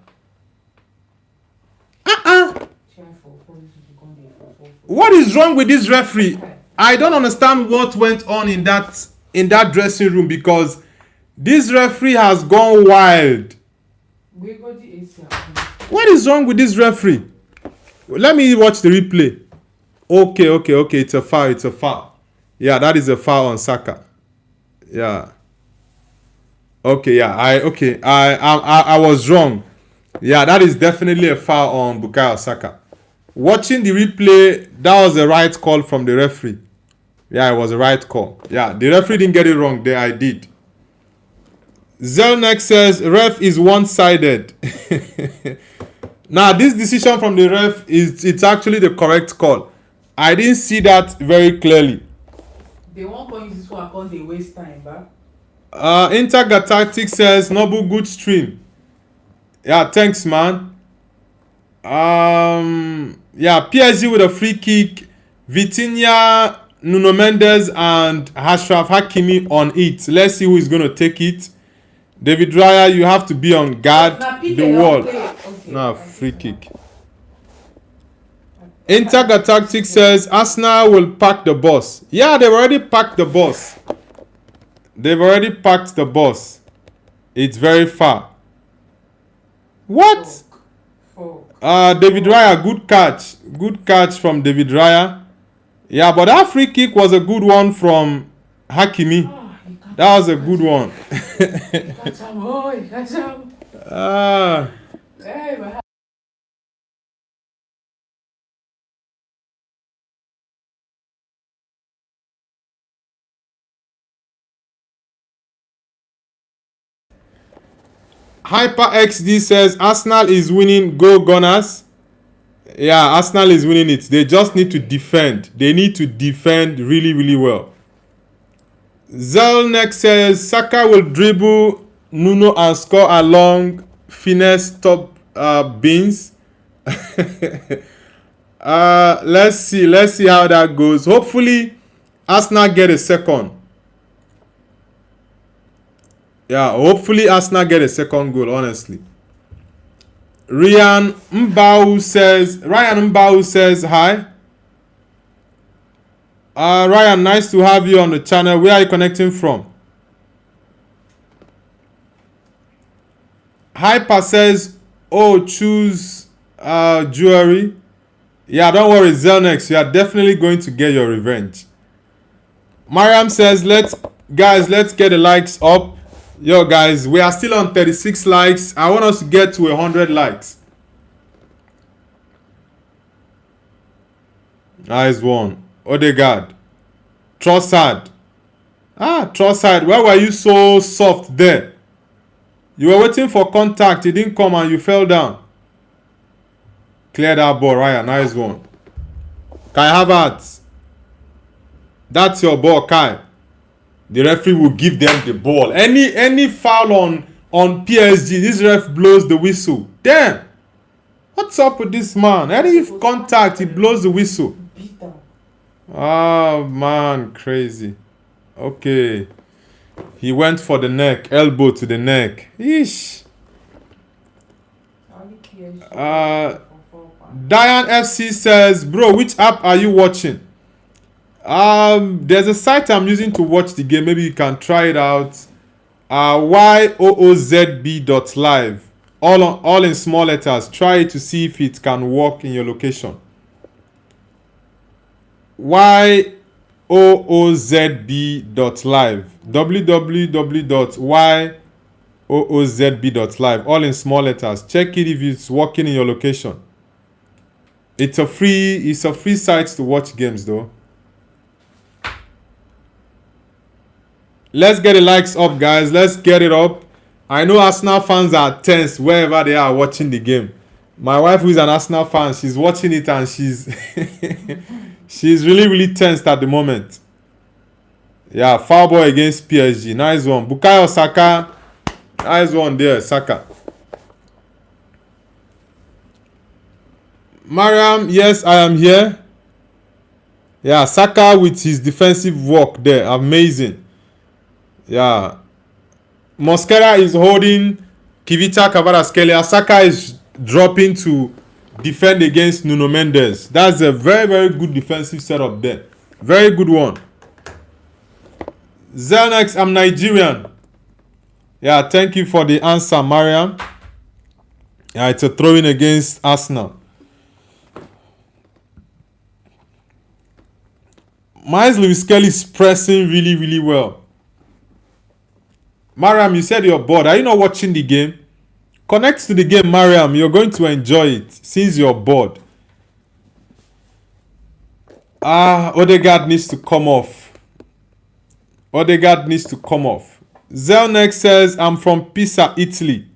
S1: What is wrong with this referee? I don't understand what went on in that dressing room because this referee has gone wild. What is wrong with this referee? Let me watch the replay. Okay. It's a foul. Yeah, that is a foul on Saka. Yeah. Okay, yeah. I was wrong. Yeah, that is definitely a foul on Bukayo Saka. Watching the replay, that was the right call from the referee. Yeah, it was the right call. Yeah, the referee didn't get it wrong there. I did. Zelnex says ref is one-sided. Now, this decision from the ref it's actually the correct call. I didn't see that very clearly.
S2: They won't go use this one because they waste time, but.
S1: Intergalactic says Noble good stream. Yeah, thanks, man. Yeah, PSG with a free kick. Vitinha, Nuno Mendes, and Ashraf Hakimi on it. Let's see who is going to take it. David Raya, you have to be on guard. The wall. No, free kick. Intergalactic says Arsenal will pack the bus. Yeah, they've already packed the bus. It's very far. What? David Raya, good catch. Good catch from David Raya. Yeah, but that free kick was a good one from Hakimi. That was a good one. HyperXD says Arsenal is winning. Go Gunners. Yeah, Arsenal is winning it. They just need to defend. They need to defend really, really well. Zelnex says Saka will dribble Nuno and score along finesse top bins. Let's see how that goes. Hopefully Arsenal get a second. Yeah, hopefully Arsenal get a second goal, honestly. Ryan Mbau says hi. Ryan, nice to have you on the channel. Where are you connecting from? Hyper says, oh, choose jewelry. Yeah, don't worry, Zelnex. You are definitely going to get your revenge. Mariam says, let's get the likes up. Yo, guys, we are still on 36 likes. I want us to get to 100 likes. Nice one. Odegaard. Trossard. Trossard. Why were you so soft there? You were waiting for contact. It didn't come and you fell down. Clear that ball, Ryan. Nice one. Kai Havertz. That's your ball, Kai. The referee will give them the ball. Any foul on PSG, this ref blows the whistle. Damn. What's up with this man? Any contact, he blows the whistle. Oh, man. Crazy. Okay. He went for the neck. Elbow to the neck. Eesh. Diane FC says, bro, which app are you watching? There's a site I'm using to watch the game. Maybe you can try it out. YOOZB.live. All in small letters. Try it to see if it can work in your location. YOOZB.live. www.YOOZB.live. All in small letters. Check it if it's working in your location. It's a free site to watch games though. Let's get the likes up, guys. Let's get it up. I know Arsenal fans are tense wherever they are watching the game. My wife, who is an Arsenal fan, she's watching it and she's she's really, really tensed at the moment. Yeah, foul ball against PSG. Nice one. Bukayo Saka Nice one there, Saka. Mariam, yes, I am here. Yeah, Saka with his defensive work there. Amazing. Yeah. Mosquera is holding Kivita Kvaratskhelia. Saka is dropping to defend against Nuno Mendes. That's a very, very good defensive setup there. Very good one. Zelnex, I'm Nigerian. Yeah, thank you for the answer, Mariam. Yeah, it's a throw-in against Arsenal. Miles Lewis Kelly is pressing really, really well. Mariam, you said you're bored. Are you not watching the game? Connect to the game, Mariam. You're going to enjoy it since you're bored. Odegaard needs to come off. Odegaard needs to come off. Zelnex says, I'm from Pisa, Italy.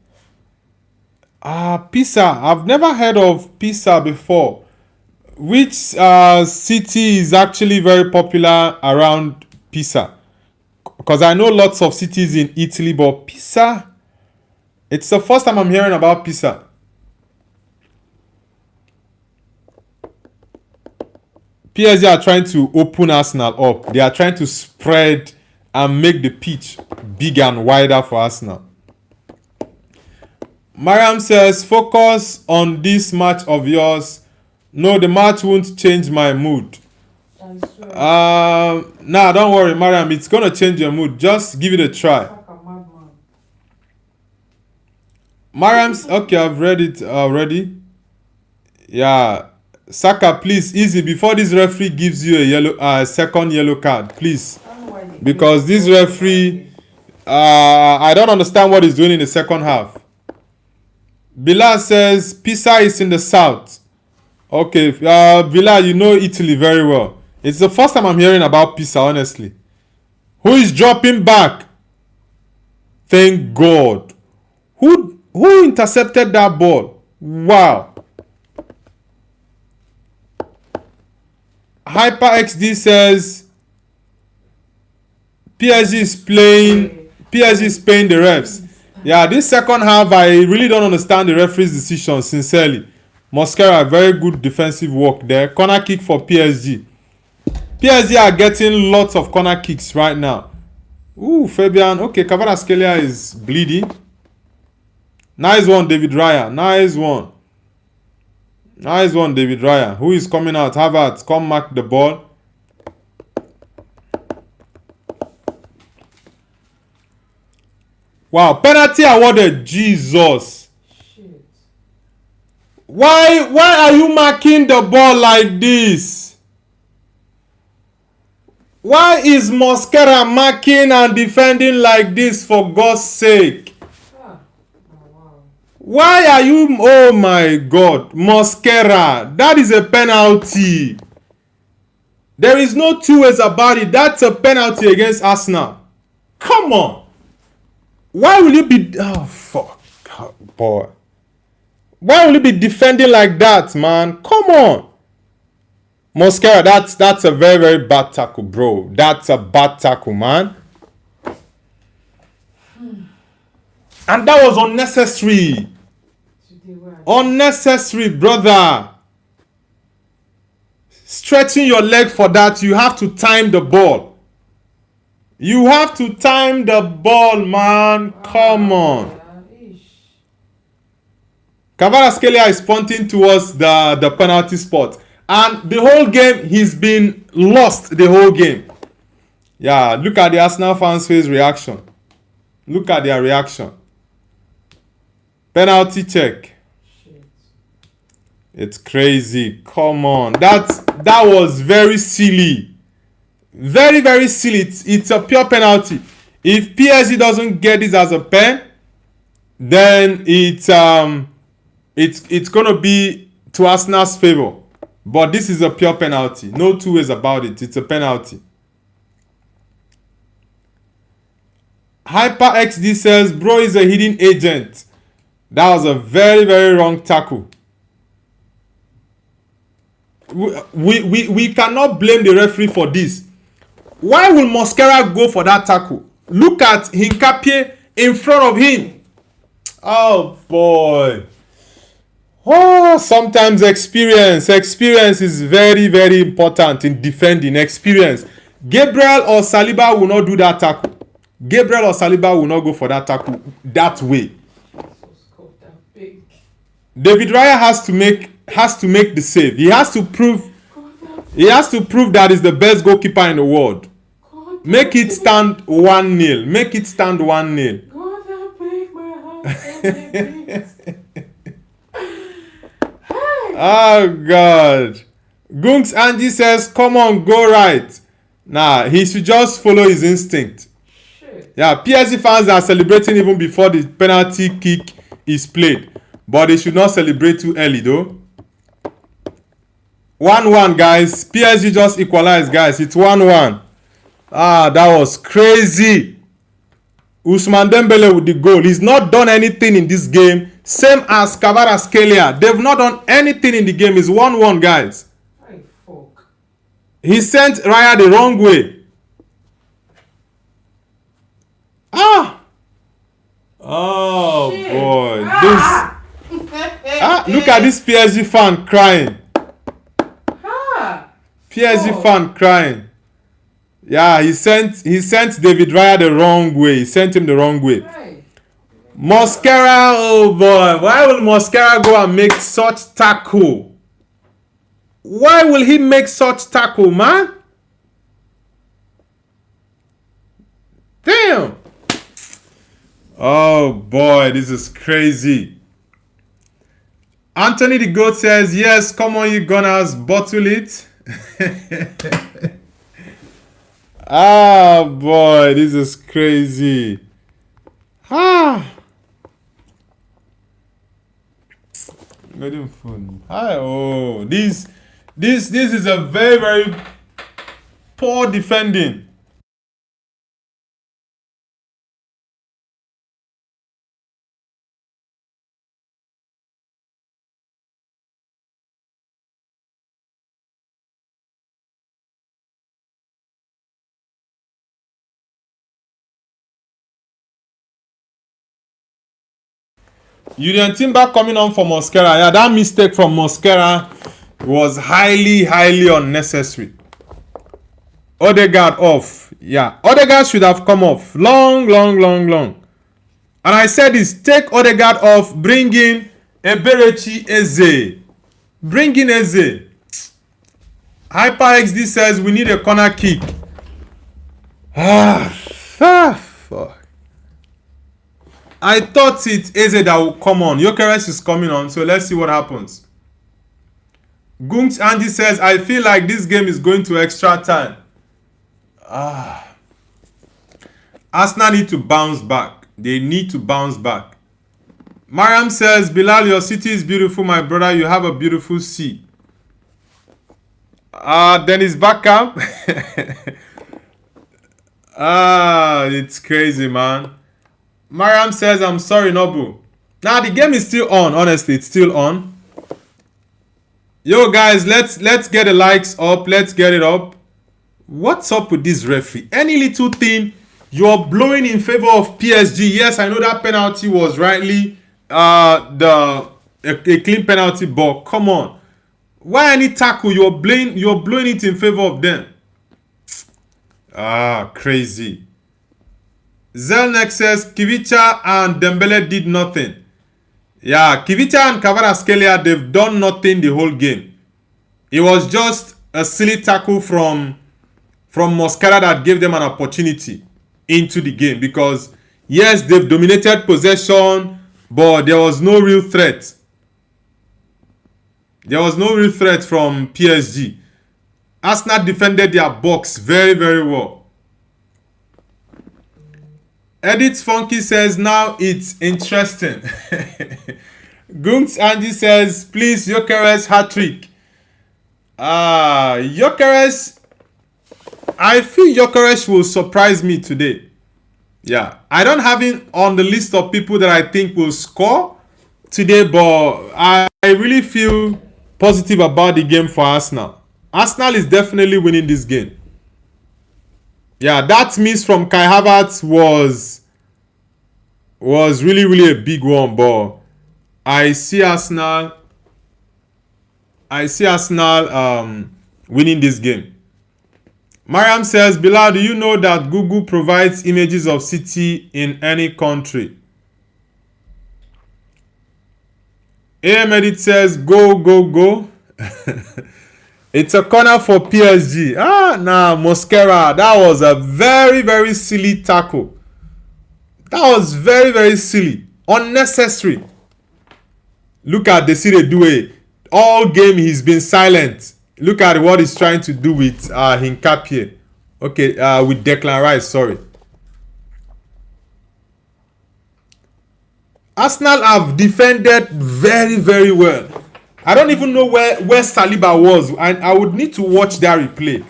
S1: Pisa. I've never heard of Pisa before. Which city is actually very popular around Pisa? Because I know lots of cities in Italy, but Pisa, it's the first time I'm hearing about Pisa. PSG are trying to open Arsenal up. They are trying to spread and make the pitch bigger and wider for Arsenal. Mariam says, focus on this match of yours. No, the match won't change my mood. Nah, don't worry, Mariam. It's gonna change your mood. Just give it a try. Mariam's okay. I've read it already. Yeah, Saka, please, easy before this referee gives you a second yellow card, please, because this referee, I don't understand what he's doing in the second half. Bilal says Pisa is in the south. Okay, Bilal, you know Italy very well. It's the first time I'm hearing about Pisa, honestly. Who is dropping back? Thank God. Who intercepted that ball? Wow. HyperXD says PSG is paying the refs. Yeah, this second half, I really don't understand the referee's decision, sincerely. Mosquera, very good defensive work there. Corner kick for PSG. PSG are getting lots of corner kicks right now. Ooh, Fabian. Okay, Kvaratskhelia is bleeding. Nice one, David Raya. Nice one. Nice one, David Raya. Who is coming out? Havertz, come mark the ball. Wow, penalty awarded. Jesus.
S2: Shit.
S1: Why are you marking the ball like this? Why is Mosquera marking and defending like this, for God's sake?
S2: Wow.
S1: Why are you... Oh my God. Mosquera. That is a penalty. There is no two ways about it. That's a penalty against Arsenal. Come on. Why will you be... Oh, fuck. Oh, boy. Why will you be defending like that, man? Come on. Mosquera, that's a very, very bad tackle, bro. That's a bad tackle, man. And that was unnecessary. Unnecessary, brother. Stretching your leg for that, you have to time the ball. You have to time the ball, man. Come on. Kvaratskhelia is pointing towards the penalty spot. And the whole game, he's been lost the whole game. Yeah, look at the Arsenal fans' face reaction. Look at their reaction. Penalty check.
S2: Shit.
S1: It's crazy. Come on. That was very silly. Very, very silly. It's a pure penalty. If PSG doesn't get this as a pen, then it's gonna be to Arsenal's favor. But this is a pure penalty. No two ways about it. It's a penalty. HyperXD says, bro is a hidden agent. That was a very, very wrong tackle. We cannot blame the referee for this. Why will Mosquera go for that tackle? Look at Hincapie in front of him. Oh boy. Oh, sometimes experience is very, very important in defending. Experience. Gabriel or Saliba will not do that tackle. Gabriel or Saliba will not go for that tackle that way. David Raya has to make the save. He has to prove that he's the best goalkeeper in the world. Make it stand 1-0. Make it stand 1-0. Oh God. Gunks Angie says, come on, go right. Nah, he should just follow his instinct. Shit. Yeah, PSG fans are celebrating even before the penalty kick is played. But they should not celebrate too early though. 1-1, guys. PSG just equalized, guys. It's 1-1. Ah, that was crazy. Ousmane Dembele with the goal. He's not done anything in this game. Same as Kvaratskhelia. They've not done anything in the game. It's 1-1, guys. He sent Raya the wrong way. Ah! Oh, shit. Boy. Look at this PSG fan crying. PSG fan crying. Yeah, he sent David Raya the wrong way. He sent him the wrong way. Right. Mosquera, oh boy. Why will Mosquera go and make such tackle? Why will he make such tackle, man? Damn. Oh boy, this is crazy. Anthony the Goat says, yes, come on you Gunners, bottle it. Ah boy, this is crazy. Ah. Golden phone. Hi, oh, this is a very, very poor defending. Julian Timber coming on for Mosquera. Yeah, that mistake from Mosquera was highly, highly unnecessary. Odegaard off. Yeah, Odegaard should have come off. Long. And I said this, take Odegaard off, bring in Eberechi Eze. Bring in Eze. HyperXD says we need a corner kick. Fuck. I thought it's Eze that will come on. Gyökeres is coming on, so let's see what happens. Gunks Andy says, I feel like this game is going to extra time. Arsenal need to bounce back. They need to bounce back. Mariam says, Bilal, your city is beautiful, my brother. You have a beautiful sea. Dennis Beckham. It's crazy, man. Mariam says, I'm sorry, Nobu. Now, the game is still on. Honestly, it's still on. Yo, guys, let's get the likes up. Let's get it up. What's up with this referee? Any little thing, you're blowing in favor of PSG. Yes, I know that penalty was rightly a clean penalty, but come on. Why any tackle? You're blowing it in favor of them. Crazy. Zelnek says Kivicha and Dembele did nothing. Yeah, Kivicha and Kvaratskhelia, they've done nothing the whole game. It was just a silly tackle from Mosquera that gave them an opportunity into the game, because yes, they've dominated possession, but there was no real threat. There was no real threat from PSG. Arsenal defended their box very, very well. Edith Funky says, now it's interesting. Gunks Andy says, please, Gyökeres hat-trick. Gyökeres, I feel Gyökeres will surprise me today. Yeah, I don't have him on the list of people that I think will score today, but I really feel positive about the game for Arsenal. Arsenal is definitely winning this game. Yeah, that miss from Kai Havertz was really, really a big one, but I see Arsenal winning this game. Mariam says, Bilal, do you know that Google provides images of city in any country? AM Edit says, go, go, go. It's a corner for PSG. Mosquera. That was a very, very silly tackle. That was very, very silly. Unnecessary. Look at Desire Doué. All game he's been silent. Look at what he's trying to do with Hinkapie. Okay, with Declan Rice, sorry. Arsenal have defended very, very well. I don't even know where Saliba was. I would need to watch that replay.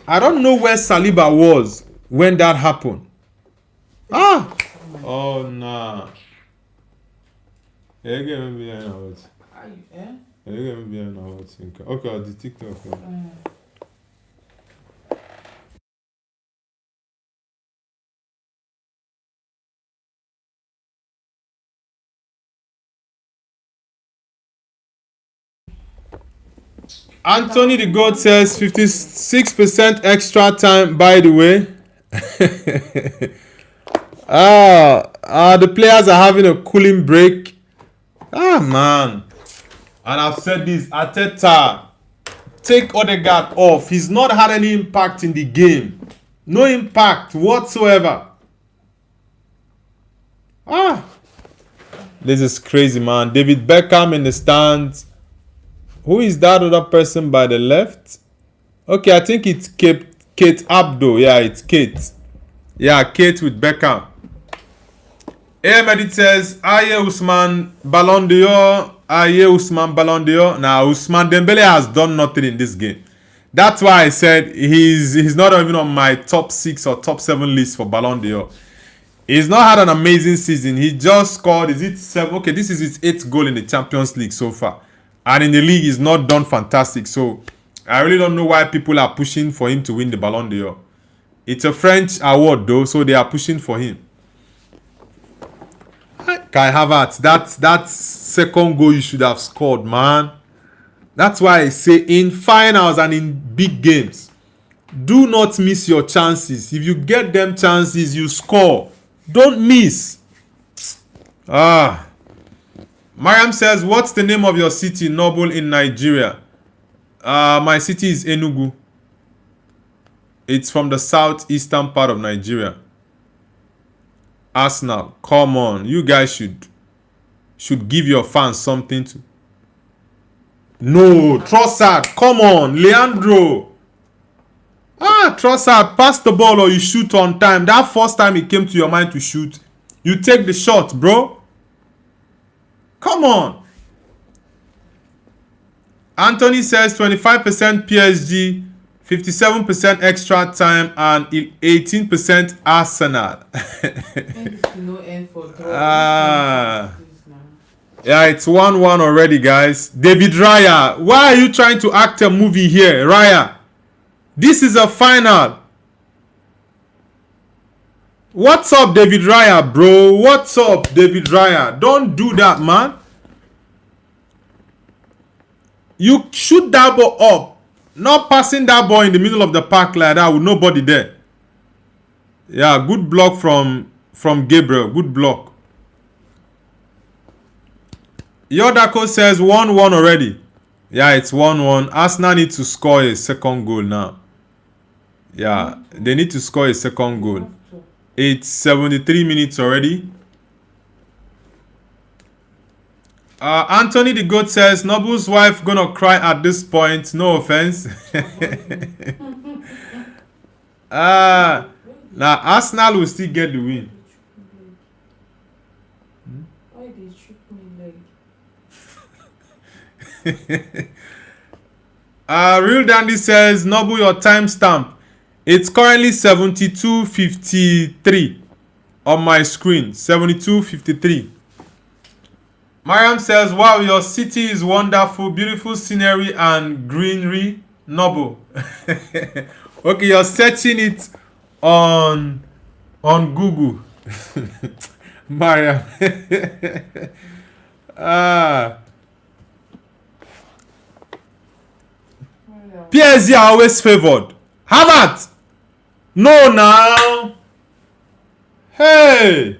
S1: I don't know where Saliba was when that happened. Oh, nah. Okay, the TikTok. Anthony the God says 56% extra time, by the way. The players are having a cooling break. Man. And I've said this, Arteta, take Odegaard off. He's not had any impact in the game. No impact whatsoever. This is crazy, man. David Beckham in the stands. Who is that other person by the left? Okay, I think it's Kate Abdo. Yeah, it's Kate. Yeah, Kate with Beckham. Ahmed says, Aye Usman Ballon d'Or. Aye Usman Ballon d'Or. Now, Usman Dembele has done nothing in this game. That's why I said he's not even on my top 6 or top 7 list for Ballon d'Or. He's not had an amazing season. He just scored, is it 7? Okay, this is his 8th goal in the Champions League so far. And in the league, he's not done fantastic. So, I really don't know why people are pushing for him to win the Ballon d'Or. It's a French award though, so they are pushing for him. Kai Havertz, that second goal you should have scored, man. That's why I say in finals and in big games, do not miss your chances. If you get them chances, you score. Don't miss. Mariam says, what's the name of your city, Noble, in Nigeria? My city is Enugu. It's from the southeastern part of Nigeria. Arsenal, come on. You guys should give your fans something to. No, Trossard, come on. Leandro. Trossard, pass the ball or you shoot on time. That first time it came to your mind to shoot, you take the shot, bro. Come on. Anthony says 25% PSG, 57% extra time, and 18% Arsenal. Yeah, it's 1-1 already, guys. David Raya, why are you trying to act a movie here, Raya? This is a final. What's up, David Raya, bro? What's up, David Raya? Don't do that, man. You shoot that ball up. Not passing that ball in the middle of the park like that with nobody there. Yeah, good block from Gabriel. Good block. Yodako says 1-1 already. Yeah, it's 1-1. Arsenal need to score a second goal now. Yeah, they need to score a second goal. It's 73 minutes already. Anthony the Goat says, Noble's wife gonna cry at this point. No offense. Now Arsenal will still get the win.
S2: Why they trick me like?
S1: Real Dandy says, Noble, your timestamp. It's currently 72:53 on my screen. 72:53. Mariam says, wow, your city is wonderful, beautiful scenery and greenery. Noble. Okay, you're searching it on Google. Mariam. PSG are always favored. Havertz. No, now. Hey.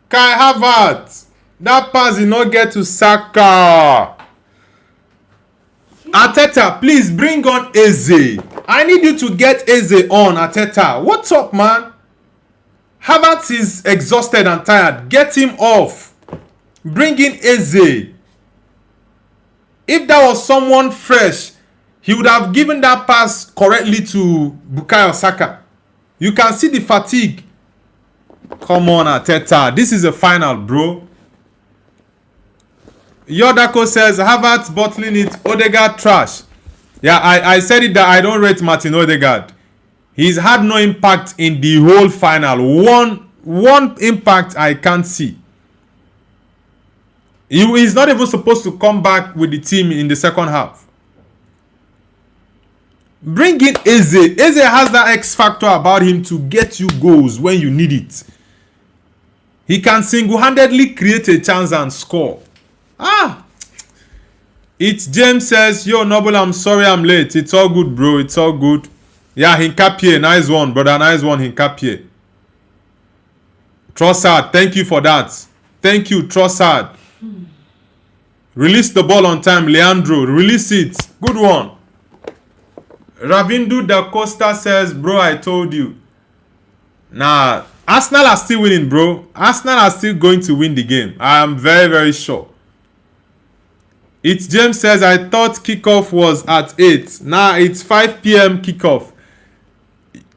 S1: Kai Havertz. That pass did not get to Saka. Arteta, please bring on Eze. I need you to get Eze on, Arteta. What's up, man? Havertz is exhausted and tired. Get him off. Bring in Eze. If that was someone fresh, he would have given that pass correctly to Bukayo Saka. You can see the fatigue. Come on, Arteta. This is a final, bro. Yodako says, Havertz bottling it. Odegaard trash. Yeah, I said it that I don't rate Martin Odegaard. He's had no impact in the whole final. One impact I can't see. He's not even supposed to come back with the team in the second half. Bring in Eze. Eze has that X factor about him to get you goals when you need it. He can single-handedly create a chance and score. It's James says, yo, Noble, I'm sorry I'm late. It's all good, bro. It's all good. Yeah, Hinkapie. Nice one, brother. Nice one, Hinkapie. Trossard, thank you for that. Thank you, Trossard. Release the ball on time, Leandro. Release it. Good one. Ravindu Da Costa says, bro, I told you. Nah, Arsenal are still winning, bro. Arsenal are still going to win the game. I am very, very sure. It's James says, I thought kickoff was at 8. Nah, it's 5 p.m. kickoff.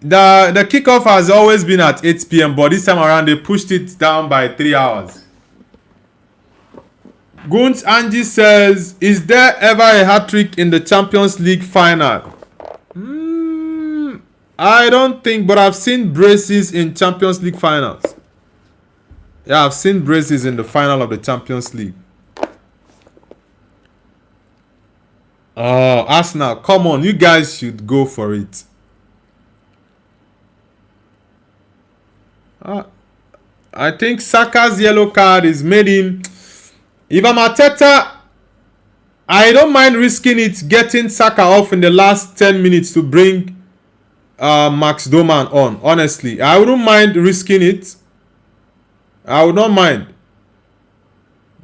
S1: The kickoff has always been at 8 p.m. But this time around, they pushed it down by 3 hours. Gunt Angie says, is there ever a hat-trick in the Champions League final? I don't think, but I've seen braces in Champions League finals. Yeah, I've seen braces in the final of the Champions League. Oh, Arsenal, come on, you guys should go for it. I think Saka's yellow card is made him. If I'm Arteta, I don't mind risking it, getting Saka off in the last 10 minutes to bring Max Doman on. Honestly, I wouldn't mind risking it. I would not mind.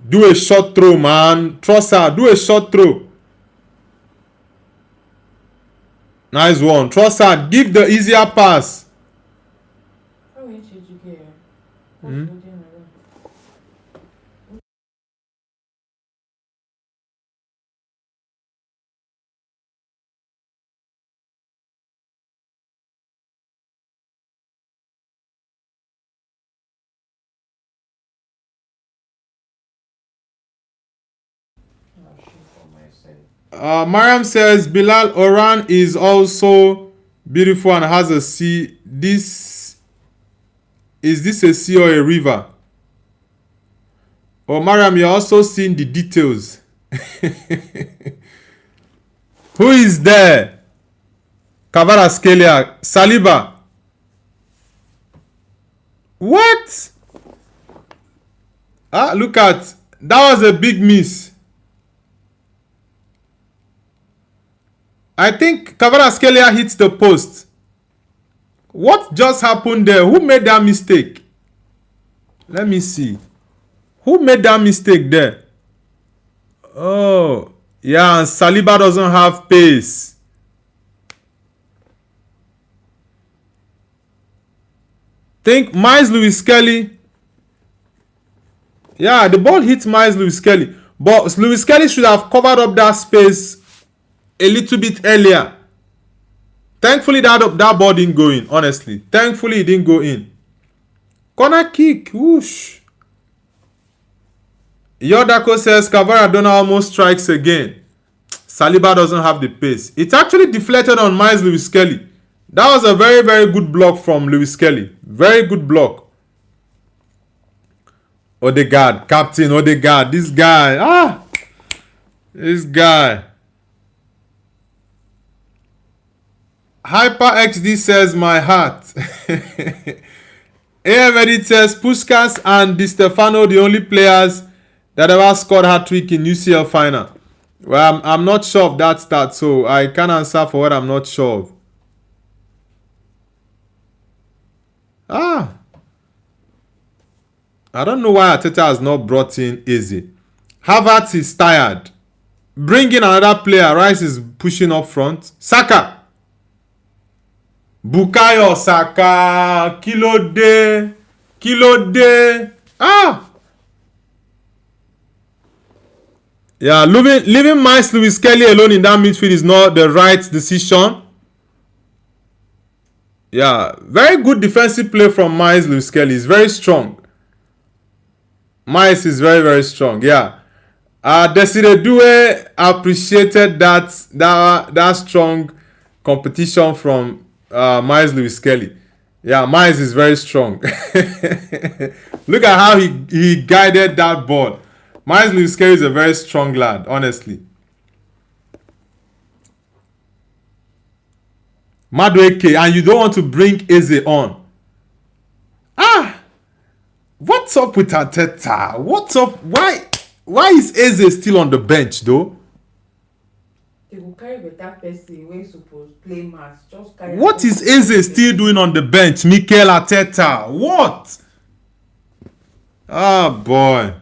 S1: Do a short throw, man. Trossard, do a short throw. Nice one. Trossard, give the easier pass. Mariam says Bilal Oran is also beautiful and has a sea. Is this a sea or a river? Oh, Mariam, you're also seeing the details. Who is there? Kvaratskhelia, Saliba. What? Look at that, was a big miss. I think Kvaratskhelia hits the post. What just happened there? Who made that mistake? Let me see. Who made that mistake there? Oh, yeah, and Saliba doesn't have pace. Think Miles Lewis Kelly. Yeah, the ball hits Miles Lewis Kelly. But Lewis Kelly should have covered up that space a little bit earlier. Thankfully, that ball didn't go in, honestly. Thankfully, it didn't go in. Corner kick. Whoosh. Yodako says Kvaratskhelia almost strikes again. Saliba doesn't have the pace. It's actually deflected on Miles Lewis Kelly. That was a very, very good block from Lewis Kelly. Very good block. Odegaard, Captain Odegaard. This guy. This guy. HyperXD says my heart. AM Edit says Puskas and Di Stefano the only players that ever scored hat-trick in UCL Final. Well, I'm not sure of that stat, so I can't answer for what I'm not sure of. I don't know why Arteta has not brought in Eze. Havertz is tired. Bring in another player. Rice is pushing up front. Saka. Bukayo Saka. Kilo de. Yeah, leaving Miles Lewis Kelly alone in that midfield is not the right decision. Yeah, very good defensive play from Miles Lewis Kelly. He's very strong. Miles is very, very strong. Yeah. Desire Due appreciated that strong competition from Miles Lewis Kelly. Yeah, Miles is very strong. Look at how he guided that ball. Miles Lewis Kelly is a very strong lad, honestly. Madueke, and you don't want to bring Eze on. What's up with Arteta? What's up? Why is Eze still on the bench though?
S2: They will carry better person when supposed play match. Just carry.
S1: What is Eze still doing on the bench? Mikel Arteta. What? Oh boy.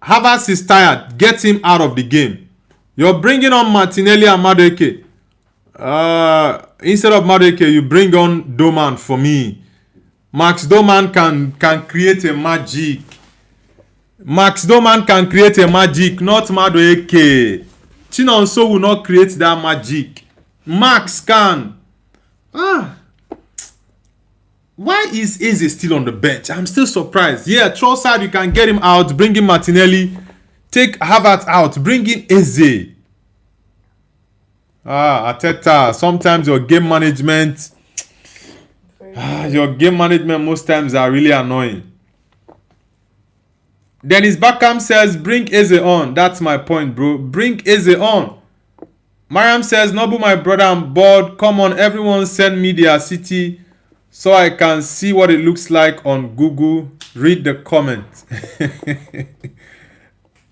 S1: Havertz is tired. Get him out of the game. You're bringing on Martinelli and Madueke. Instead of Madueke, you bring on Doman for me. Max Doman can create a magic. Max Doman can create a magic, not Madueke. Chinonso will not create that magic. Max can. Why is Eze still on the bench? I'm still surprised. Yeah, Trossard, you can get him out. Bring in Martinelli. Take Havertz out. Bring in Eze. Arteta. Sometimes your game management... your game management most times are really annoying. Dennis Beckham says, bring Eze on. That's my point, bro. Bring Eze on. Mariam says, Nobu, my brother, I'm bored. Come on, everyone send me their city so I can see what it looks like on Google. Read the comment.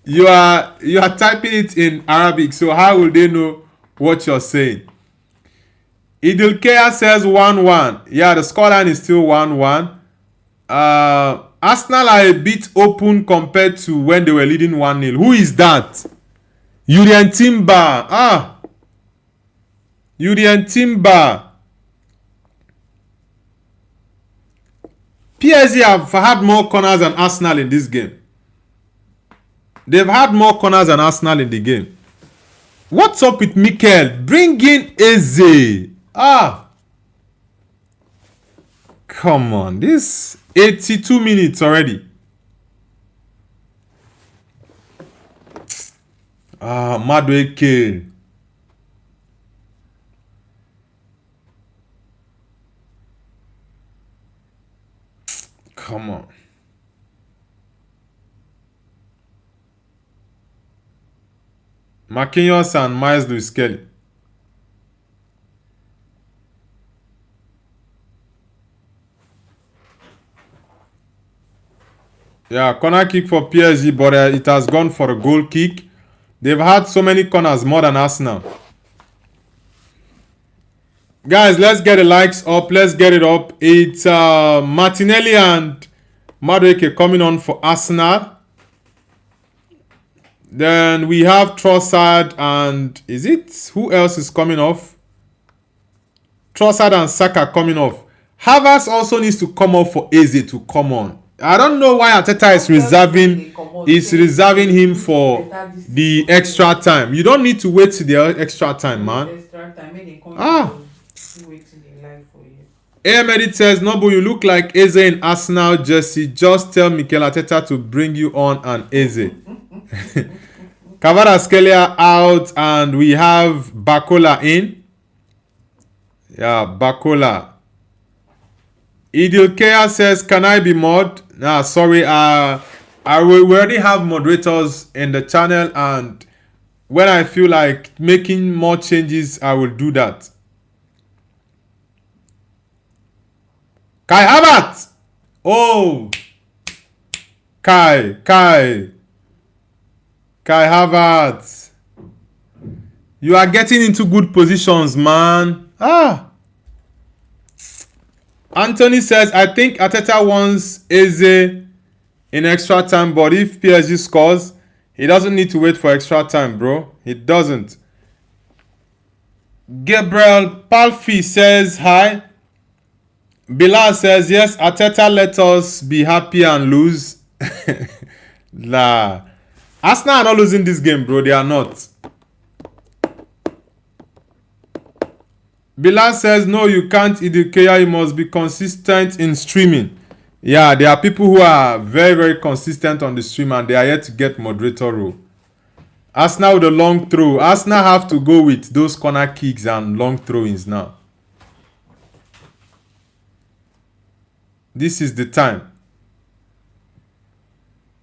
S1: You are typing it in Arabic, so how will they know what you're saying? Idilkea says 1-1. Yeah, the scoreline is still 1-1. Arsenal are a bit open compared to when they were leading 1-0. Who is that? Urian Timber. Urian Timber. PSG have had more corners than Arsenal in this game. They've had more corners than Arsenal in the game. What's up with Mikel? Bring in Eze. Come on. This 82 minutes already. Madueke. Come on. Marquinhos and Miles Lewis Kelly. Yeah, corner kick for PSG, but it has gone for a goal kick. They've had so many corners, more than Arsenal. Guys, let's get the likes up. Let's get it up. It's Martinelli and Madueke coming on for Arsenal. Then we have Trossard and... Is it? Who else is coming off? Trossard and Saka coming off. Havertz also needs to come off for Eze to come on. I don't know why Arteta is reserving him for the extra time. You don't need to wait till the extra time, man. AM Edit says, Nobu, you look like Eze in Arsenal jersey. Just tell Mikel Arteta to bring you on an Eze. Kvaratskhelia out and we have Bakola in. Yeah, Bakola. Idilkea says, can I be mod? Nah, sorry. We already have moderators in the channel, and when I feel like making more changes, I will do that. Kai Havertz. Oh. Kai Havertz. You are getting into good positions, man. Anthony says, I think Arteta wants Eze in extra time, but if PSG scores, he doesn't need to wait for extra time, bro. He doesn't. Gabriel Palfi says, hi. Bilal says, yes, Arteta let us be happy and lose. Nah. Arsenal are not losing this game, bro. They are not. Bilal says, no, you can't Idikeya. You must be consistent in streaming. Yeah, there are people who are very, very consistent on the stream and they are yet to get moderator role. Arsenal with a long throw. Arsenal have to go with those corner kicks and long throw-ins now. This is the time.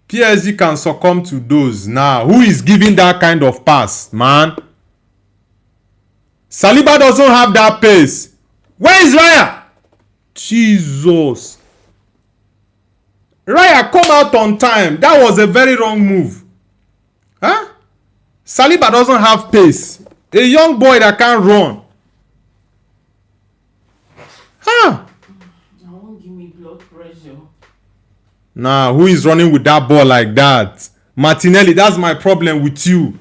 S1: PSG can succumb to those now. Who is giving that kind of pass, man? Saliba doesn't have that pace. Where is Raya? Jesus. Raya, come out on time. That was a very wrong move. Huh? Saliba doesn't have pace. A young boy that can't run. Huh?
S2: I won't give me blood pressure.
S1: Nah, who is running with that ball like that? Martinelli, that's my problem with you.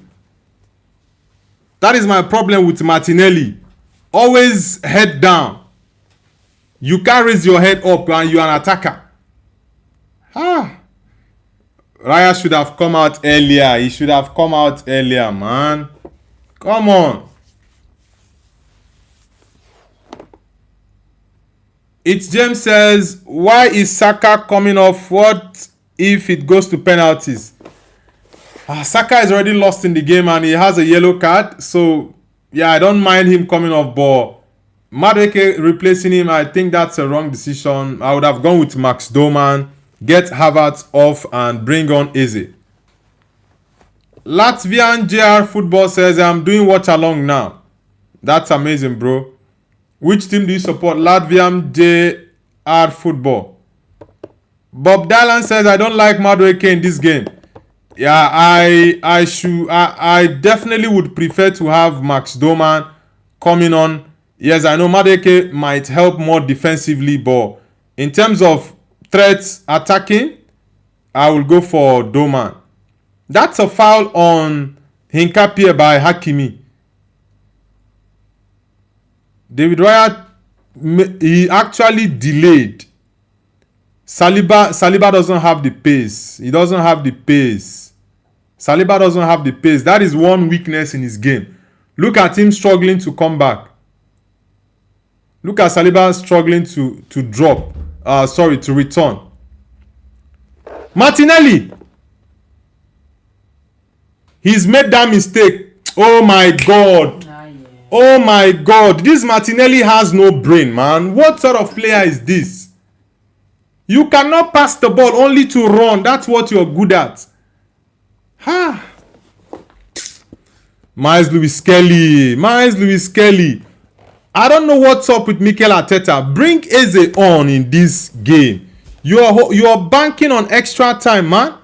S1: That is my problem with Martinelli. Always head down. You can't raise your head up and you're an attacker. Raya should have come out earlier. He should have come out earlier, man. Come on. It's James says, why is Saka coming off? What if it goes to penalties? Saka is already lost in the game and he has a yellow card. So, yeah, I don't mind him coming off, but Madueke replacing him, I think that's a wrong decision. I would have gone with Max Doman, get Havertz off and bring on Eze. Latvian JR Football says, I'm doing Watchalong now. That's amazing, bro. Which team do you support? Latvian JR Football. Bob Dylan says, I don't like Madueke in this game. Yeah, I definitely would prefer to have Max Doman coming on. Yes, I know Madueke might help more defensively, but in terms of threats attacking, I will go for Doman. That's a foul on Hinkapie by Hakimi. David Raya, he actually delayed. Saliba doesn't have the pace. He doesn't have the pace. Saliba doesn't have the pace. That is one weakness in his game. Look at him struggling to come back. Look at Saliba struggling to drop. To return. Martinelli. He's made that mistake. Oh my God. Oh my God. This Martinelli has no brain, man. What sort of player is this? You cannot pass the ball, only to run. That's what you're good at. Miles Lewis Kelly. I don't know what's up with Mikel Arteta. Bring Eze on in this game. You're banking on extra time, man.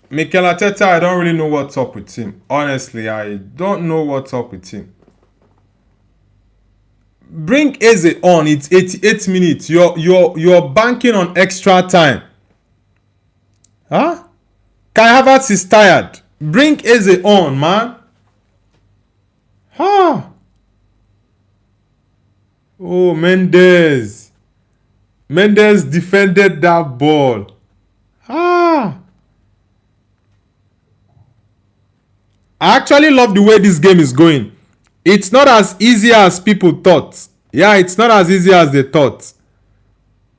S1: Mikel Arteta, I don't really know what's up with him. Honestly, I don't know what's up with him. Bring Eze on. It's 88 minutes. You're banking on extra time. Kai Havertz is tired. Bring Eze on, man. Oh, Mendes defended that ball. I actually love the way this game is going. It's not as easy as people thought. Yeah, it's not as easy as they thought.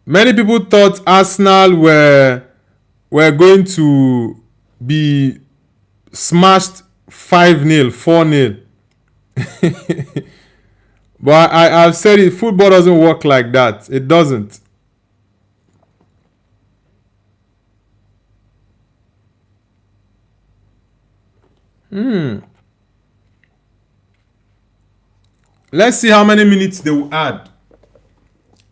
S1: Many people thought Arsenal were going to be smashed 5-0, 4-0. But I've said it, football doesn't work like that. It doesn't. Let's see how many minutes they will add.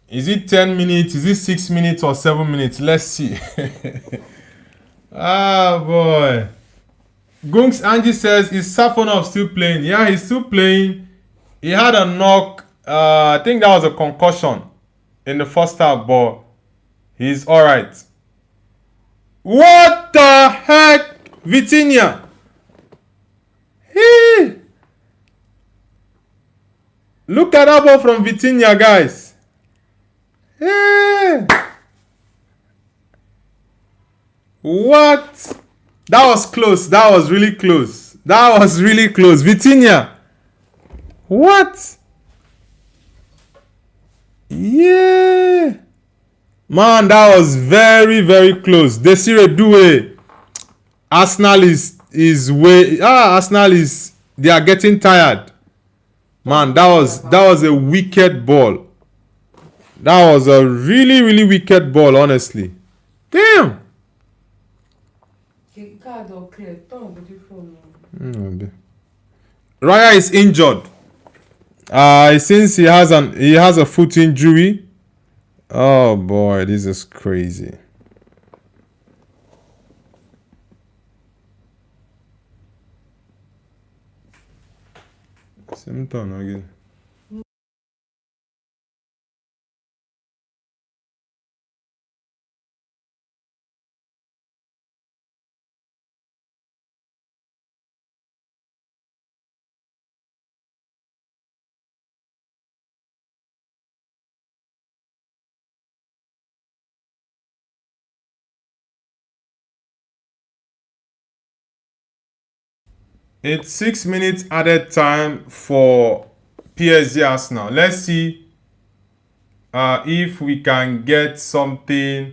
S1: Is it 10 minutes? Is it 6 minutes or 7 minutes? Let's see. Ah, boy. Gunks Angie says, is Safonov still playing? Yeah, he's still playing. He had a knock. I think that was a concussion in the first half, but he's alright. What the heck? Vitinha. Hey. Look at that ball from Vitinha, guys. Hey. What? That was close. That was really close. That was really close. Vitinha. What? Yeah. Man, that was very, very close. Desire Doué. Arsenal Arsenal is, they are getting tired. Man, that was a wicked ball. That was a really, really wicked ball, honestly. Damn. Raya is injured. Since he has a foot injury. Oh boy, this is crazy. Same time again. It's 6 minutes added time for PSG Arsenal. Let's see if we can get something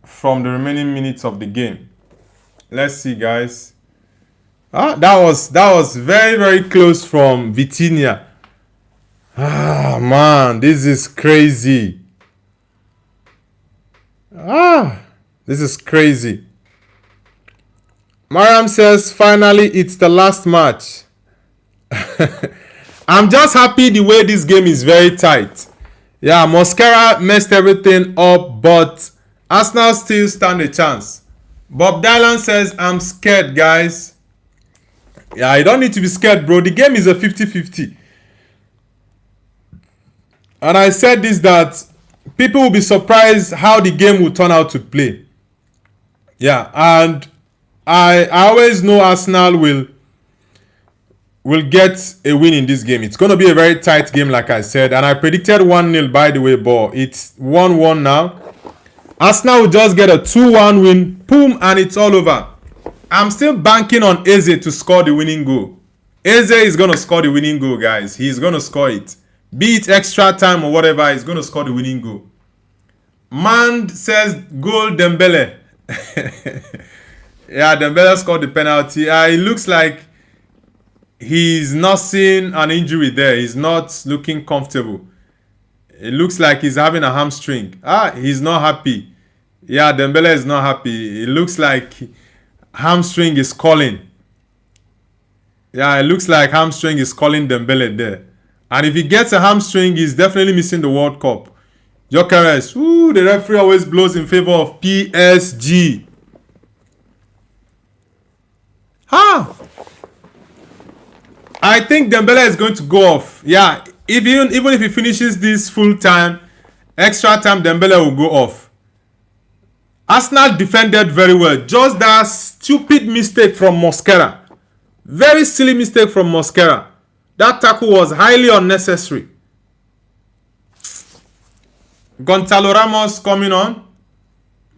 S1: from the remaining minutes of the game. Let's see, guys. That was very, very close from Vitinha. Man, this is crazy. This is crazy. Mariam says, finally, it's the last match. I'm just happy the way this game is very tight. Yeah, Mosquera messed everything up, but Arsenal still stand a chance. Bob Dylan says, I'm scared, guys. Yeah, you don't need to be scared, bro. The game is a 50-50. And I said this, that people will be surprised how the game will turn out to play. Yeah, and I always know Arsenal will get a win in this game. It's going to be a very tight game, like I said. And I predicted 1-0, by the way, but it's 1-1 now. Arsenal will just get a 2-1 win. Boom, and it's all over. I'm still banking on Eze to score the winning goal. Eze is going to score the winning goal, guys. He's going to score it. Be it extra time or whatever, he's going to score the winning goal. Man says, goal Dembele. Yeah, Dembele scored the penalty. It looks like he's nursing an injury there. He's not looking comfortable. It looks like he's having a hamstring. He's not happy. Yeah, Dembele is not happy. It looks like hamstring is calling. Yeah, it looks like hamstring is calling Dembele there. And if he gets a hamstring, he's definitely missing the World Cup. Jokeres. The referee always blows in favor of PSG. I think Dembele is going to go off. Yeah, even if he finishes this full time, extra time, Dembele will go off. Arsenal defended very well. Just that stupid mistake from Mosquera. Very silly mistake from Mosquera. That tackle was highly unnecessary. Gonzalo Ramos coming on.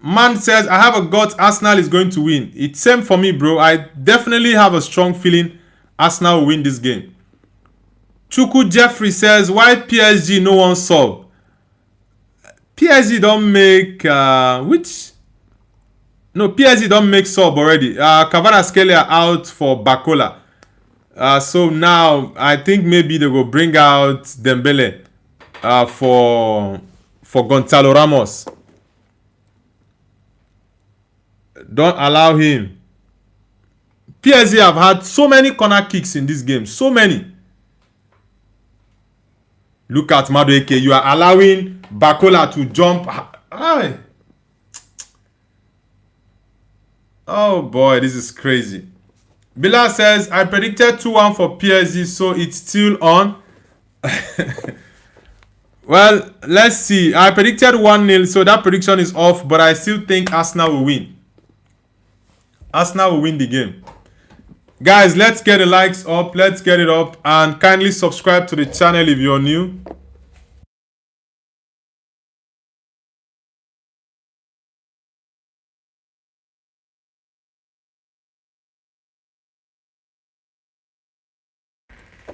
S1: Man says, I have a gut Arsenal is going to win. It's same for me, bro. I definitely have a strong feeling Arsenal will win this game. Chuku Jeffrey says, why PSG no one sub? PSG don't make... which? No, PSG don't make sub already. Kvaratskhelia out for Bakola. So now I think maybe they will bring out Dembele for Gonzalo Ramos. Don't allow him. PSG have had so many corner kicks in this game. So many. Look at Madueke. You are allowing Bakola to jump. Oh boy, this is crazy. Bilal says, I predicted 2-1 for PSG, so it's still on. Well, let's see. I predicted 1-0, so that prediction is off, but I still think Arsenal will win. Arsenal will win the game. Guys, let's get the likes up. Let's get it up. And kindly subscribe to the channel if you're new.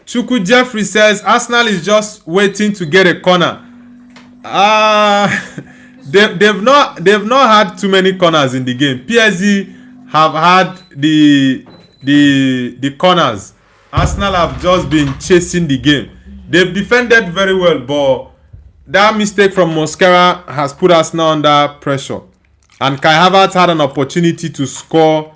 S1: Chuku Jeffrey says Arsenal is just waiting to get a corner. They've not had too many corners in the game. PSG have had the corners. Arsenal have just been chasing the game. They've defended very well, but that mistake from Mosquera has put Arsenal under pressure. And Kai Havertz had an opportunity to score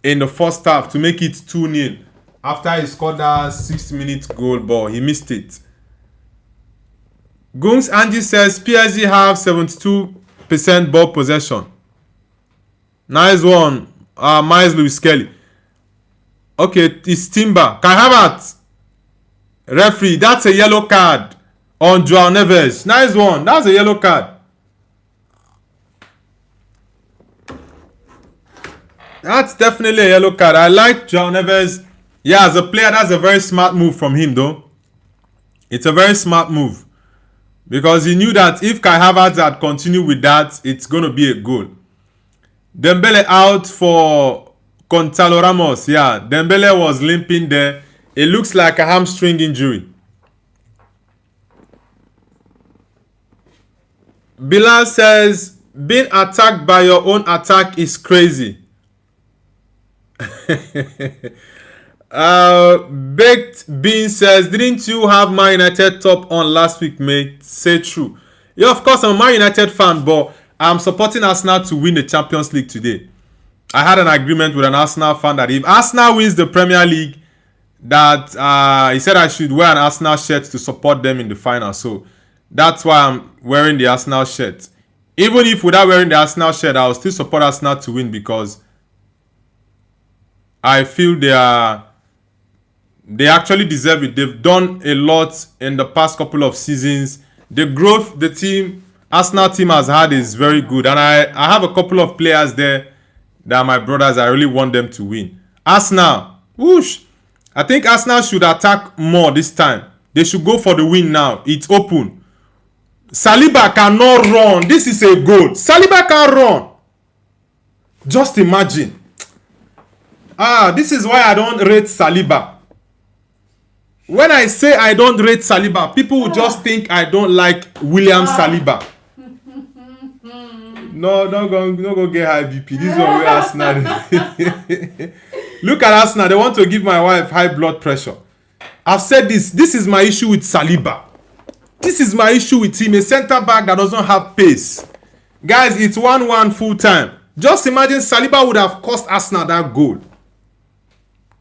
S1: in the first half to make it 2-0. After he scored that 6-minute goal, but he missed it. Gungs Angie says PSG have 72% ball possession. Nice one. Miles Lewis Kelly. Okay, it's Timber. Kai Havertz. Referee, that's a yellow card on Joao Neves. Nice one. That's a yellow card. That's definitely a yellow card. I like Joao Neves. Yeah, as a player, that's a very smart move from him, though. It's a very smart move. Because he knew that if Kai Havertz had continued with that, it's going to be a goal. Dembele out for Gonzalo Ramos. Yeah, Dembele was limping there. It looks like a hamstring injury. Bilal says, being attacked by your own attack is crazy. Baked Bean says, didn't you have Man United top on last week, mate? Say true. Yeah, of course, I'm a Man United fan, but I'm supporting Arsenal to win the Champions League today. I had an agreement with an Arsenal fan that if Arsenal wins the Premier League, that he said I should wear an Arsenal shirt to support them in the final. So that's why I'm wearing the Arsenal shirt. Even if without wearing the Arsenal shirt, I'll still support Arsenal to win because I feel they actually deserve it. They've done a lot in the past couple of seasons. The growth the Arsenal team has had is very good. And I have a couple of players there that are my brothers. I really want them to win. Arsenal, whoosh. I think Arsenal should attack more this time. They should go for the win now. It's open. Saliba cannot run. This is a goal. Saliba can run. Just imagine. This is why I don't rate Saliba. When I say I don't rate Saliba, people will just think I don't like William Saliba. No, don't go get high BP. This is what we Arsenal. Look at Arsenal. They want to give my wife high blood pressure. I've said this. This is my issue with Saliba. This is my issue with him. A centre back that doesn't have pace. Guys, it's 1-1 full time. Just imagine Saliba would have cost Arsenal that goal.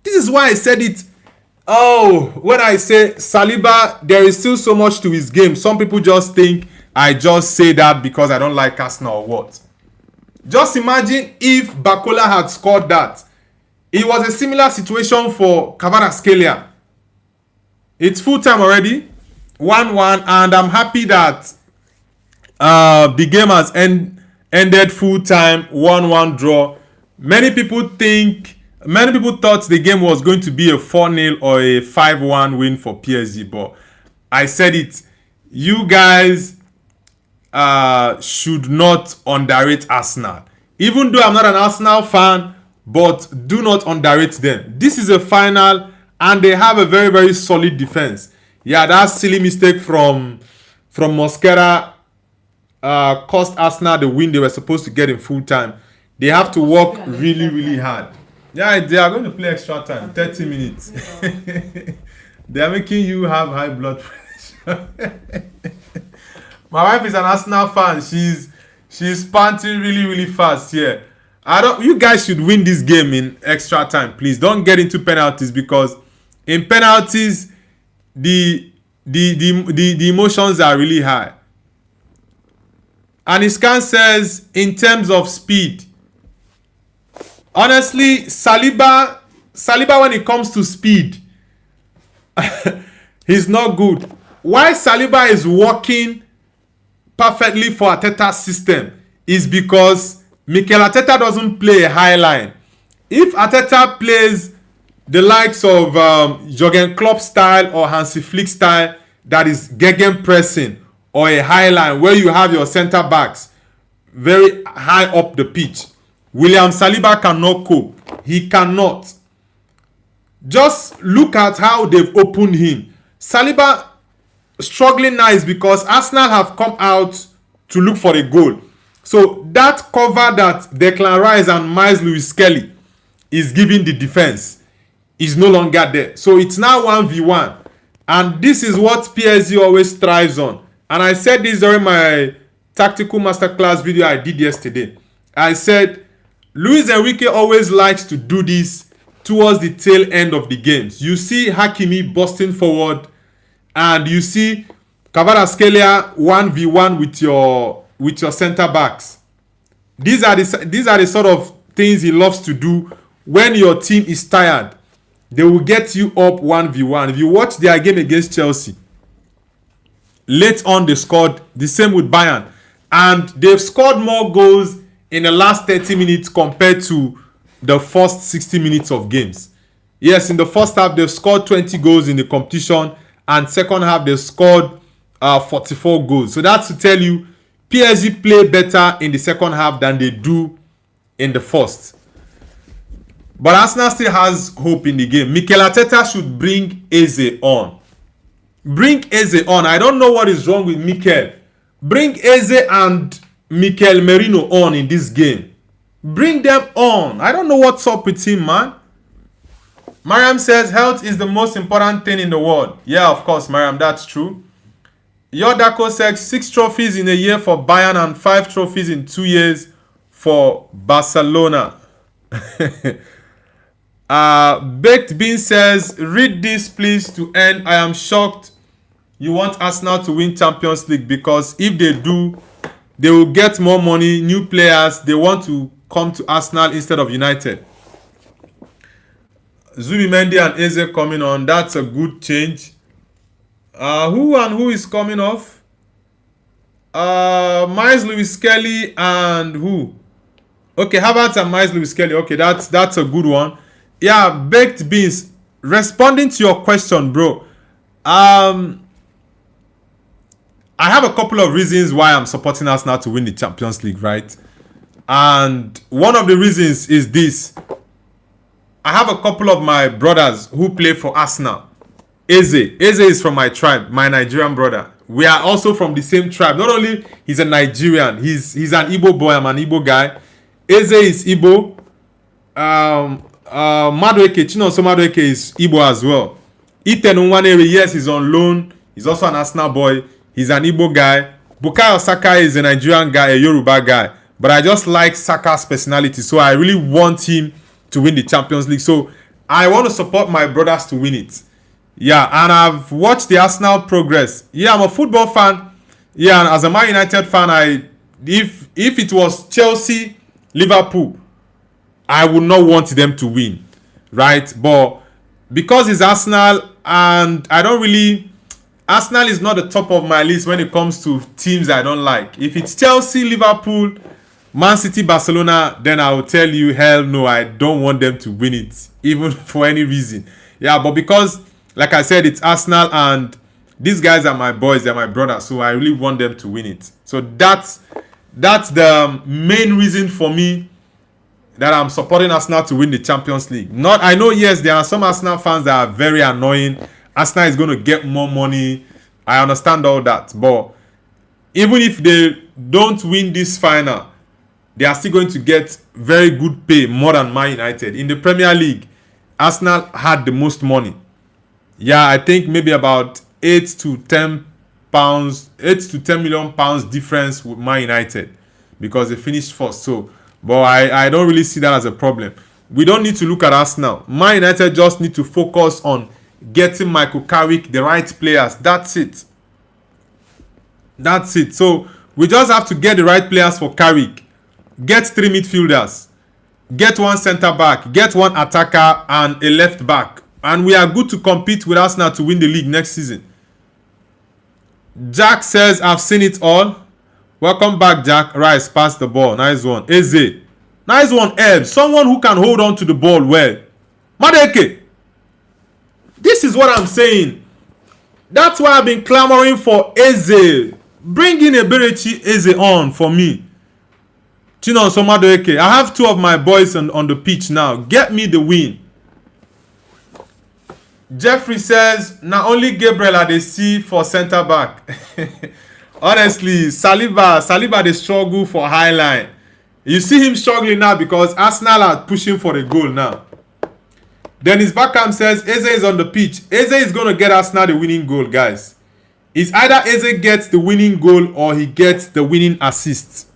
S1: This is why I said it. Oh, when I say Saliba, there is still so much to his game. Some people just think I just say that because I don't like Arsenal or what. Just imagine if Bakola had scored that. It was a similar situation for Kvaratskhelia. It's full time already. 1-1, and I'm happy that the game has ended full time. 1-1 draw. Many people thought the game was going to be a 4-0 or a 5-1 win for PSG, but I said it. You guys should not underrate Arsenal. Even though I'm not an Arsenal fan, but do not underrate them. This is a final, and they have a very, very solid defense. Yeah, that silly mistake from Mosquera cost Arsenal the win they were supposed to get in full time. They have to work really, really hard. Yeah, they are going to play extra time, 30 minutes. They are making you have high blood pressure. My wife is an Arsenal fan. She's panting really, really fast here. You guys should win this game in extra time, please. Don't get into penalties, because in penalties the emotions are really high. And Iskan says, in terms of speed, honestly, Saliba when it comes to speed, he's not good. Why Saliba is working perfectly for Arteta's system is because Mikel Arteta doesn't play a high line. If Arteta plays the likes of Jurgen Klopp style or Hansi Flick style, that is gegen pressing, or a high line where you have your center backs very high up the pitch, William Saliba cannot cope. He cannot. Just look at how they've opened him. Saliba struggling now is because Arsenal have come out to look for a goal. So that cover that Declan Rice and Miles Lewis-Skelly is giving the defense is no longer there. So it's now 1v1. And this is what PSG always thrives on. And I said this during my tactical masterclass video I did yesterday. I said Luis Enrique always likes to do this towards the tail end of the games. You see Hakimi busting forward, and you see Kvaratskhelia 1v1 with your center backs. These are the sort of things he loves to do when your team is tired. They will get you up 1v1. If you watch their game against Chelsea, late on they scored. The same with Bayern. And they've scored more goals in the last 30 minutes compared to the first 60 minutes of games. Yes, in the first half, they've scored 20 goals in the competition. And second half, they scored 44 goals. So that's to tell you, PSG play better in the second half than they do in the first. But Arsenal still has hope in the game. Mikel Arteta should bring Eze on. Bring Eze on. I don't know what is wrong with Mikel. Bring Eze and Mikel Merino on in this game. Bring them on. I don't know what's up with him, man. Mariam says health is the most important thing in the world. Yeah, of course, Mariam, that's true. Yodako says 6 trophies in a year for Bayern and 5 trophies in 2 years for Barcelona. Baked Bean says, read this please to end. I am shocked you want Arsenal to win Champions League, because if they do, they will get more money, new players. They want to come to Arsenal instead of United. Zubimendi and Eze coming on. That's a good change. Who is coming off? Miles Lewis-Skelly and who? Okay, Havertz and Miles Lewis-Skelly. Okay, that's a good one. Yeah, Baked Beans. Responding to your question, bro. I have a couple of reasons why I'm supporting Arsenal to win the Champions League, right? And one of the reasons is this. I have a couple of my brothers who play for Arsenal. Eze is from my tribe, my Nigerian brother. We are also from the same tribe. Not only he's a Nigerian, he's an Igbo boy. I'm an Igbo guy. Eze is Igbo. Madueke, Chinonso Madueke is Igbo as well. Iten Nwaneri, yes, he's on loan. He's also an Arsenal boy. He's an Igbo guy. Bukayo Saka is a Nigerian guy, a Yoruba guy. But I just like Saka's personality. So I really want him to win the Champions League. So I want to support my brothers to win it. Yeah, and I've watched the Arsenal progress. Yeah, I'm a football fan. Yeah, and as a Man United fan, if it was Chelsea, Liverpool, I would not want them to win. Right? But because it's Arsenal, and Arsenal is not the top of my list when it comes to teams I don't like. If it's Chelsea, Liverpool, Man City, Barcelona, then I will tell you, hell no, I don't want them to win it, even for any reason. Yeah, but because, like I said, it's Arsenal, and these guys are my boys, they're my brothers, so I really want them to win it. So that's the main reason for me that I'm supporting Arsenal to win the Champions League. I know, yes, there are some Arsenal fans that are very annoying. Arsenal is going to get more money. I understand all that. But even if they don't win this final, they are still going to get very good pay, more than Man United. In the Premier League, Arsenal had the most money. Yeah, I think maybe about 8 to 10 million pounds difference with Man United, because they finished first. So, but I don't really see that as a problem. We don't need to look at Arsenal. Man United just need to focus on getting Michael Carrick the right players. That's it. That's it. So we just have to get the right players for Carrick. Get 3 midfielders. Get 1 centre back. Get 1 attacker and a left back. And we are good to compete with Arsenal to win the league next season. Jack says, I've seen it all. Welcome back, Jack. Rice, pass the ball. Nice one. Eze. Nice one, Eb. Someone who can hold on to the ball well. Madeke. This is what I'm saying. That's why I've been clamoring for Eze. Bring in Eberechi Eze on for me. Chinonso Madueke. I have 2 of my boys on the pitch now. Get me the win. Jeffrey says, not only Gabriel are they see for centre back. Honestly, Saliba they struggle for high line. You see him struggling now because Arsenal are pushing for the goal now. Dennis Beckham says Eze is on the pitch. Eze is going to get Arsenal the winning goal, guys. It's either Eze gets the winning goal or he gets the winning assist.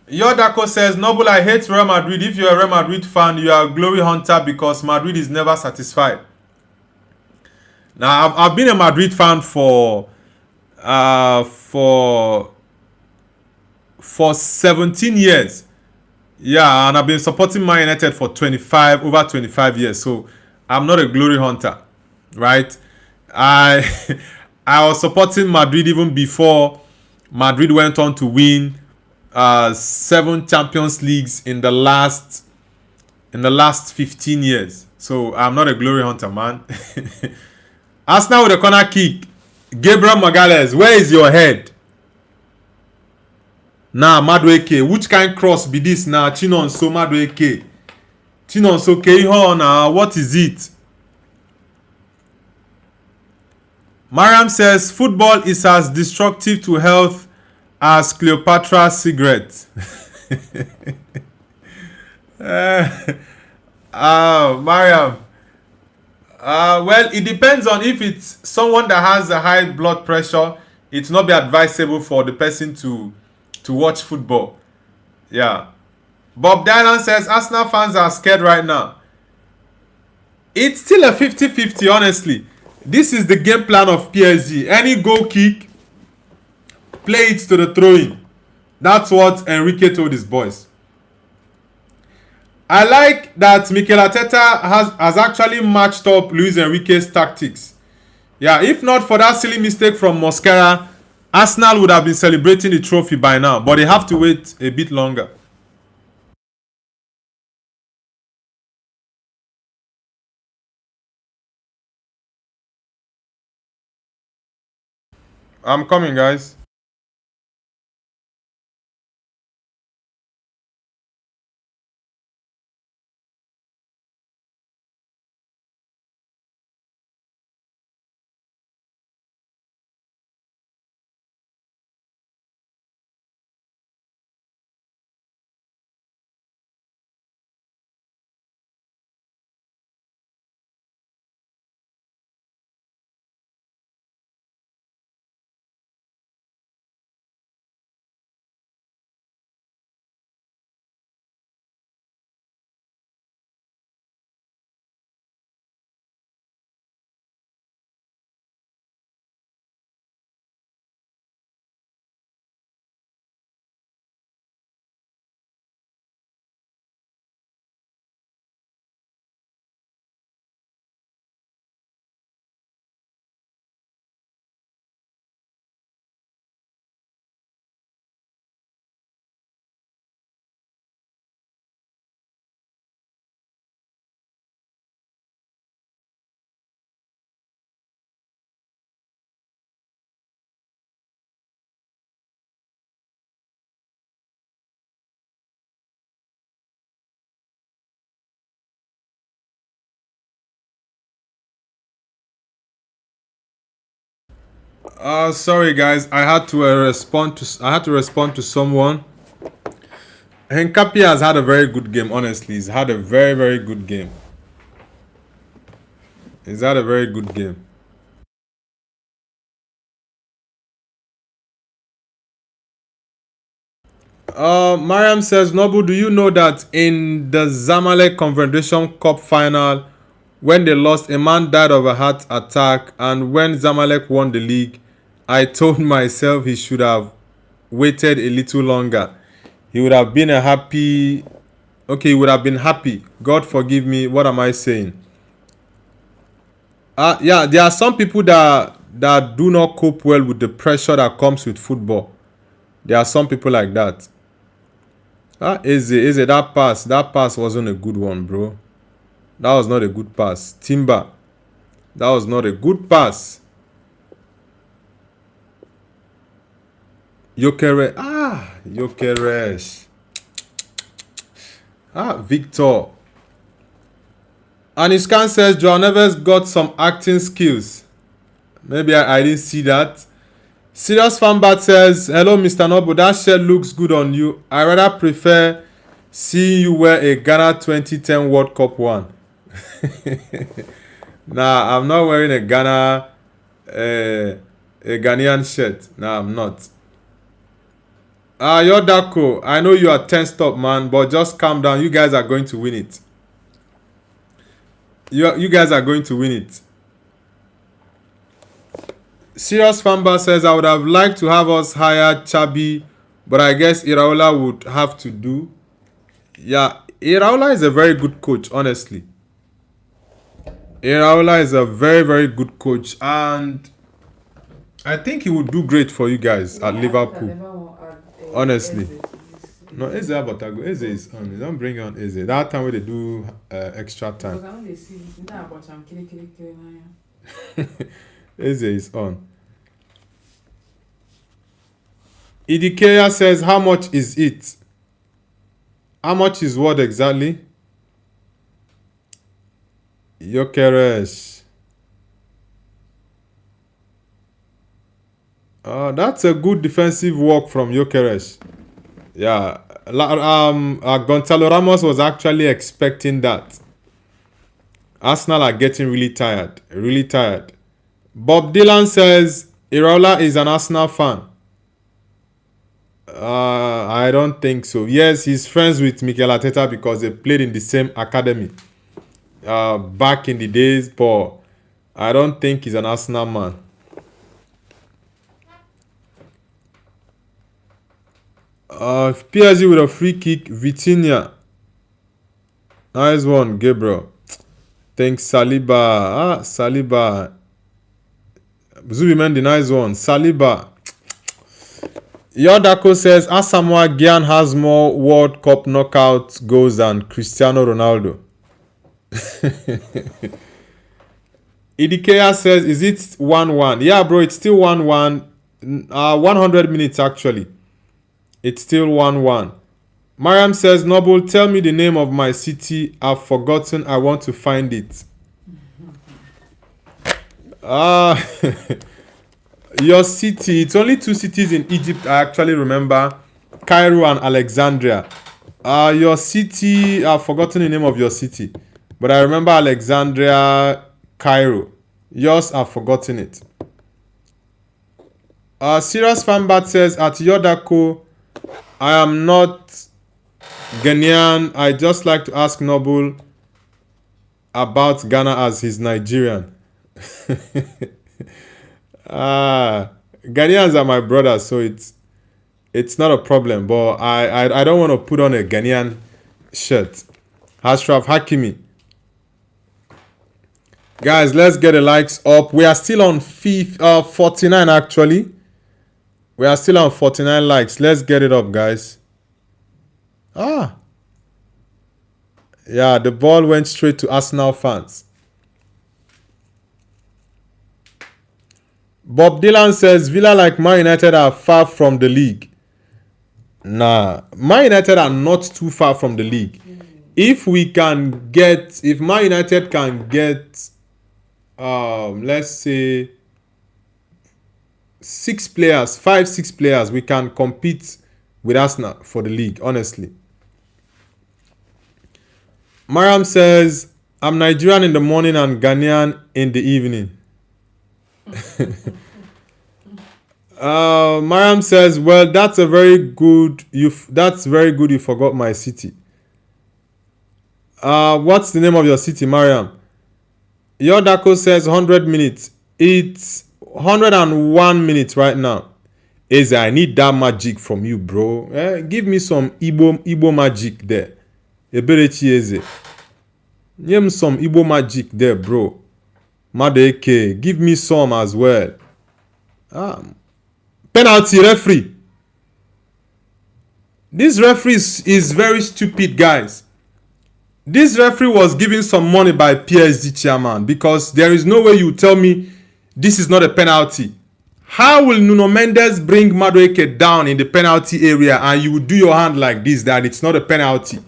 S1: Yodako says, Noble, I hate Real Madrid. If you're a Real Madrid fan, you are a glory hunter because Madrid is never satisfied. Now, I've been a Madrid fan for 17 years. Yeah, and I've been supporting Man United for over 25 years. So, I'm not a glory hunter, right? I was supporting Madrid even before Madrid went on to win 7 Champions Leagues in the last 15 years. So I'm not a glory hunter, man. Arsenal with a corner kick. Gabriel Magalhaes, where is your head? Nah, Madueke. Which kind cross be this now? Chinonso Madueke. Chinonso Keiho now. What is it? Mariam says football is as destructive to health as Cleopatra's cigarette. Mariam. Well, it depends on if it's someone that has a high blood pressure. It's not be advisable for the person to watch football. Yeah. Bob Dylan says Arsenal fans are scared right now. It's still a 50-50, honestly. This is the game plan of PSG. Any goal kick, play it to the throw-in. That's what Enrique told his boys. I like that Mikel Arteta has actually matched up Luis Enrique's tactics. Yeah, if not for that silly mistake from Mosquera, Arsenal would have been celebrating the trophy by now. But they have to wait a bit longer. I'm coming, guys. Sorry guys, I had to respond to someone. Henkapi has had a very good game, honestly. He's had a very, very good game. He's had a very good game. Mariam says, Noble, do you know that in the Zamalek Confederation Cup final, when they lost, a man died of a heart attack, and when Zamalek won the league, I told myself he should have waited a little longer. He would have been he would have been happy. God forgive me. What am I saying? Yeah, there are some people that do not cope well with the pressure that comes with football. There are some people like that. Eze, that pass wasn't a good one, bro. That was not a good pass. Timber, that was not a good pass. Yokeresh. Victor. Anishkan says Joao Neves got some acting skills. Maybe I didn't see that. Serious Fanbat says, hello Mr. Nobu, that shirt looks good on you. I rather prefer seeing you wear a Ghana 2010 World Cup one. Nah, I'm not wearing a Ghanaian shirt. Nah, I'm not. Yodako, I know you are tensed up, man, but just calm down. You guys are going to win it. You guys are going to win it. Serious Famba says, I would have liked to have us hire Chabi, but I guess Iraola would have to do. Yeah, Iraola is a very good coach, honestly. Iraola is a very, very good coach, and I think he would do great for you guys at Liverpool. Honestly. No, Eze Abotago. Eze is on. They don't bring on Eze. That time where they do extra time. Eze is on. Idikeya says, how much is it? How much is what exactly? Yokeresh. That's a good defensive work from Yokeresh. Yeah. Gonzalo Ramos was actually expecting that. Arsenal are getting really tired. Really tired. Bob Dylan says, Iraola is an Arsenal fan. I don't think so. Yes, he's friends with Mikel Arteta because they played in the same academy back in the days, but I don't think he's an Arsenal man. PSG with a free kick, Vitinha. Nice one, Gabriel. Thanks, Saliba. Saliba. Zubimendi, nice one. Saliba. Yodako says, Asamoah Gyan has more World Cup knockout goals than Cristiano Ronaldo. Idikeya says, is it 1-1? Yeah, bro, it's still 1-1. 100 minutes, actually. It's still 1-1. Mariam says, Noble, tell me the name of my city. I've forgotten. I want to find it. Your city. It's only 2 cities in Egypt I actually remember. Cairo and Alexandria. Your city, I've forgotten the name of your city. But I remember Alexandria, Cairo. Yours, I've forgotten it. Serious Fanbat says, at Yodako, I am not Ghanaian. I just like to ask Noble about Ghana as he's Nigerian. Ghanaians are my brothers, so it's not a problem. But I don't want to put on a Ghanaian shirt. Ashraf Hakimi. Guys, let's get the likes up. We are still on 49 actually. We are still on 49 likes. Let's get it up, guys. Yeah, the ball went straight to Arsenal fans. Bob Dylan says, Villa like Man United are far from the league. Nah, Man United are not too far from the league. If Man United can get, let's say, 6 players, 5, 6 players, we can compete with Arsenal for the league, honestly. Mariam says, I'm Nigerian in the morning and Ghanaian in the evening. Mariam says, well, that's very good. You forgot my city. What's the name of your city, Mariam? Yodako says 100 minutes. It's 101 minutes right now. Eze, I need that magic from you, bro. Give me some Igbo magic there. Eberechi Eze. Give me some Igbo magic there, bro. Madeke, give me some as well. Penalty, referee. This referee is very stupid, guys. This referee was given some money by PSG chairman, because there is no way you tell me this is not a penalty. How will Nuno Mendes bring Madueke down in the penalty area and you would do your hand like this, that it's not a penalty?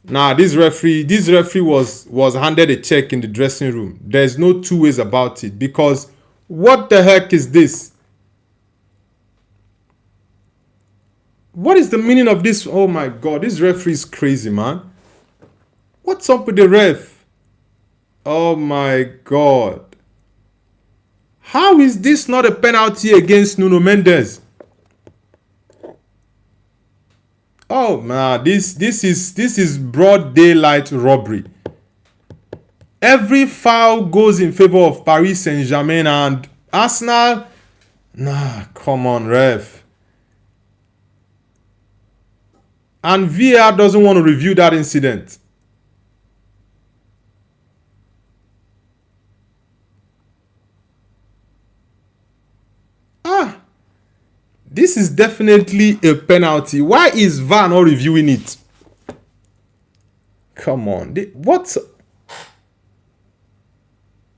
S1: Nah, this referee was handed a check in the dressing room. There's no two ways about it, because what the heck is this? What is the meaning of this? Oh my God, this referee is crazy, man. What's up with the ref? Oh my God. How is this not a penalty against Nuno Mendes? Oh man, this is broad daylight robbery. Every foul goes in favor of Paris Saint-Germain and Arsenal. Nah, come on, ref. And VAR doesn't want to review that incident. This is definitely a penalty. Why is VAR not reviewing it? Come on. What?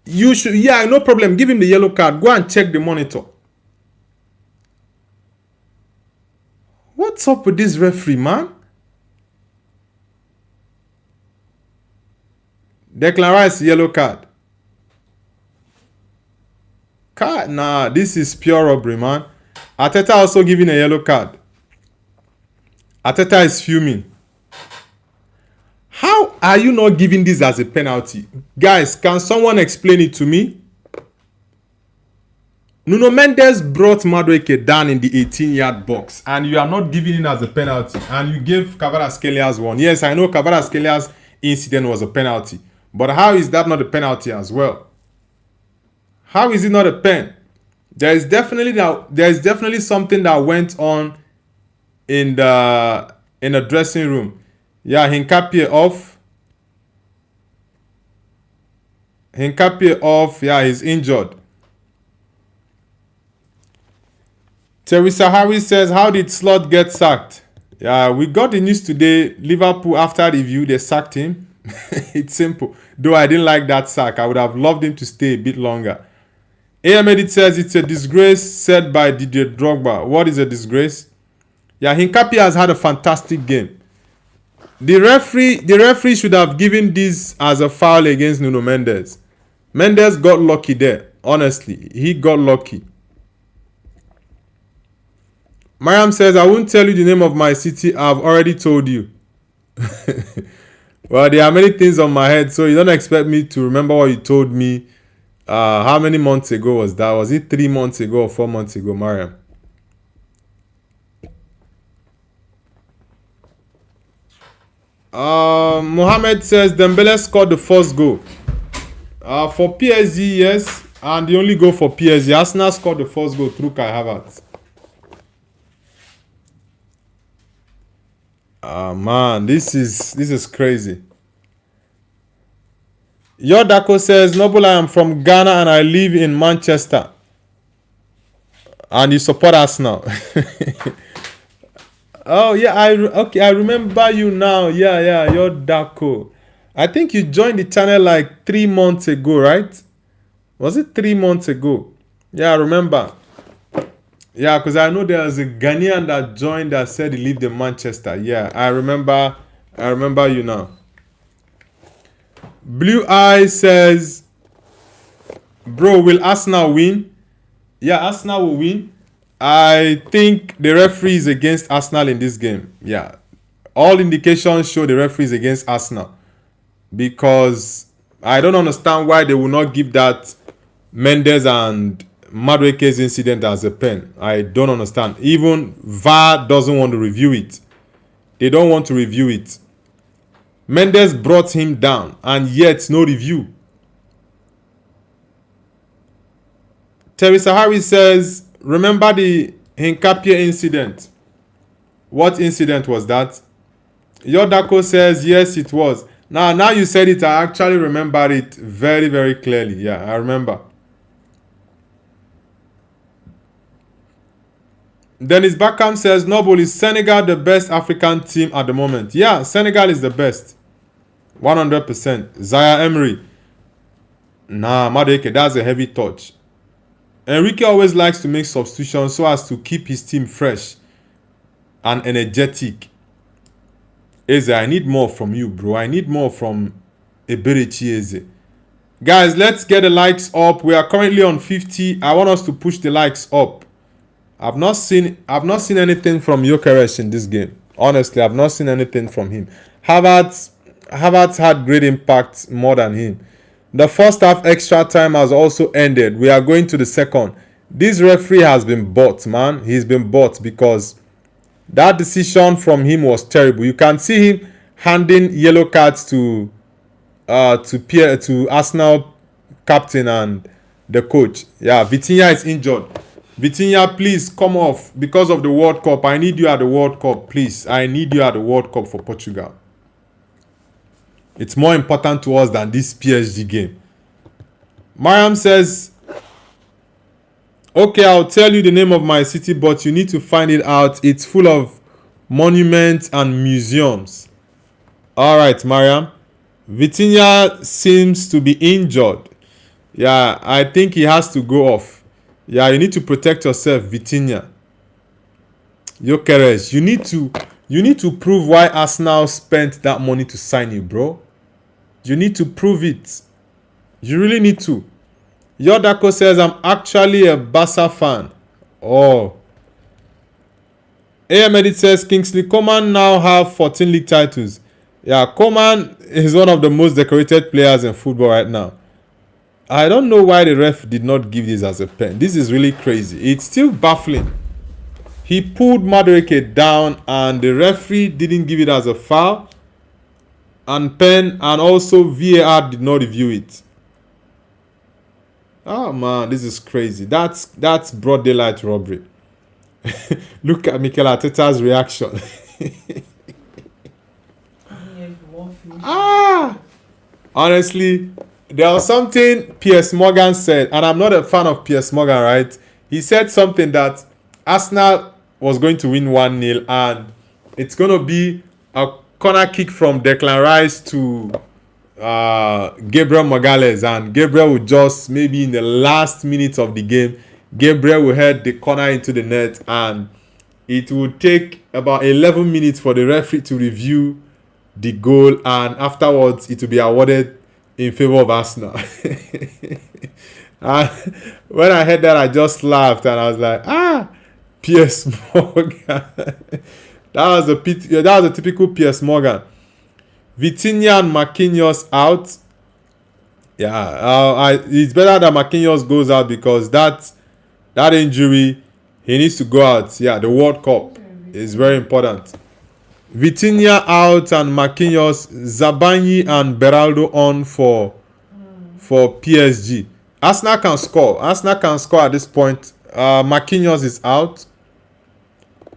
S1: You should, yeah, no problem. Give him the yellow card. Go and check the monitor. What's up with this referee, man? Declan Rice, yellow card. Nah, this is pure robbery, man. Arteta also giving a yellow card. Arteta is fuming. How are you not giving this as a penalty? Guys, can someone explain it to me? Nuno Mendes brought Madueke down in the 18-yard box and you are not giving it as a penalty, and you gave Kvaratskhelia one. Yes, I know Kvaratskhelia incident was a penalty, but how is that not a penalty as well? How is it not a pen? There is definitely something that went on in the dressing room. Yeah, Hinkapie off. Yeah, he's injured. Teresa Harris says, how did Slot get sacked? Yeah, we got the news today. Liverpool, after review, they sacked him. It's simple. Though I didn't like that sack. I would have loved him to stay a bit longer. AM Edit says it's a disgrace said by Didier Drogba. What is a disgrace? Yeah, Hinkapie has had a fantastic game. The referee should have given this as a foul against Nuno Mendes. Mendes got lucky there. Honestly, he got lucky. Mariam says, I won't tell you the name of my city. I've already told you. Well, there are many things on my head, so you don't expect me to remember what you told me. How many months ago was that? Was it 3 months ago or 4 months ago, Mariam? Mohammed says Dembele scored the first goal. For PSG, yes, and the only goal for PSG. Arsenal scored the first goal through Kai Havertz. Man, this is crazy. Yodako says, Noble, I am from Ghana and I live in Manchester. And you support Arsenal. Oh, yeah, I remember you now. Yeah, Yodako. I think you joined the channel like 3 months ago, right? Was it 3 months ago? Yeah, I remember. Yeah, because I know there was a Ghanaian that joined that said he lived in Manchester. Yeah, I remember you now. Blue Eye says, bro, will Arsenal win? Yeah, Arsenal will win. I think the referee is against Arsenal in this game. Yeah. All indications show the referee is against Arsenal. Because I don't understand why they will not give that Mendes and Madueke's incident as a pen. I don't understand. Even VAR doesn't want to review it. They don't want to review it. Mendes brought him down and yet no review. Teresa Harris says, remember the Hincapie incident? What incident was that? Yodako says, yes, it was. Now you said it, I actually remember it very, very clearly. Yeah, I remember. Dennis Bakam says, Noble, is Senegal the best African team at the moment? Yeah, Senegal is the best. 100%. Zaya Emery. Nah, Madueke, that's a heavy touch. Enrique always likes to make substitutions so as to keep his team fresh and energetic. Eze, I need more from you, bro. I need more from Eberechi Eze. Guys, let's get the likes up. We are currently on 50. I want us to push the likes up. I've not seen anything from Gyökeres in this game. Honestly, I've not seen anything from him. Havertz had great impact more than him. The first half extra time has also ended. We are going to the second. This referee has been bought, man. He's been bought because that decision from him was terrible. You can see him handing yellow cards to Arsenal captain and the coach. Yeah, Vitinha is injured. Vitinha, please come off because of the World Cup. I need you at the World Cup, please. I need you at the World Cup for Portugal. It's more important to us than this PSG game. Mariam says, okay, I'll tell you the name of my city, but you need to find it out. It's full of monuments and museums. All right, Mariam. Vitinha seems to be injured. Yeah, I think he has to go off. Yeah, you need to protect yourself, Vitinha. Gyökeres, you need to prove why Arsenal spent that money to sign you, bro. You need to prove it. You really need to. Yodako says, I'm actually a Barca fan. Oh. AM says, Kingsley Coman now have 14 league titles. Yeah, Coman is one of the most decorated players in football right now. I don't know why the ref did not give this as a pen. This is really crazy. It's still baffling. He pulled Madueke down and the referee didn't give it as a foul. And pen, and also VAR did not review it. Oh man, this is crazy. That's broad daylight robbery. Look at Mikel Arteta's reaction. Honestly, there was something Piers Morgan said, and I'm not a fan of Piers Morgan, right? He said something that Arsenal was going to win 1-0 and it's going to be a corner kick from Declan Rice to Gabriel Magalhaes, and Gabriel would just, maybe in the last minute of the game, Gabriel will head the corner into the net, and it would take about 11 minutes for the referee to review the goal, and afterwards it will be awarded in favor of Arsenal. And when I heard that, I just laughed and I was like, Piers Morgan. That was a typical Piers Morgan. Vitinha and Marquinhos out. Yeah, it's better that Marquinhos goes out because that injury, he needs to go out. Yeah, the World Cup is very important. Vitinha out and Marquinhos, Zabanyi and Beraldo on for PSG. Arsenal can score. Arsenal can score at this point. Marquinhos is out.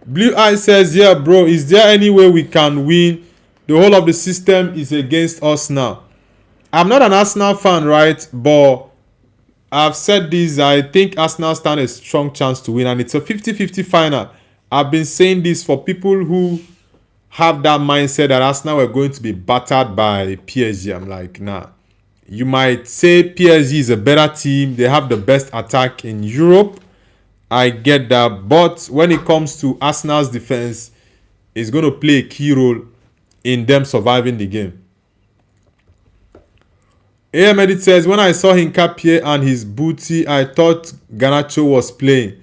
S1: Blue Eye says, yeah, bro, is there any way we can win? The whole of the system is against us now. I'm not an Arsenal fan, right? But I've said this. I think Arsenal stand a strong chance to win. And it's a 50-50 final. I've been saying this for people who have that mindset that Arsenal are going to be battered by PSG. I'm like, nah. You might say PSG is a better team. They have the best attack in Europe. I get that. But when it comes to Arsenal's defense, it's going to play a key role in them surviving the game. AM Edit says, when I saw Hincapie and his booty, I thought Garnacho was playing.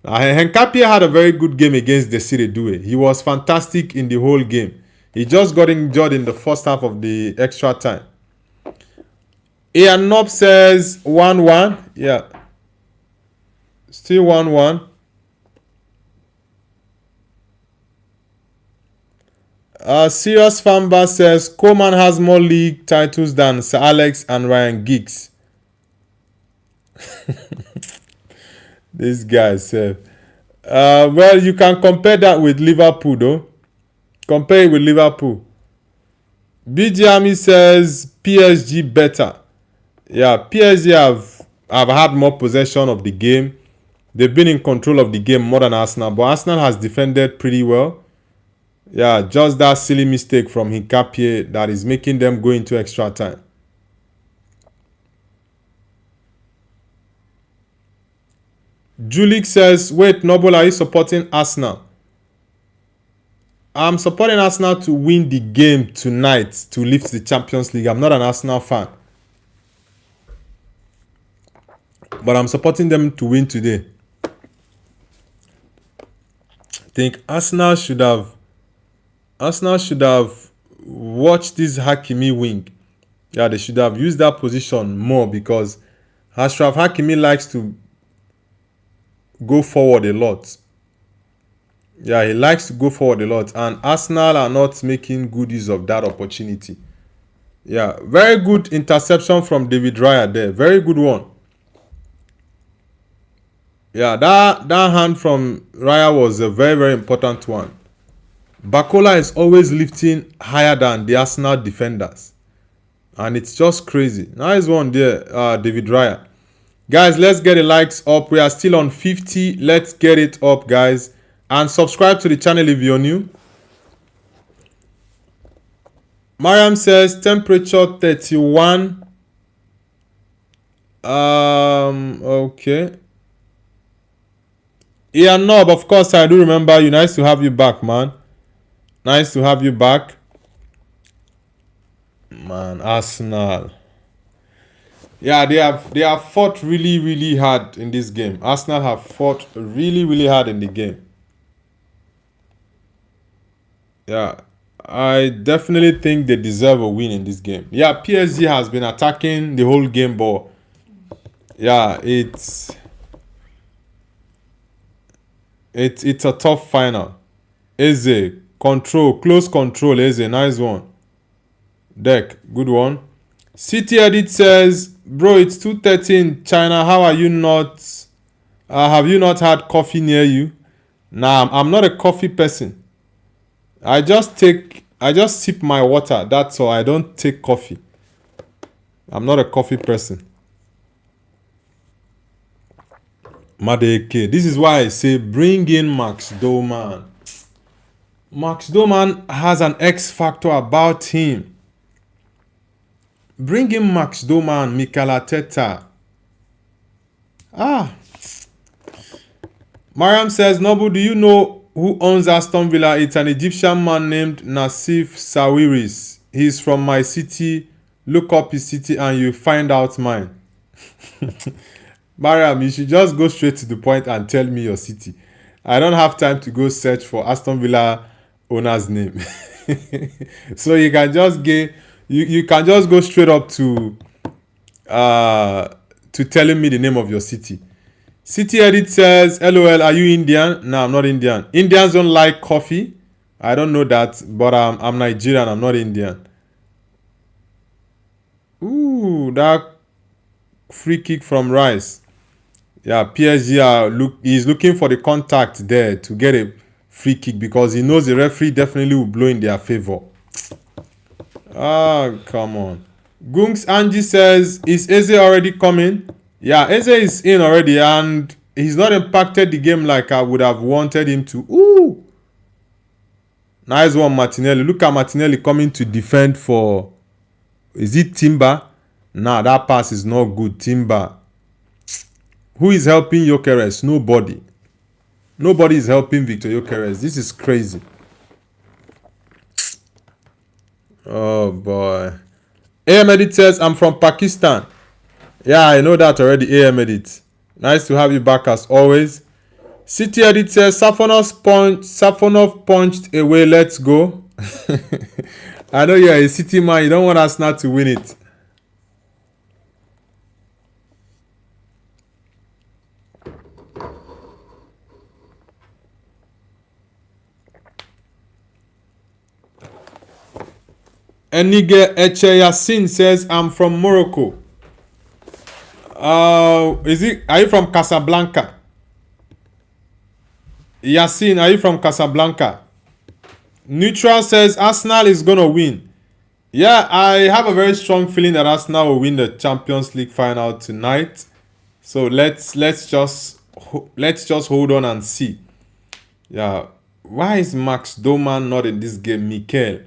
S1: Hincapie had a very good game against Desire Doué. He was fantastic in the whole game. He just got injured in the first half of the extra time. Ian Nob says 1-1. Yeah. Still 1-1. Serious Famba says Coleman has more league titles than Sir Alex and Ryan Giggs. This guy said, well, you can compare that with Liverpool though. Compare it with Liverpool. BG Army says PSG better. Yeah, PSG have had more possession of the game. They've been in control of the game more than Arsenal, but Arsenal has defended pretty well. Yeah, just that silly mistake from Hincapie that is making them go into extra time. Julik says, wait, Noble, are you supporting Arsenal? I'm supporting Arsenal to win the game tonight to lift the Champions League. I'm not an Arsenal fan. But I'm supporting them to win today. I think Arsenal should have watched this Hakimi wing. Yeah, they should have used that position more because Achraf Hakimi likes to go forward a lot. Yeah, he likes to go forward a lot, and Arsenal are not making good use of that opportunity. Yeah, very good interception from David Raya there. Very good one. Yeah, that hand from Raya was a very, very important one. Bakola is always lifting higher than the Arsenal defenders. And it's just crazy. Nice one there, David Raya. Guys, let's get the likes up. We are still on 50. Let's get it up, guys. And subscribe to the channel if you're new. Mariam says temperature 31. Okay. Ian Nob, of course, I do remember you. Nice to have you back, man. Nice to have you back. Man, Arsenal. Yeah, they have fought really, really hard in this game. Arsenal have fought really, really hard in the game. Yeah, I definitely think they deserve a win in this game. Yeah, PSG has been attacking the whole game, but yeah, it's a tough final. Eze, control, close control, Eze, nice one. Deck, good one. City Edit says, bro, it's 2:30 in China. How are you not? Have you not had coffee near you? Nah, I'm not a coffee person. I just sip my water. That's all. I don't take coffee. I'm not a coffee person. Madeke. This is why I say bring in Max Doman. Max Doman has an X factor about him. Bring in Max Doman, Mikel Arteta. Mariam says, Nobu, do you know who owns Aston Villa? It's an Egyptian man named Nassif Sawiris. He's from my city. Look up his city and you find out mine. Mariam, you should just go straight to the point and tell me your city. I don't have time to go search for Aston Villa owner's name. So you can just go straight up to telling me the name of your city. City Edit says, LOL, are you Indian? No, I'm not Indian. Indians don't like coffee. I don't know that, but I'm Nigerian. I'm not Indian. Ooh, that free kick from Rice. Yeah, PSG is looking for the contact there to get a free kick because he knows the referee definitely will blow in their favor. Come on. Gunks Angie says, is Eze already coming? Yeah, Eze is in already and he's not impacted the game like I would have wanted him to. Ooh. Nice one, Martinelli. Look at Martinelli coming to defend for... Is it Timber? Nah, that pass is not good. Timber. Who is helping Gyökeres? Nobody. Nobody is helping Victor Gyökeres. This is crazy. Oh, boy. AM Edit says, I'm from Pakistan. Yeah, I know that already, AM Edit. Nice to have you back as always. City Edit says, Safonov punched away, let's go. I know you're a City man, you don't want Arsenal to win it. Enige Eche Yassin says, I'm from Morocco. Are you from Casablanca? Yassin, are you from Casablanca? Neutral says Arsenal is gonna win. Yeah, I have a very strong feeling that Arsenal will win the Champions League final tonight. So let's just hold on and see. Yeah, why is Max Doman not in this game, Mikel?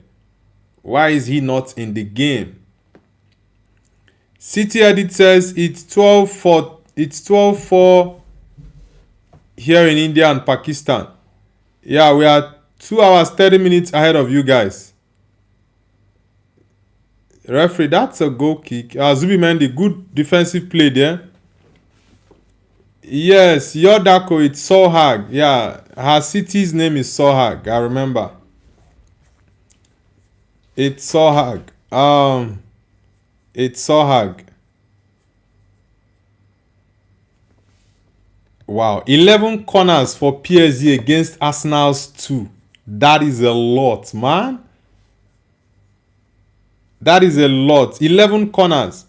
S1: Why is he not in the game? City Edit says it's 12-4 here in India and Pakistan. Yeah, we are 2 hours 30 minutes ahead of you guys. Referee, that's a goal kick. Zubi Mendy, good defensive play there. Yes, Yodako, it's Sohag. Yeah, her city's name is Sohag. I remember. It's Sohag. It's Sohag. Wow, 11 corners for PSG against Arsenal's 2. That is a lot, man. That is a lot. 11 corners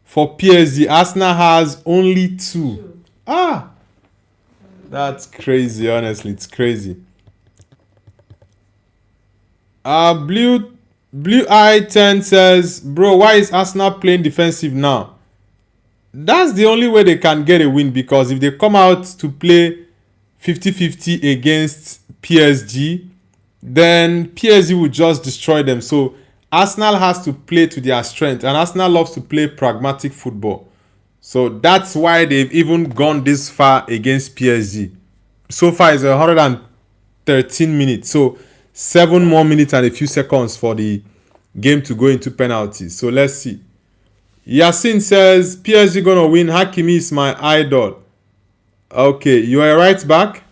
S1: for PSG. Arsenal has only 2. That's crazy, honestly. It's crazy. Blue Eye 10 says, bro, why is Arsenal playing defensive now? That's the only way they can get a win, because if they come out to play 50-50 against PSG, then PSG will just destroy them. So Arsenal has to play to their strength, and Arsenal loves to play pragmatic football. So that's why they've even gone this far against PSG. So far it's 113 minutes. So 7 more minutes and a few seconds for the game to go into penalties. So let's see. Yassin says, PSG gonna win. Hakimi is my idol. Okay, you are right back.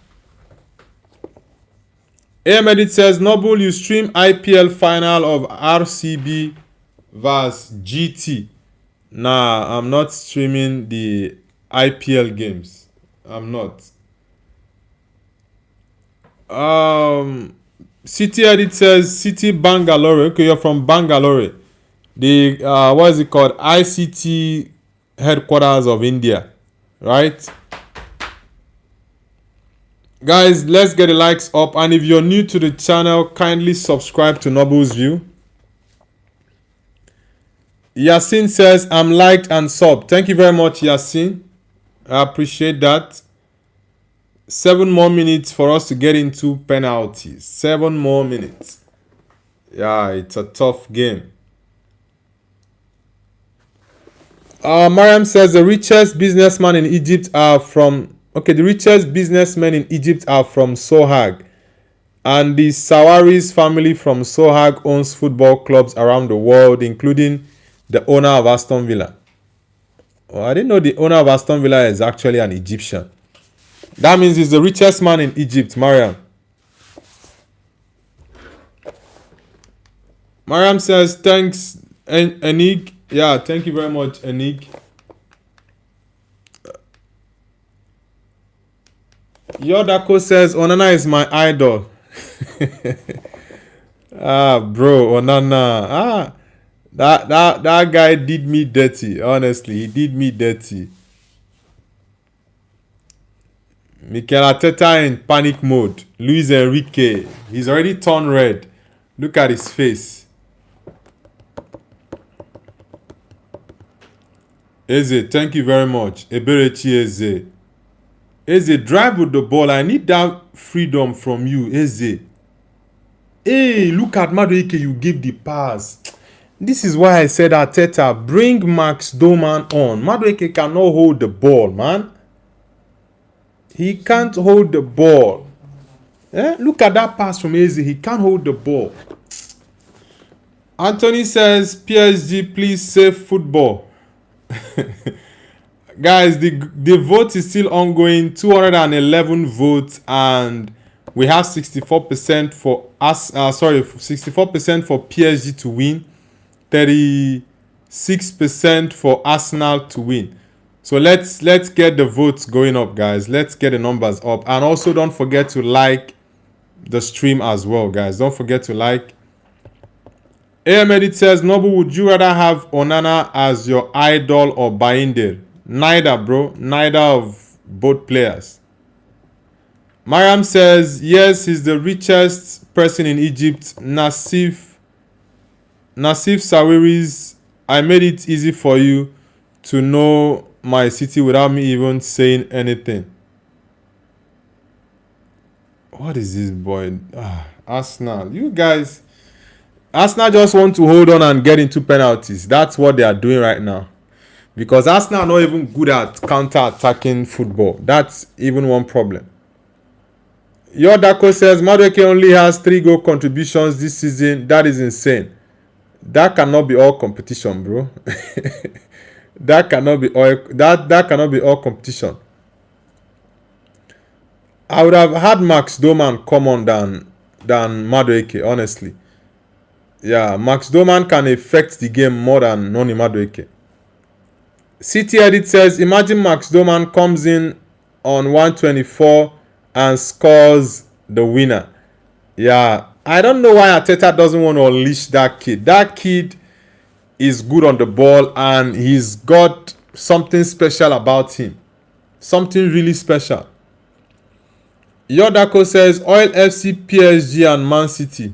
S1: Ahmedit says, Noble, you stream IPL final of RCB vs GT. Nah, I'm not streaming the IPL games. I'm not. City Edit says, City Bangalore. Okay, you're from Bangalore. The, what is it called? ICT headquarters of India. Right? Guys, let's get the likes up. And if you're new to the channel, kindly subscribe to Noble's View. Yassin says, I'm liked and sub. Thank you very much, Yassin. I appreciate that. 7 more minutes for us to get into penalties. 7 more minutes. Yeah, it's a tough game. Mariam says the richest businessmen in Egypt are from... Okay, the richest businessmen in Egypt are from Sohag. And the Sawaris family from Sohag owns football clubs around the world, including the owner of Aston Villa. Oh, I didn't know the owner of Aston Villa is actually an Egyptian. That means he's the richest man in Egypt, Mariam. Mariam says, thanks, Enig. Yeah, thank you very much, Enig. Yodako says, Onana is my idol. Bro, Onana. That guy did me dirty. Honestly, he did me dirty. Mikel Arteta in panic mode. Luis Enrique, he's already turned red. Look at his face. Eze, thank you very much. Eberechi Eze. Eze, drive with the ball. I need that freedom from you, Eze. Hey, look at Madueke, you give the pass. This is why I said, Arteta, bring Max Doman on. Madueke cannot hold the ball, man. He can't hold the ball. Look at that pass from Eze. He can't hold the ball. Anthony says, PSG, please save football. Guys, the vote is still ongoing. 211 votes, and we have 64% for us. 64% for PSG to win, 36% for Arsenal to win. So let's get the votes going up, guys. Let's get the numbers up, and also don't forget to like the stream as well, guys. Don't forget to like. AM Edit says, Noble, would you rather have Onana as your idol or Bainde? Neither, bro. Neither of both players. Mariam says, yes, he's the richest person in Egypt. Nassif Sawiris, I made it easy for you to know my city without me even saying anything. What is this, boy? Arsenal. You guys, Arsenal just want to hold on and get into penalties. That's what they are doing right now. Because Arsenal are not even good at counter-attacking football. That's even one problem. Yodako says, Madueke only has 3 goal contributions this season. That is insane. That cannot be all competition, bro. That cannot be all competition. I would have had Max Doman come on than Madueke, honestly. Yeah, Max Doman can affect the game more than Noni Madueke. City Edit says, imagine Max Doman comes in on 124 and scores the winner. Yeah, I don't know why Arteta doesn't want to unleash that kid. That kid is good on the ball, and he's got something special about him. Something really special. Yodako says, Oil FC, PSG and Man City.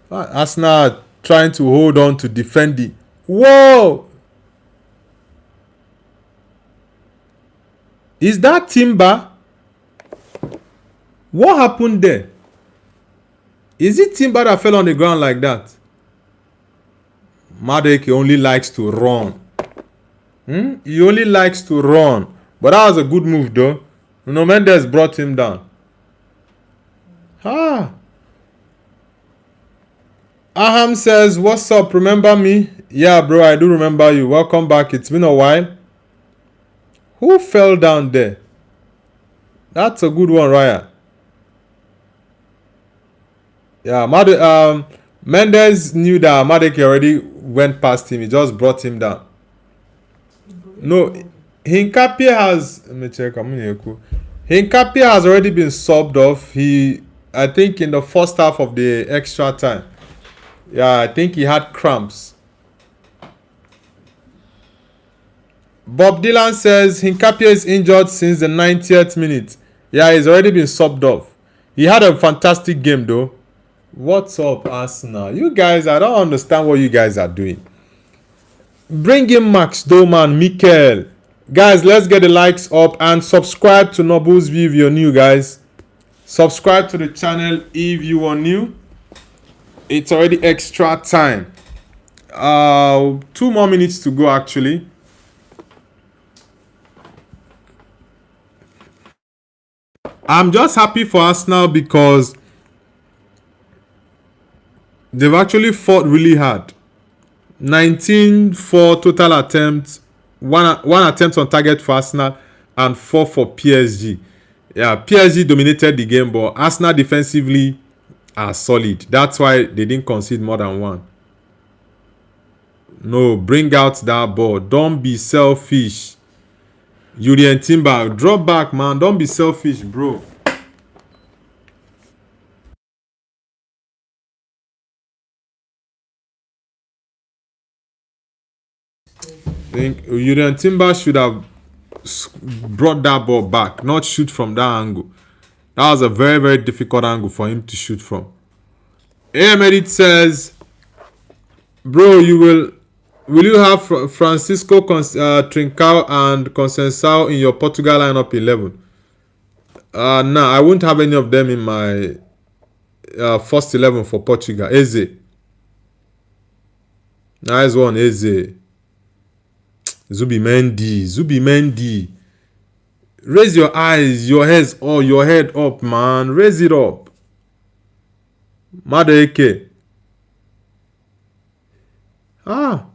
S1: Arsenal trying to hold on to defend the... Whoa! Is that Timber? What happened there? Is it Timber that fell on the ground like that? Madueke only likes to run. He only likes to run. But that was a good move though. Nuno Mendes brought him down. Aham says, what's up? Remember me? Yeah, bro, I do remember you. Welcome back. It's been a while. Who fell down there? That's a good one, Ryan. Yeah, Mendes knew that Madueke already went past him. He just brought him down. No, Hinkapie has... Let me check. Hinkapie has already been subbed off. I think in the first half of the extra time. Yeah, I think he had cramps. Bob Dylan says Hinkapie is injured since the 90th minute. Yeah, he's already been subbed off. He had a fantastic game though. What's up, Arsenal? You guys, I don't understand what you guys are doing. Bring in Max Doman, Mikel. Guys, let's get the likes up and subscribe to Noble's View if you're new, guys. Subscribe to the channel if you are new. It's already extra time. 2 more minutes to go, actually. I'm just happy for Arsenal because they've actually fought really hard. 19 for total attempts, one attempt on target for Arsenal, and 4 for PSG. Yeah, PSG dominated the game, but Arsenal defensively are solid. That's why they didn't concede more than 1. No, bring out that ball. Don't be selfish. Yuri and Timber, drop back, man. Don't be selfish, bro. I think Yuri and Timber should have brought that ball back, not shoot from that angle. That was a very, very difficult angle for him to shoot from. AM Edit says, bro, will you have Francisco Trincao and Conceição in your Portugal lineup 11? Nah, I won't have any of them in my first 11 for Portugal. Eze. Nice one, Eze. Zubimendi. Raise your eyes, your head up, man. Raise it up. Madueke. Ah.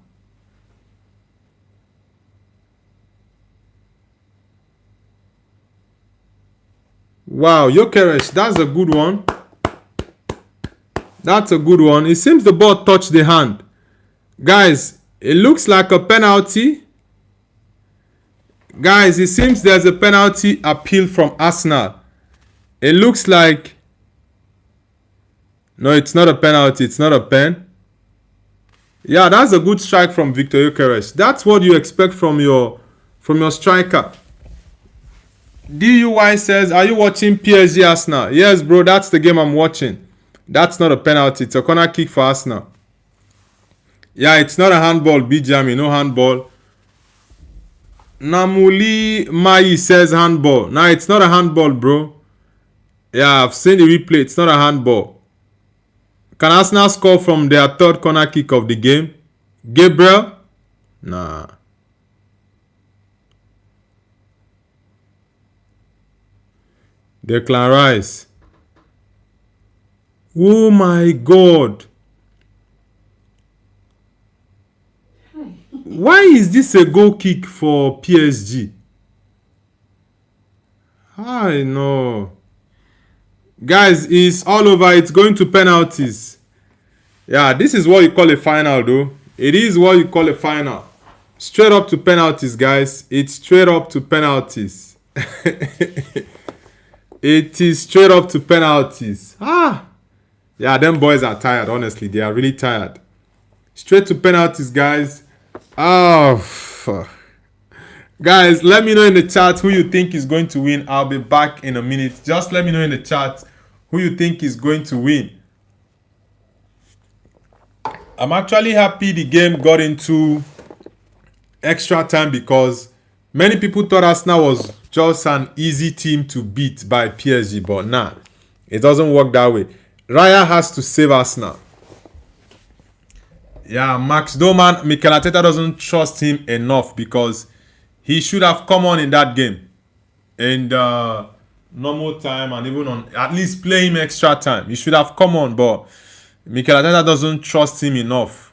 S1: Wow, Jokeres, that's a good one. That's a good one. It seems the ball touched the hand. Guys, it looks like a penalty. Guys, it seems there's a penalty appeal from Arsenal. It looks like... No, it's not a penalty. It's not a pen. Yeah, that's a good strike from Victor Jokeres. That's what you expect from your striker. DUY says, are you watching PSG Arsenal? Yes, bro, that's the game I'm watching. That's not a penalty. It's a corner kick for Arsenal. Yeah, it's not a handball, Bijami. No handball. Namuli Mai says handball. Nah, it's not a handball, bro. Yeah, I've seen the replay. It's not a handball. Can Arsenal score from their third corner kick of the game? Gabriel? Nah. Declan Rice. Oh my God. Why is this a goal kick for PSG? I know. Guys, it's all over. It's going to penalties. Yeah, this is what you call a final, though. It is what you call a final. Straight up to penalties, guys. It's straight up to penalties. It is straight up to penalties. Yeah, them boys are tired, honestly. They are really tired. Straight to penalties, guys. Oh, fuck. Guys, let me know in the chat who you think is going to win. I'll be back in a minute. Just let me know in the chat who you think is going to win. I'm actually happy the game got into extra time because many people thought Arsenal was just an easy team to beat by PSG, but nah, it doesn't work that way. Raya has to save Arsenal. Yeah, Max Doman, Mikel Arteta doesn't trust him enough because he should have come on in that game in the normal time and even on at least play him extra time. He should have come on, but Mikel Arteta doesn't trust him enough.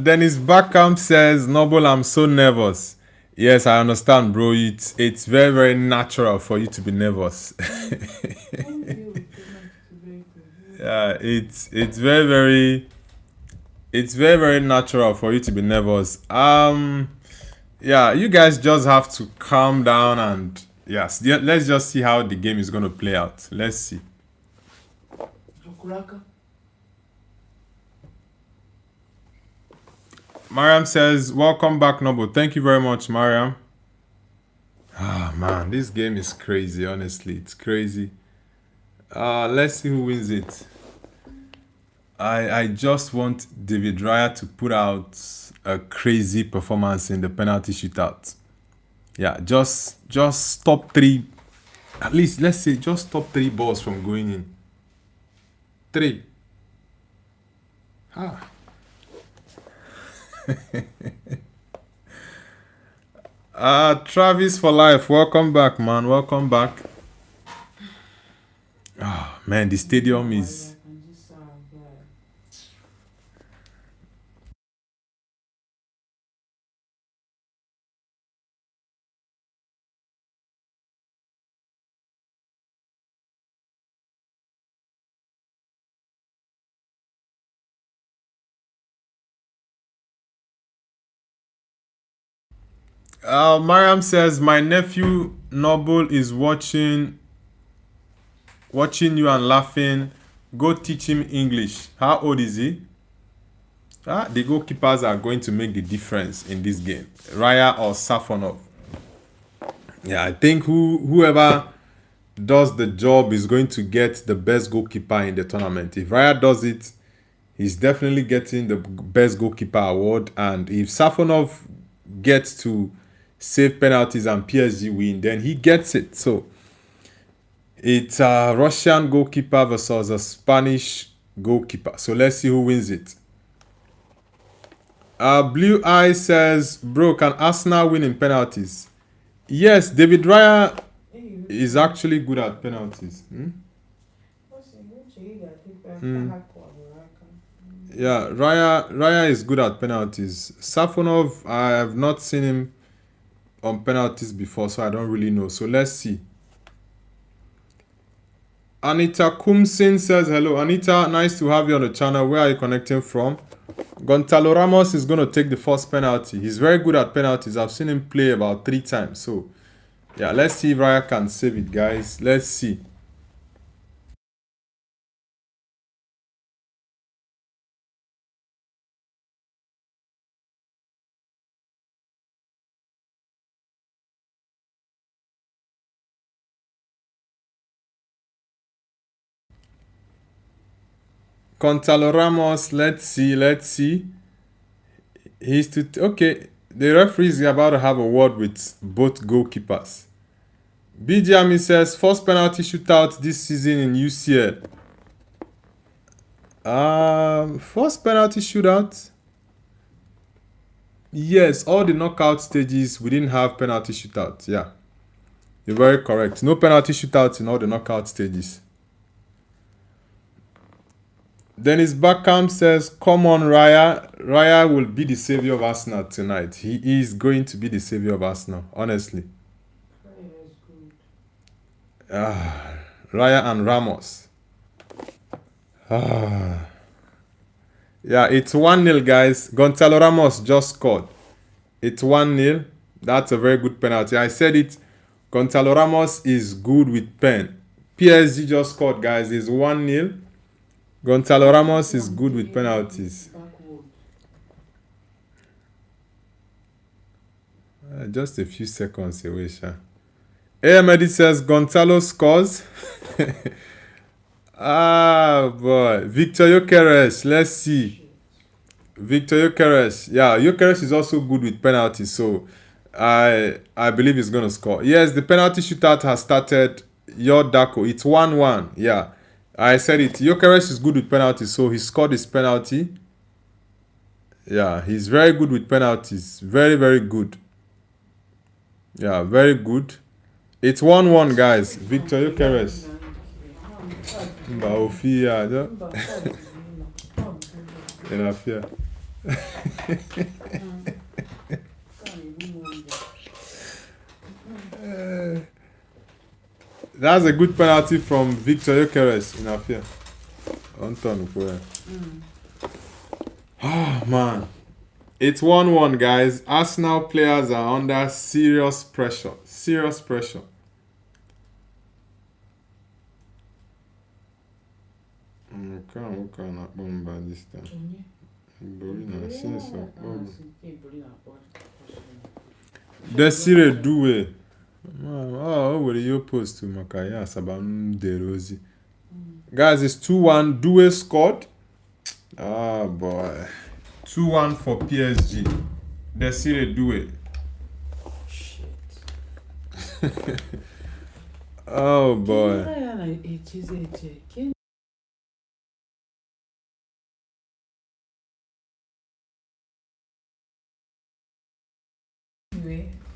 S1: Dennis Backham says, Noble, I'm so nervous. Yes, I understand, bro. It's very, very natural for you to be nervous. Yeah, it's very, very It's very, very natural for you to be nervous. Yeah, you guys just have to calm down and yes, let's just see how the game is going to play out. Let's see. Mariam says, welcome back, Noble. Thank you very much, Mariam. Ah, man, this game is crazy, honestly. It's crazy. Let's see who wins it. I just want David Raya to put out a crazy performance in the penalty shootout. Yeah, just top 3. At least, let's say, just top 3 balls from going in. 3. Travis for life. Welcome back, man. Welcome back. Oh, man, the stadium is... Mariam says, my nephew Noble is watching you and laughing. Go teach him English. How old is he? The goalkeepers are going to make the difference in this game. Raya or Safonov. Yeah, I think whoever does the job is going to get the best goalkeeper in the tournament. If Raya does it, he's definitely getting the best goalkeeper award. And if Safonov gets to save penalties and PSG win, then he gets it. So it's a Russian goalkeeper versus a Spanish goalkeeper. So let's see who wins it. Blue Eye says, bro, can Arsenal win in penalties? Yes, David Raya is actually good at penalties. Yeah, Raya is good at penalties. Safonov, I have not seen him on penalties before, so I don't really know. So let's see. Anita Kumsin says, hello. Anita, nice to have you on the channel. Where are you connecting from? Gonzalo Ramos is going to take the first penalty. He's very good at penalties. I've seen him play about 3 times. So, yeah, let's see if Raya can save it, guys. Let's see. Gonzalo Ramos, let's see. He's okay. The referee is about to have a word with both goalkeepers. BJami says, first penalty shootout this season in UCL. First penalty shootout. Yes, all the knockout stages we didn't have penalty shootouts. Yeah, you're very correct. No penalty shootouts in all the knockout stages. Dennis Beckham says, come on, Raya. Raya will be the savior of Arsenal tonight. He is going to be the savior of Arsenal, honestly. Raya and Ramos. Yeah, it's 1-0, guys. Gonzalo Ramos just scored. It's 1-0. That's a very good penalty. I said it. Gonzalo Ramos is good with pen. PSG just scored, guys. It's 1-0. Gonzalo Ramos is good with penalties. Just a few seconds away, Sha. Ahmed says Gonzalo scores. Boy. Victor Gyökeres. Let's see. Victor Gyökeres. Yeah, Gyökeres is also good with penalties. So I believe he's going to score. Yes, the penalty shootout has started. Your Dako. It's 1-1. Yeah. I said it. Gyökeres is good with penalties, so he scored his penalty. Yeah, he's very good with penalties. Very, very good. Yeah, very good. It's 1-1, guys. Victor Gyökeres. That's a good penalty from Victor Gyökeres in Afia. Oh man. It's 1-1, guys. Arsenal players are under serious pressure. Serious pressure. Okay, not bomba this time. Desire Doué. Oh, what are you opposed to Makaya Sabam De Rosie? Guys, it's 2-1. Doué scored. Oh boy. 2-1 for PSG. Desire Doué. Oh boy.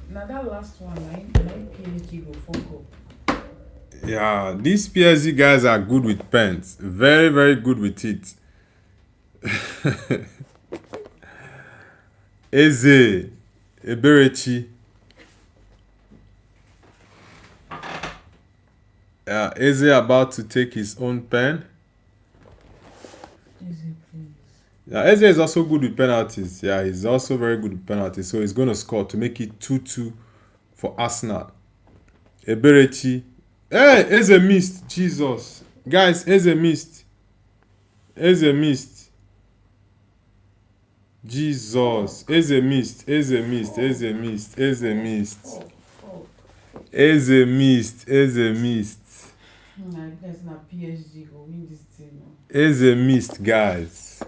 S2: Now that last one, I PSG go fuck up.
S1: Yeah, these PSG guys are good with pens. Very, very good with it. Eze, Eberechi. Yeah, Eze about to take his own pen.
S2: Easy, please.
S1: Yeah, Eze is also good with penalties. Yeah, he's also very good with penalties. So he's going to score to make it 2-2 for Arsenal. Eberechi. Hey, Eze missed. Jesus. Guys, Eze missed. Eze missed. Jesus. Eze missed. Eze missed. Eze missed. Eze missed. Eze missed. Eze missed.
S2: That's not PSG go win this thing.
S1: Eze missed, guys.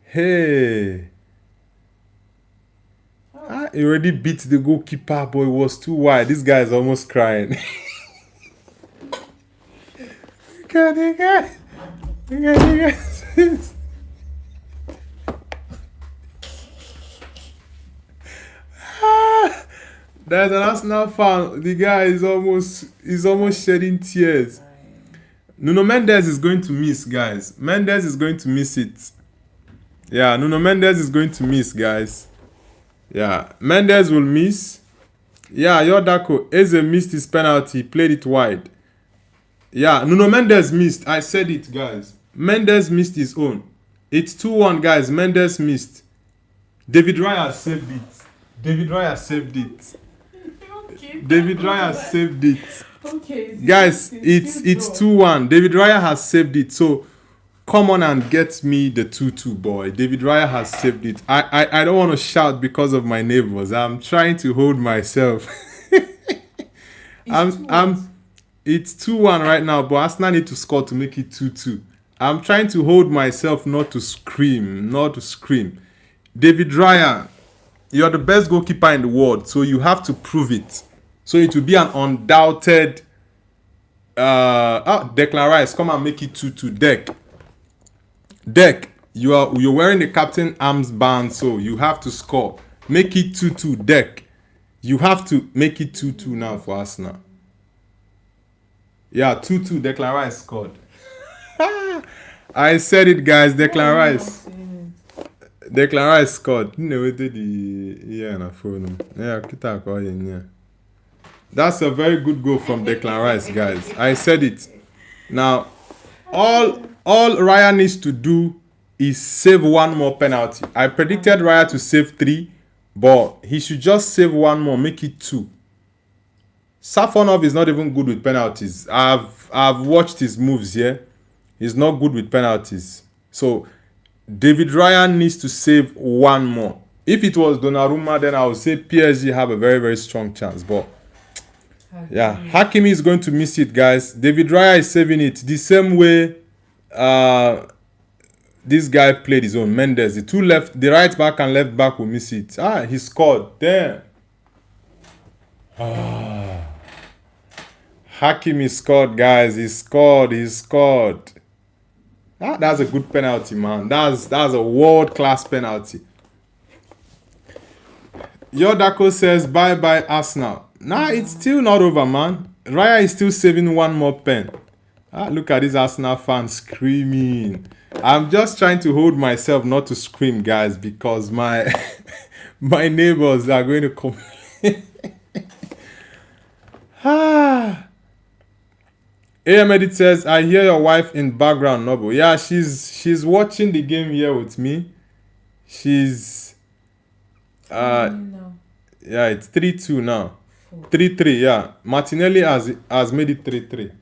S1: Hey. He already beat the goalkeeper, but it was too wide. This guy is almost crying. The guy. There's an Arsenal fan. The guy is almost shedding tears. Nuno Mendes is going to miss, guys. Mendes is going to miss it. Yeah, Nuno Mendes is going to miss, guys. Yeah, Mendes will miss. Yeah, Yodako, Eze missed his penalty, played it wide. Yeah, Nuno Mendes missed. I said it, guys. Mendes missed his own. It's 2-1, guys. Mendes missed. David Raya saved it. David Raya saved it.
S2: Okay.
S1: David Raya saved it.
S2: Okay.
S1: Guys, it's 2-1. David Raya has saved it. So come on and get me the 2-2, boy. David Raya has saved it. I don't want to shout because of my neighbors. I'm trying to hold myself. It's 2-1 right now, but Arsenal need to score to make it 2-2. I'm trying to hold myself not to scream. David Raya, you're the best goalkeeper in the world, so you have to prove it. So it will be an undoubted Declan Rice, come and make it 2-2. Deck, you're wearing the captain armband, so you have to score. Make it 2-2, Deck. You have to make it 2-2 now for Arsenal. Yeah, 2-2, Declan Rice scored. I said it, guys. Declan Rice. Declan Rice scored. That's a very good goal from Declan Rice, guys. I said it. Now, all Raya needs to do is save one more penalty. I predicted Raya to save 3, but he should just save one more, make it 2. Safonov is not even good with penalties. I've watched his moves here. He's not good with penalties. So David Raya needs to save one more. If it was Donnarumma, then I would say PSG have a very, very strong chance. But yeah, Hakimi is going to miss it, guys. David Raya is saving it the same way this guy played his own. Mendes, the right back and left back will miss it. He scored. Damn. Hakimi scored, guys. He scored. That's a good penalty, man. That's a world-class penalty. Yodako says, bye-bye, Arsenal. Nah, it's still not over, man. Raya is still saving one more pen. Look at this Arsenal fan screaming. I'm just trying to hold myself not to scream, guys, because my my neighbors are going to complain. AM Edit says, I hear your wife in background, Noble. Yeah, she's watching the game here with me. She's
S2: Now.
S1: yeah, it's 3-2 now.
S2: 4.
S1: 3-3, yeah. Martinelli has made it 3-3.
S2: Okay.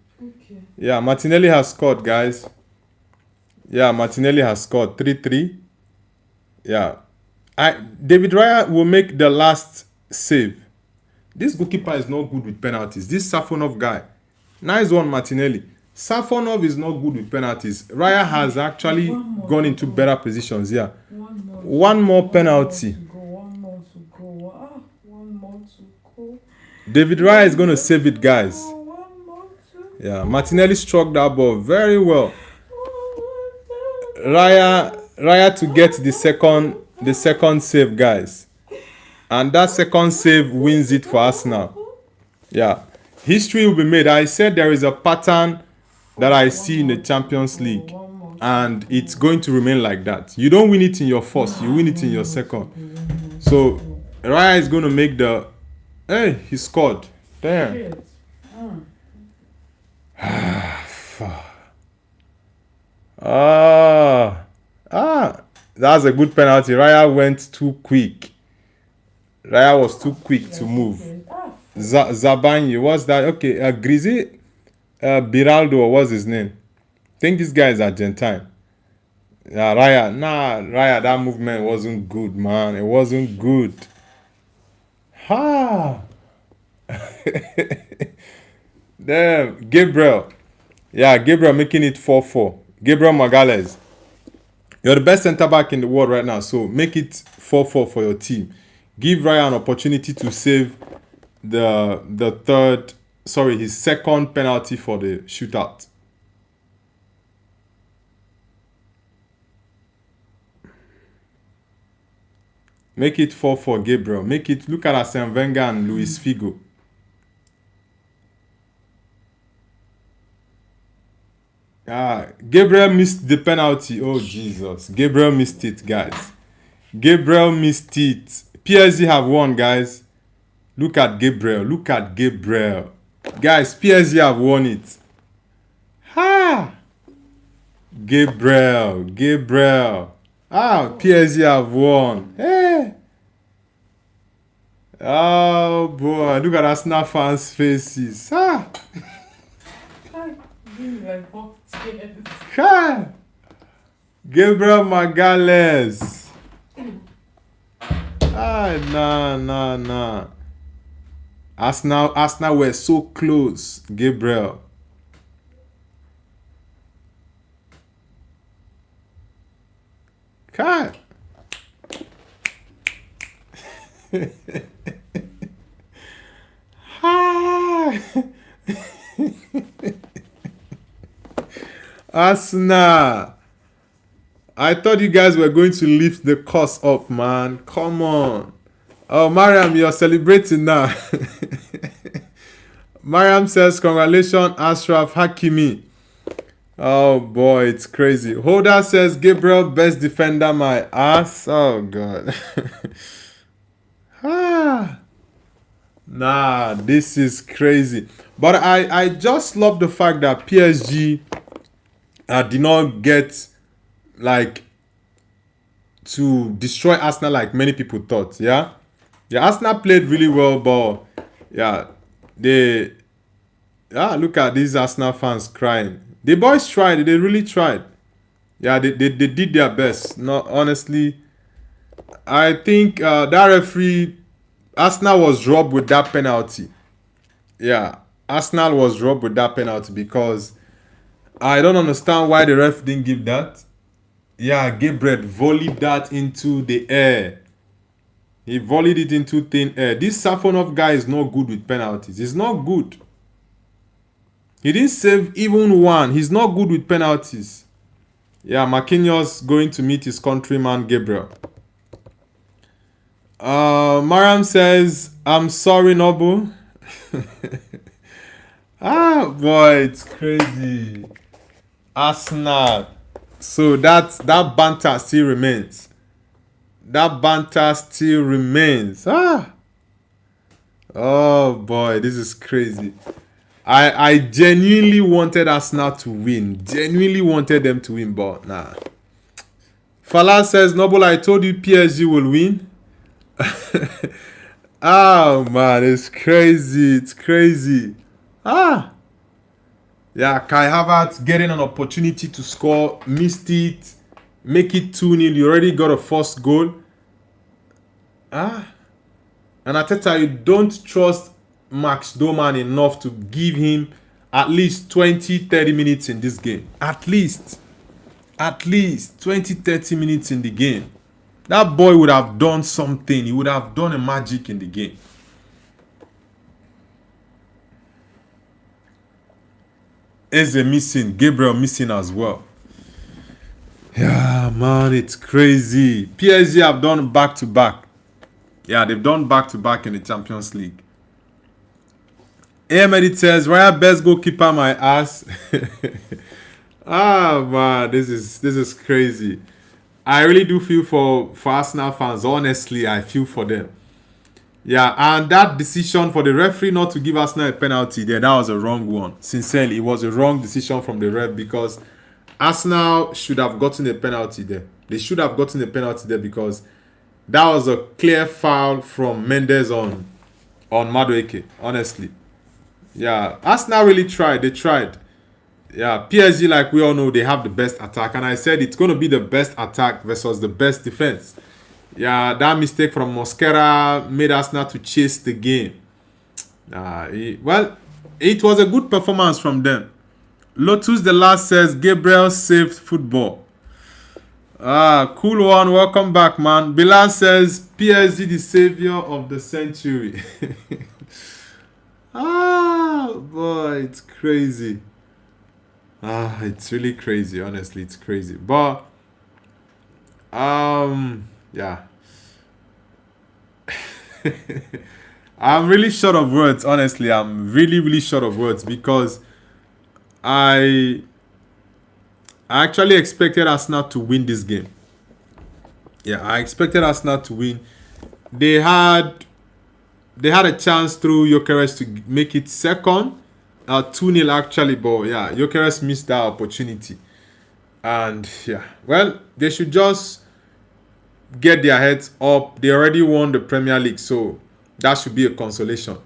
S1: Yeah, Martinelli has scored, guys. Yeah, Martinelli has scored 3-3. Yeah. David Raya will make the last save. This goalkeeper is not good with penalties. This Safonov guy. Nice one, Martinelli. Safonov is not good with penalties. Raya has actually gone into better positions. Yeah. One more penalty.
S2: One more to go. One more to go.
S1: David Raya is going to save it, guys.
S2: One more to
S1: Yeah, Martinelli struck that ball very well. Raya to get the second save, guys. And that second save wins it for Arsenal. Yeah. History will be made. I said there is a pattern that I see in the Champions League. And it's going to remain like that. You don't win it in your first, you win it in your second. So Raya is going to make the... Hey, he scored. Damn. That's a good penalty. Raya went too quick. Raya was too quick to move. Zabanyi, what's that? Okay, Grizi Biraldo, or what's his name? I think this guy is Argentine. Yeah, Raya, that movement wasn't good, man. It wasn't good. Damn, Gabriel. Yeah, Gabriel making it 4-4. Gabriel Magalhaes. You're the best centre back in the world right now, so make it 4-4 for your team. Give Raya an opportunity to save his second penalty for the shootout. Make it 4-4, Gabriel. Make it, look at Arsene Wenger and Luis Figo. Gabriel missed the penalty. Oh, Jesus. Gabriel missed it, guys. Gabriel missed it. PSG have won, guys. Look at Gabriel. Look at Gabriel. Guys, PSG have won it. Gabriel. PSG have won. Hey. Oh, boy. Look at Arsenal fans' faces. Gabriel Magalhaes. Nah. Arsenal were so close. Gabriel. Arsenal. I thought you guys were going to lift the cost up, man. Come on. Oh, Mariam, you're celebrating now. Mariam says, congratulations, Ashraf Hakimi. Oh, boy, it's crazy. Hoda says, Gabriel, best defender, my ass. Oh, God. Nah, this is crazy. But I just love the fact that PSG did not get, like, to destroy Arsenal like many people thought. Yeah, Arsenal played really well, but look at these Arsenal fans crying. The boys tried. They really tried. Yeah, they did their best. No, honestly, I think that referee, Arsenal was robbed with that penalty. Yeah, Arsenal was robbed with that penalty because I don't understand why the ref didn't give that. Yeah, Gabriel volleyed that into the air. He volleyed it into thin air. This Safonov guy is not good with penalties. He's not good. He didn't save even one. He's not good with penalties. Yeah, Marquinhos going to meet his countryman Gabriel. Mariam says, I'm sorry, Nobu. Boy, it's crazy. Arsenal. So that banter still remains. Oh boy, this is crazy. I genuinely wanted Arsenal to win. Genuinely wanted them to win, but nah. Fala says, Noble, I told you PSG will win. Oh man, it's crazy. It's crazy. Ah. Yeah, Kai Havertz getting an opportunity to score, missed it, make it 2-0. You already got a first goal. And Arteta, you don't trust Max Doman enough to give him at least 20-30 minutes in this game. At least 20-30 minutes in the game. That boy would have done something. He would have done a magic in the game. Eze missing, Gabriel missing as well. Yeah, man, it's crazy. PSG have done back-to-back. Yeah, they've done back-to-back in the Champions League. Ahmed says, Raya, best goalkeeper my ass. Ah, man, this is crazy. I really do feel for Arsenal fans. Honestly, I feel for them. Yeah, and that decision for the referee not to give Arsenal a penalty there, that was a wrong one. Sincerely, it was a wrong decision from the ref because Arsenal should have gotten a penalty there. They should have gotten a penalty there because that was a clear foul from Mendes on Madueke, honestly. Yeah, Arsenal really tried. They tried. Yeah, PSG, like we all know, they have the best attack. And I said it's going to be the best attack versus the best defense. Yeah, that mistake from Mosquera made Arsenal to chase the game. Well, it was a good performance from them. Lotus the last says, Gabriel saved football. Cool one. Welcome back, man. Bilal says, PSG the savior of the century. Boy, it's crazy. It's really crazy. Honestly, it's crazy. But, yeah. I'm really short of words, honestly. I'm really, really short of words because I actually expected Arsenal to win this game. Yeah, I expected Arsenal to win. They had a chance through Gyökeres to make it second. 2-0 actually, but yeah, Gyökeres missed that opportunity. And yeah, well, they should just get their heads up. They already won the Premier League, so that should be a consolation.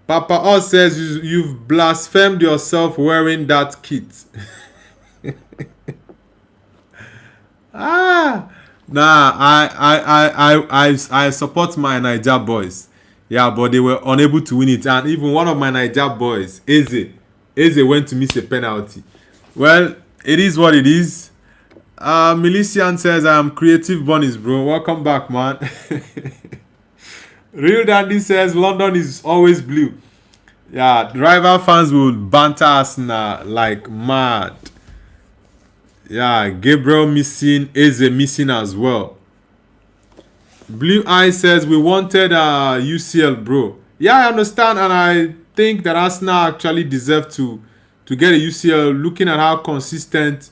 S1: Papa Oz says you've blasphemed yourself wearing that kit. I support my Niger boys. Yeah, but they were unable to win it. And even one of my Niger boys, Eze went to miss a penalty. Well, it is what it is. Milician says, I am creative bunnies, bro. Welcome back, man. Real Dandy says, London is always blue. Yeah, rival fans will banter us now like mad. Yeah, Gabriel missing, Eze missing as well. Blue Eye says, we wanted UCL, bro. Yeah, I understand, and I think that Arsenal actually deserve to get a UCL, looking at how consistent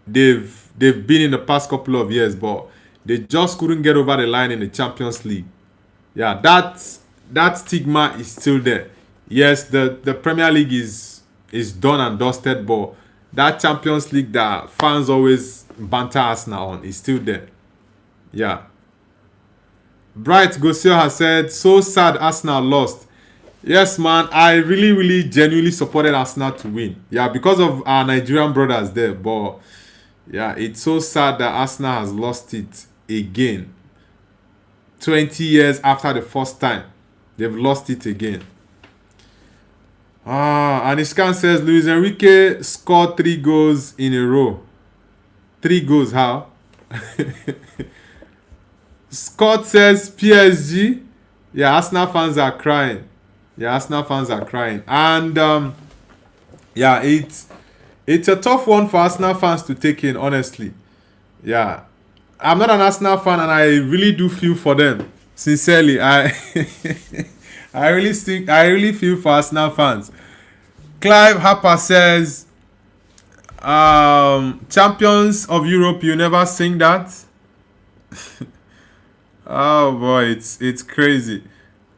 S1: they've been in the past couple of years, but they just couldn't get over the line in the Champions League. Yeah, that stigma is still there. Yes, the Premier League is done and dusted, but that Champions League that fans always banter Arsenal on is still there. Yeah. Bright Gosio has said, so sad Arsenal lost. Yes, man, I really, really genuinely supported Arsenal to win. Yeah, because of our Nigerian brothers there, but yeah, it's so sad that Arsenal has lost it again. 20 years after the first time, they've lost it again. Anishkan says, Luis Enrique scored 3 goals in a row. 3 goals, how? Scott says, PSG. Yeah, Arsenal fans are crying. And, yeah, it's a tough one for Arsenal fans to take in, honestly. Yeah. I'm not an Arsenal fan, and I really do feel for them. Sincerely, I really feel for Arsenal fans. Clive Harper says, champions of Europe, you never sing that. Oh boy, it's crazy.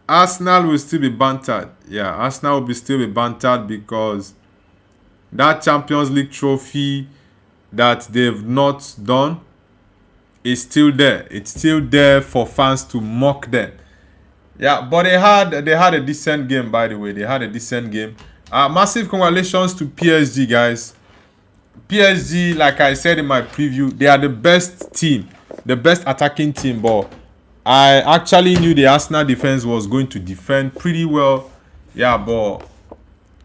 S1: Arsenal will still be bantered. Yeah, Arsenal will still be bantered because that Champions League trophy that they've not done is still there. It's still there for fans to mock them. Yeah, but they had a decent game, by the way. They had a decent game. Massive congratulations to PSG, guys. PSG, like I said in my preview, they are the best team, the best attacking team. But I actually knew the Arsenal defense was going to defend pretty well. Yeah, but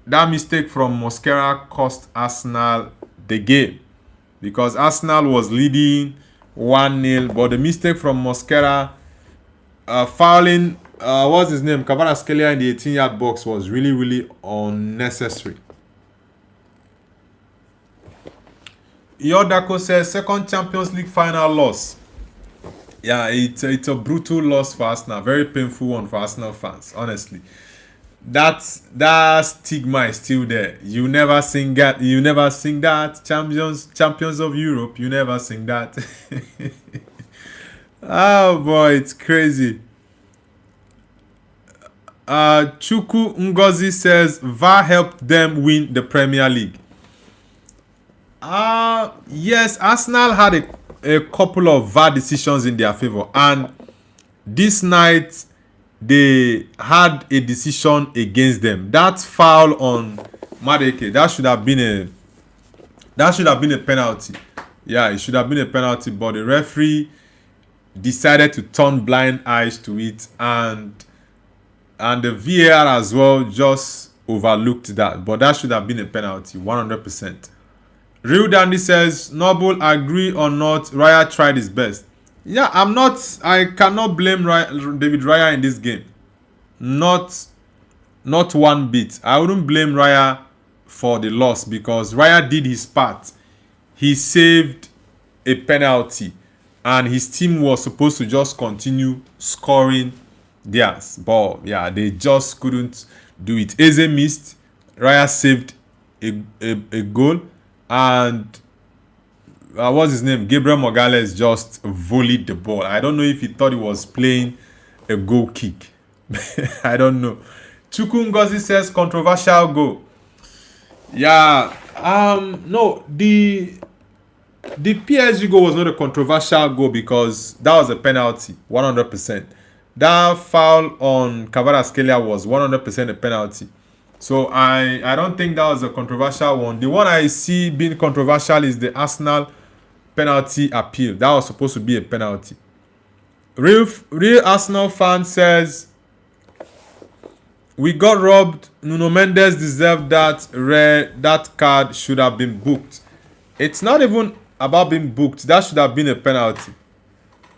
S1: that mistake from Mosquera cost Arsenal the game because Arsenal was leading 1-0. But the mistake from Mosquera fouling, what's his name? Kvaratskhelia in the 18-yard box was really, really unnecessary. Yodako says second Champions League final loss. Yeah, it's a brutal loss for Arsenal. Very painful one for Arsenal fans, honestly. That stigma is still there. You never sing that. You never sing that. Champions of Europe. You never sing that. Oh boy, it's crazy. Chuku Ngozi says VAR helped them win the Premier League. Yes, Arsenal had a couple of VAR decisions in their favor, and this night they had a decision against them. That foul on Madeke, that should have been a penalty. Yeah, it should have been a penalty, but the referee decided to turn blind eyes to it, and the VAR as well just overlooked that. But that should have been a penalty, 100%. Real Dandy says, Noble, agree or not, Raya tried his best. Yeah, I cannot blame David Raya in this game. Not one bit. I wouldn't blame Raya for the loss because Raya did his part. He saved a penalty and his team was supposed to just continue scoring theirs. But yeah, they just couldn't do it. Eze missed. Raya saved a goal. And what's his name? Gabriel Morgales just volleyed the ball. I don't know if he thought he was playing a goal kick. I don't know. Chuku Ngozi says controversial goal. Yeah. No, the PSG goal was not a controversial goal because that was a penalty, 100%. That foul on Kvaratskhelia was 100% a penalty. So I don't think that was a controversial one. The one I see being controversial is the Arsenal penalty appeal. That was supposed to be a penalty. Real Arsenal fan says, we got robbed. Nuno Mendes deserved that. That card should have been booked. It's not even about being booked. That should have been a penalty.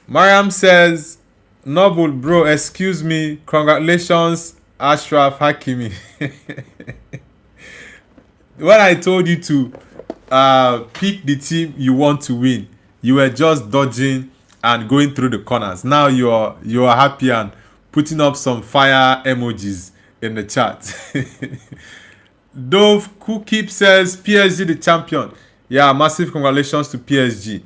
S1: Mariam says, Noble, bro, excuse me. Congratulations, Ashraf Hakimi. When I told you to pick the team you want to win, you were just dodging and going through the corners. Now you are happy and putting up some fire emojis in the chat. Dove Cookip says PSG the champion. Yeah, massive congratulations to PSG.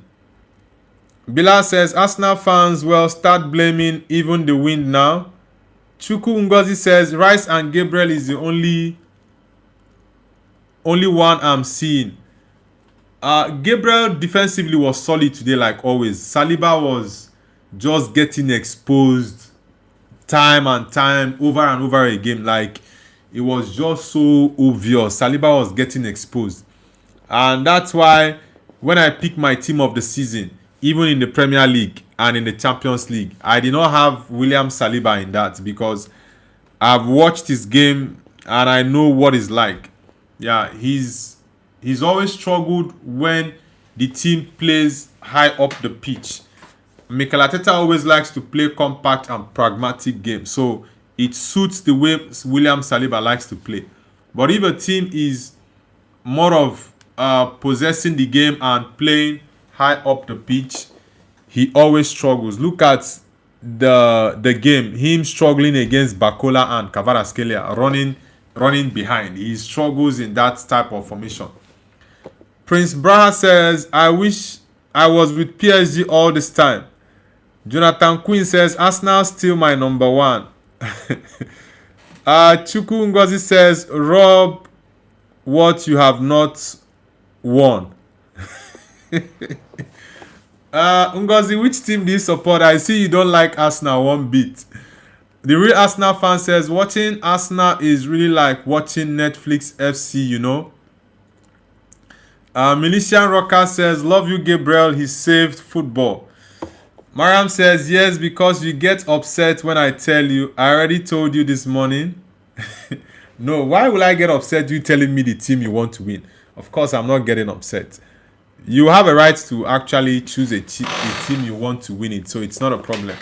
S1: Bilal says Arsenal fans will start blaming even the wind now. Chuku Ngozi says Rice and Gabriel is the only one I'm seeing. Gabriel defensively was solid today like always. Saliba was just getting exposed time and time over and over again. Like it was just so obvious. Saliba was getting exposed. And that's why when I pick my team of the season, even in the Premier League and in the Champions League, I did not have William Saliba in that because I've watched his game and I know what it's like. Yeah, he's always struggled when the team plays high up the pitch. Mikel Arteta always likes to play compact and pragmatic games, so it suits the way William Saliba likes to play. But if a team is more of possessing the game and playing high up the pitch, he always struggles. Look at the game, him struggling against Bakola and Kvaratskhelia, running behind. He struggles in that type of formation. Prince Braha says, I wish I was with PSG all this time. Jonathan Quinn says, Arsenal still my number one. Chuku Ngozi says, Rob, what you have not won. Ngozi, which team do you support? I see you don't like Arsenal one bit. The real Arsenal fan says, watching Arsenal is really like watching Netflix FC, you know. Militian Rocker says, love you, Gabriel. He saved football. Mariam says, yes, because you get upset when I tell you. I already told you this morning. No, why will I get upset you telling me the team you want to win? Of course, I'm not getting upset. You have a right to actually choose a team you want to win it, so it's not a problem.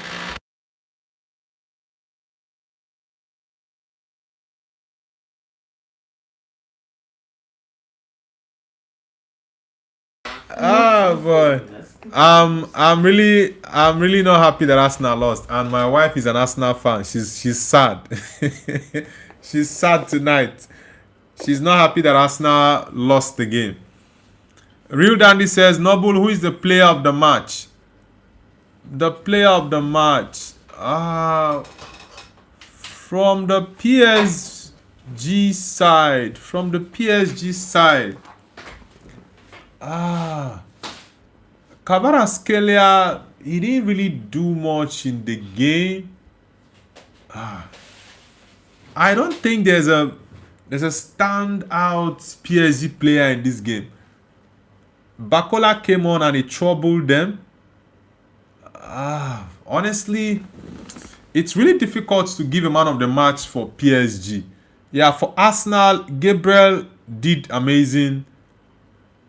S1: Boy. I'm really not happy that Arsenal lost, and my wife is an Arsenal fan. She's sad. She's sad tonight. She's not happy that Arsenal lost the game. Real Dandy says, Noble, who is the player of the match? The player of the match. From the PSG side. From the PSG side. Kvaratskhelia, he didn't really do much in the game. I don't think there's a standout PSG player in this game. Bakola came on and he troubled them. Honestly, it's really difficult to give a man of the match for PSG. Yeah, for Arsenal, Gabriel did amazing.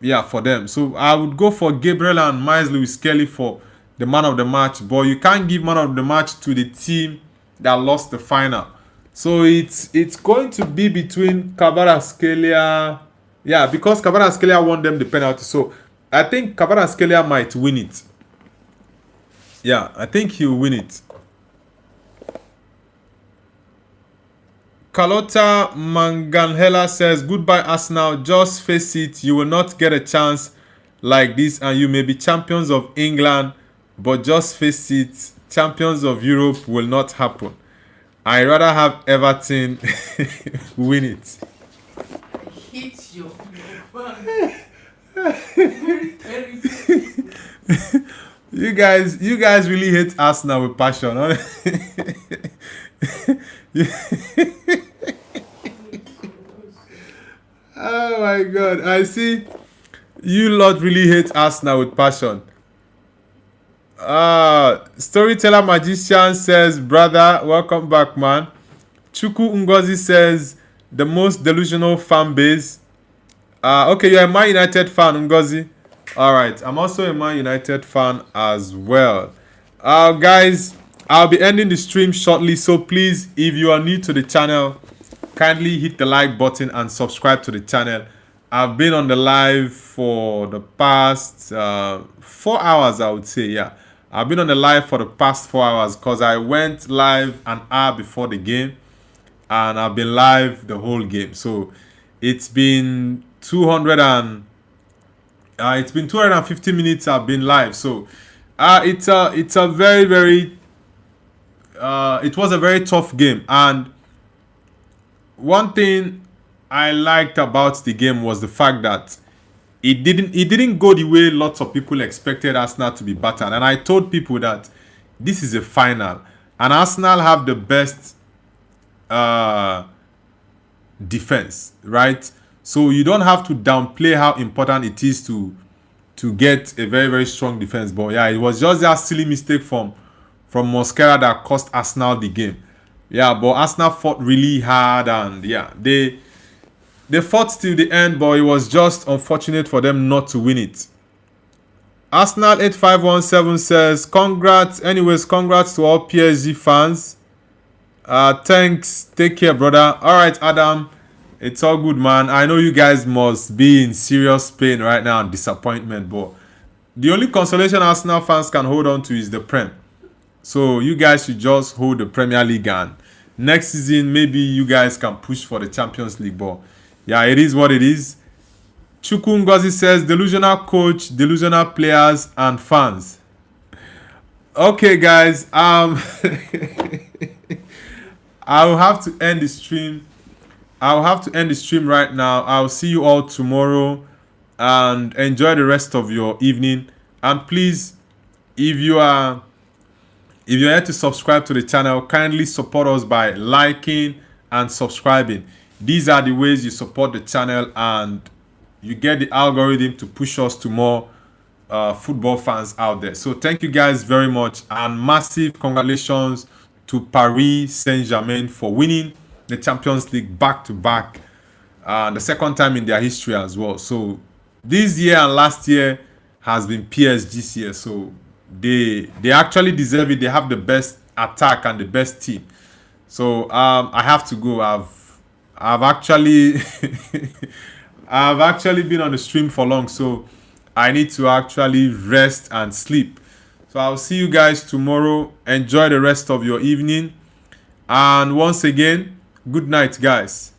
S1: Yeah, for them. So I would go for Gabriel and Miles Lewis Kelly for the man of the match. But you can't give man of the match to the team that lost the final. So it's going to be between Kvaratskhelia. Yeah, because Kvaratskhelia won them the penalty. So I think Kvaratskhelia might win it. Yeah, I think he'll win it. Carlota Manganhela says, goodbye Arsenal, just face it, you will not get a chance like this and you may be champions of England, but just face it, champions of Europe will not happen. I rather have Everton win it.
S2: I hate your very.
S1: You guys really hate Arsenal with passion, huh? Oh my god, I see you lot really hate Arsenal with passion. Storyteller Magician says, brother, welcome back, man. Chuku Ngozi says, the most delusional fan base. Okay, you're a Man United fan, Ngozi. Alright, I'm also a Man United fan as well. Guys, I'll be ending the stream shortly, so please, if you are new to the channel, kindly hit the like button and subscribe to the channel. I've been on the live for the past 4 hours, I would say. Yeah, I've been on the live for the past 4 hours because I went live an hour before the game and I've been live the whole game. So it's been 250 minutes I've been live. So it's a very it was a very tough game, and one thing I liked about the game was the fact that it didn't go the way lots of people expected Arsenal to be battered. And I told people that this is a final, and Arsenal have the best defense, right? So you don't have to downplay how important it is to get a very strong defense. But yeah, it was just that silly mistake from Mosquera that cost Arsenal the game. Yeah, but Arsenal fought really hard, and yeah, they fought till the end, but it was just unfortunate for them not to win it. Arsenal 8517 says, congrats. Anyways, congrats to all PSG fans. Thanks. Take care, brother. Alright, Adam. It's all good, man. I know you guys must be in serious pain right now and disappointment, but the only consolation Arsenal fans can hold on to is the Prem. So you guys should just hold the Premier League, and next season maybe you guys can push for the Champions League. But yeah, it is what it is. Chuku Ngozi says, delusional coach, delusional players and fans. Okay, guys. I will have to end the stream. I'll have to end the stream right now. I'll see you all tomorrow, and enjoy the rest of your evening. And please, if you're here to subscribe to the channel, kindly support us by liking and subscribing. These are the ways you support the channel, and you get the algorithm to push us to more football fans out there. So thank you guys very much, and massive congratulations to Paris Saint-Germain for winning the Champions League back-to-back, the second time in their history as well. So this year and last year has been PSG's year. So they actually deserve it. They have the best attack and the best team. So I have to go. I've actually I've actually been on the stream for long, so I need to actually rest and sleep. So I'll see you guys tomorrow. Enjoy the rest of your evening. And once again, good night, guys.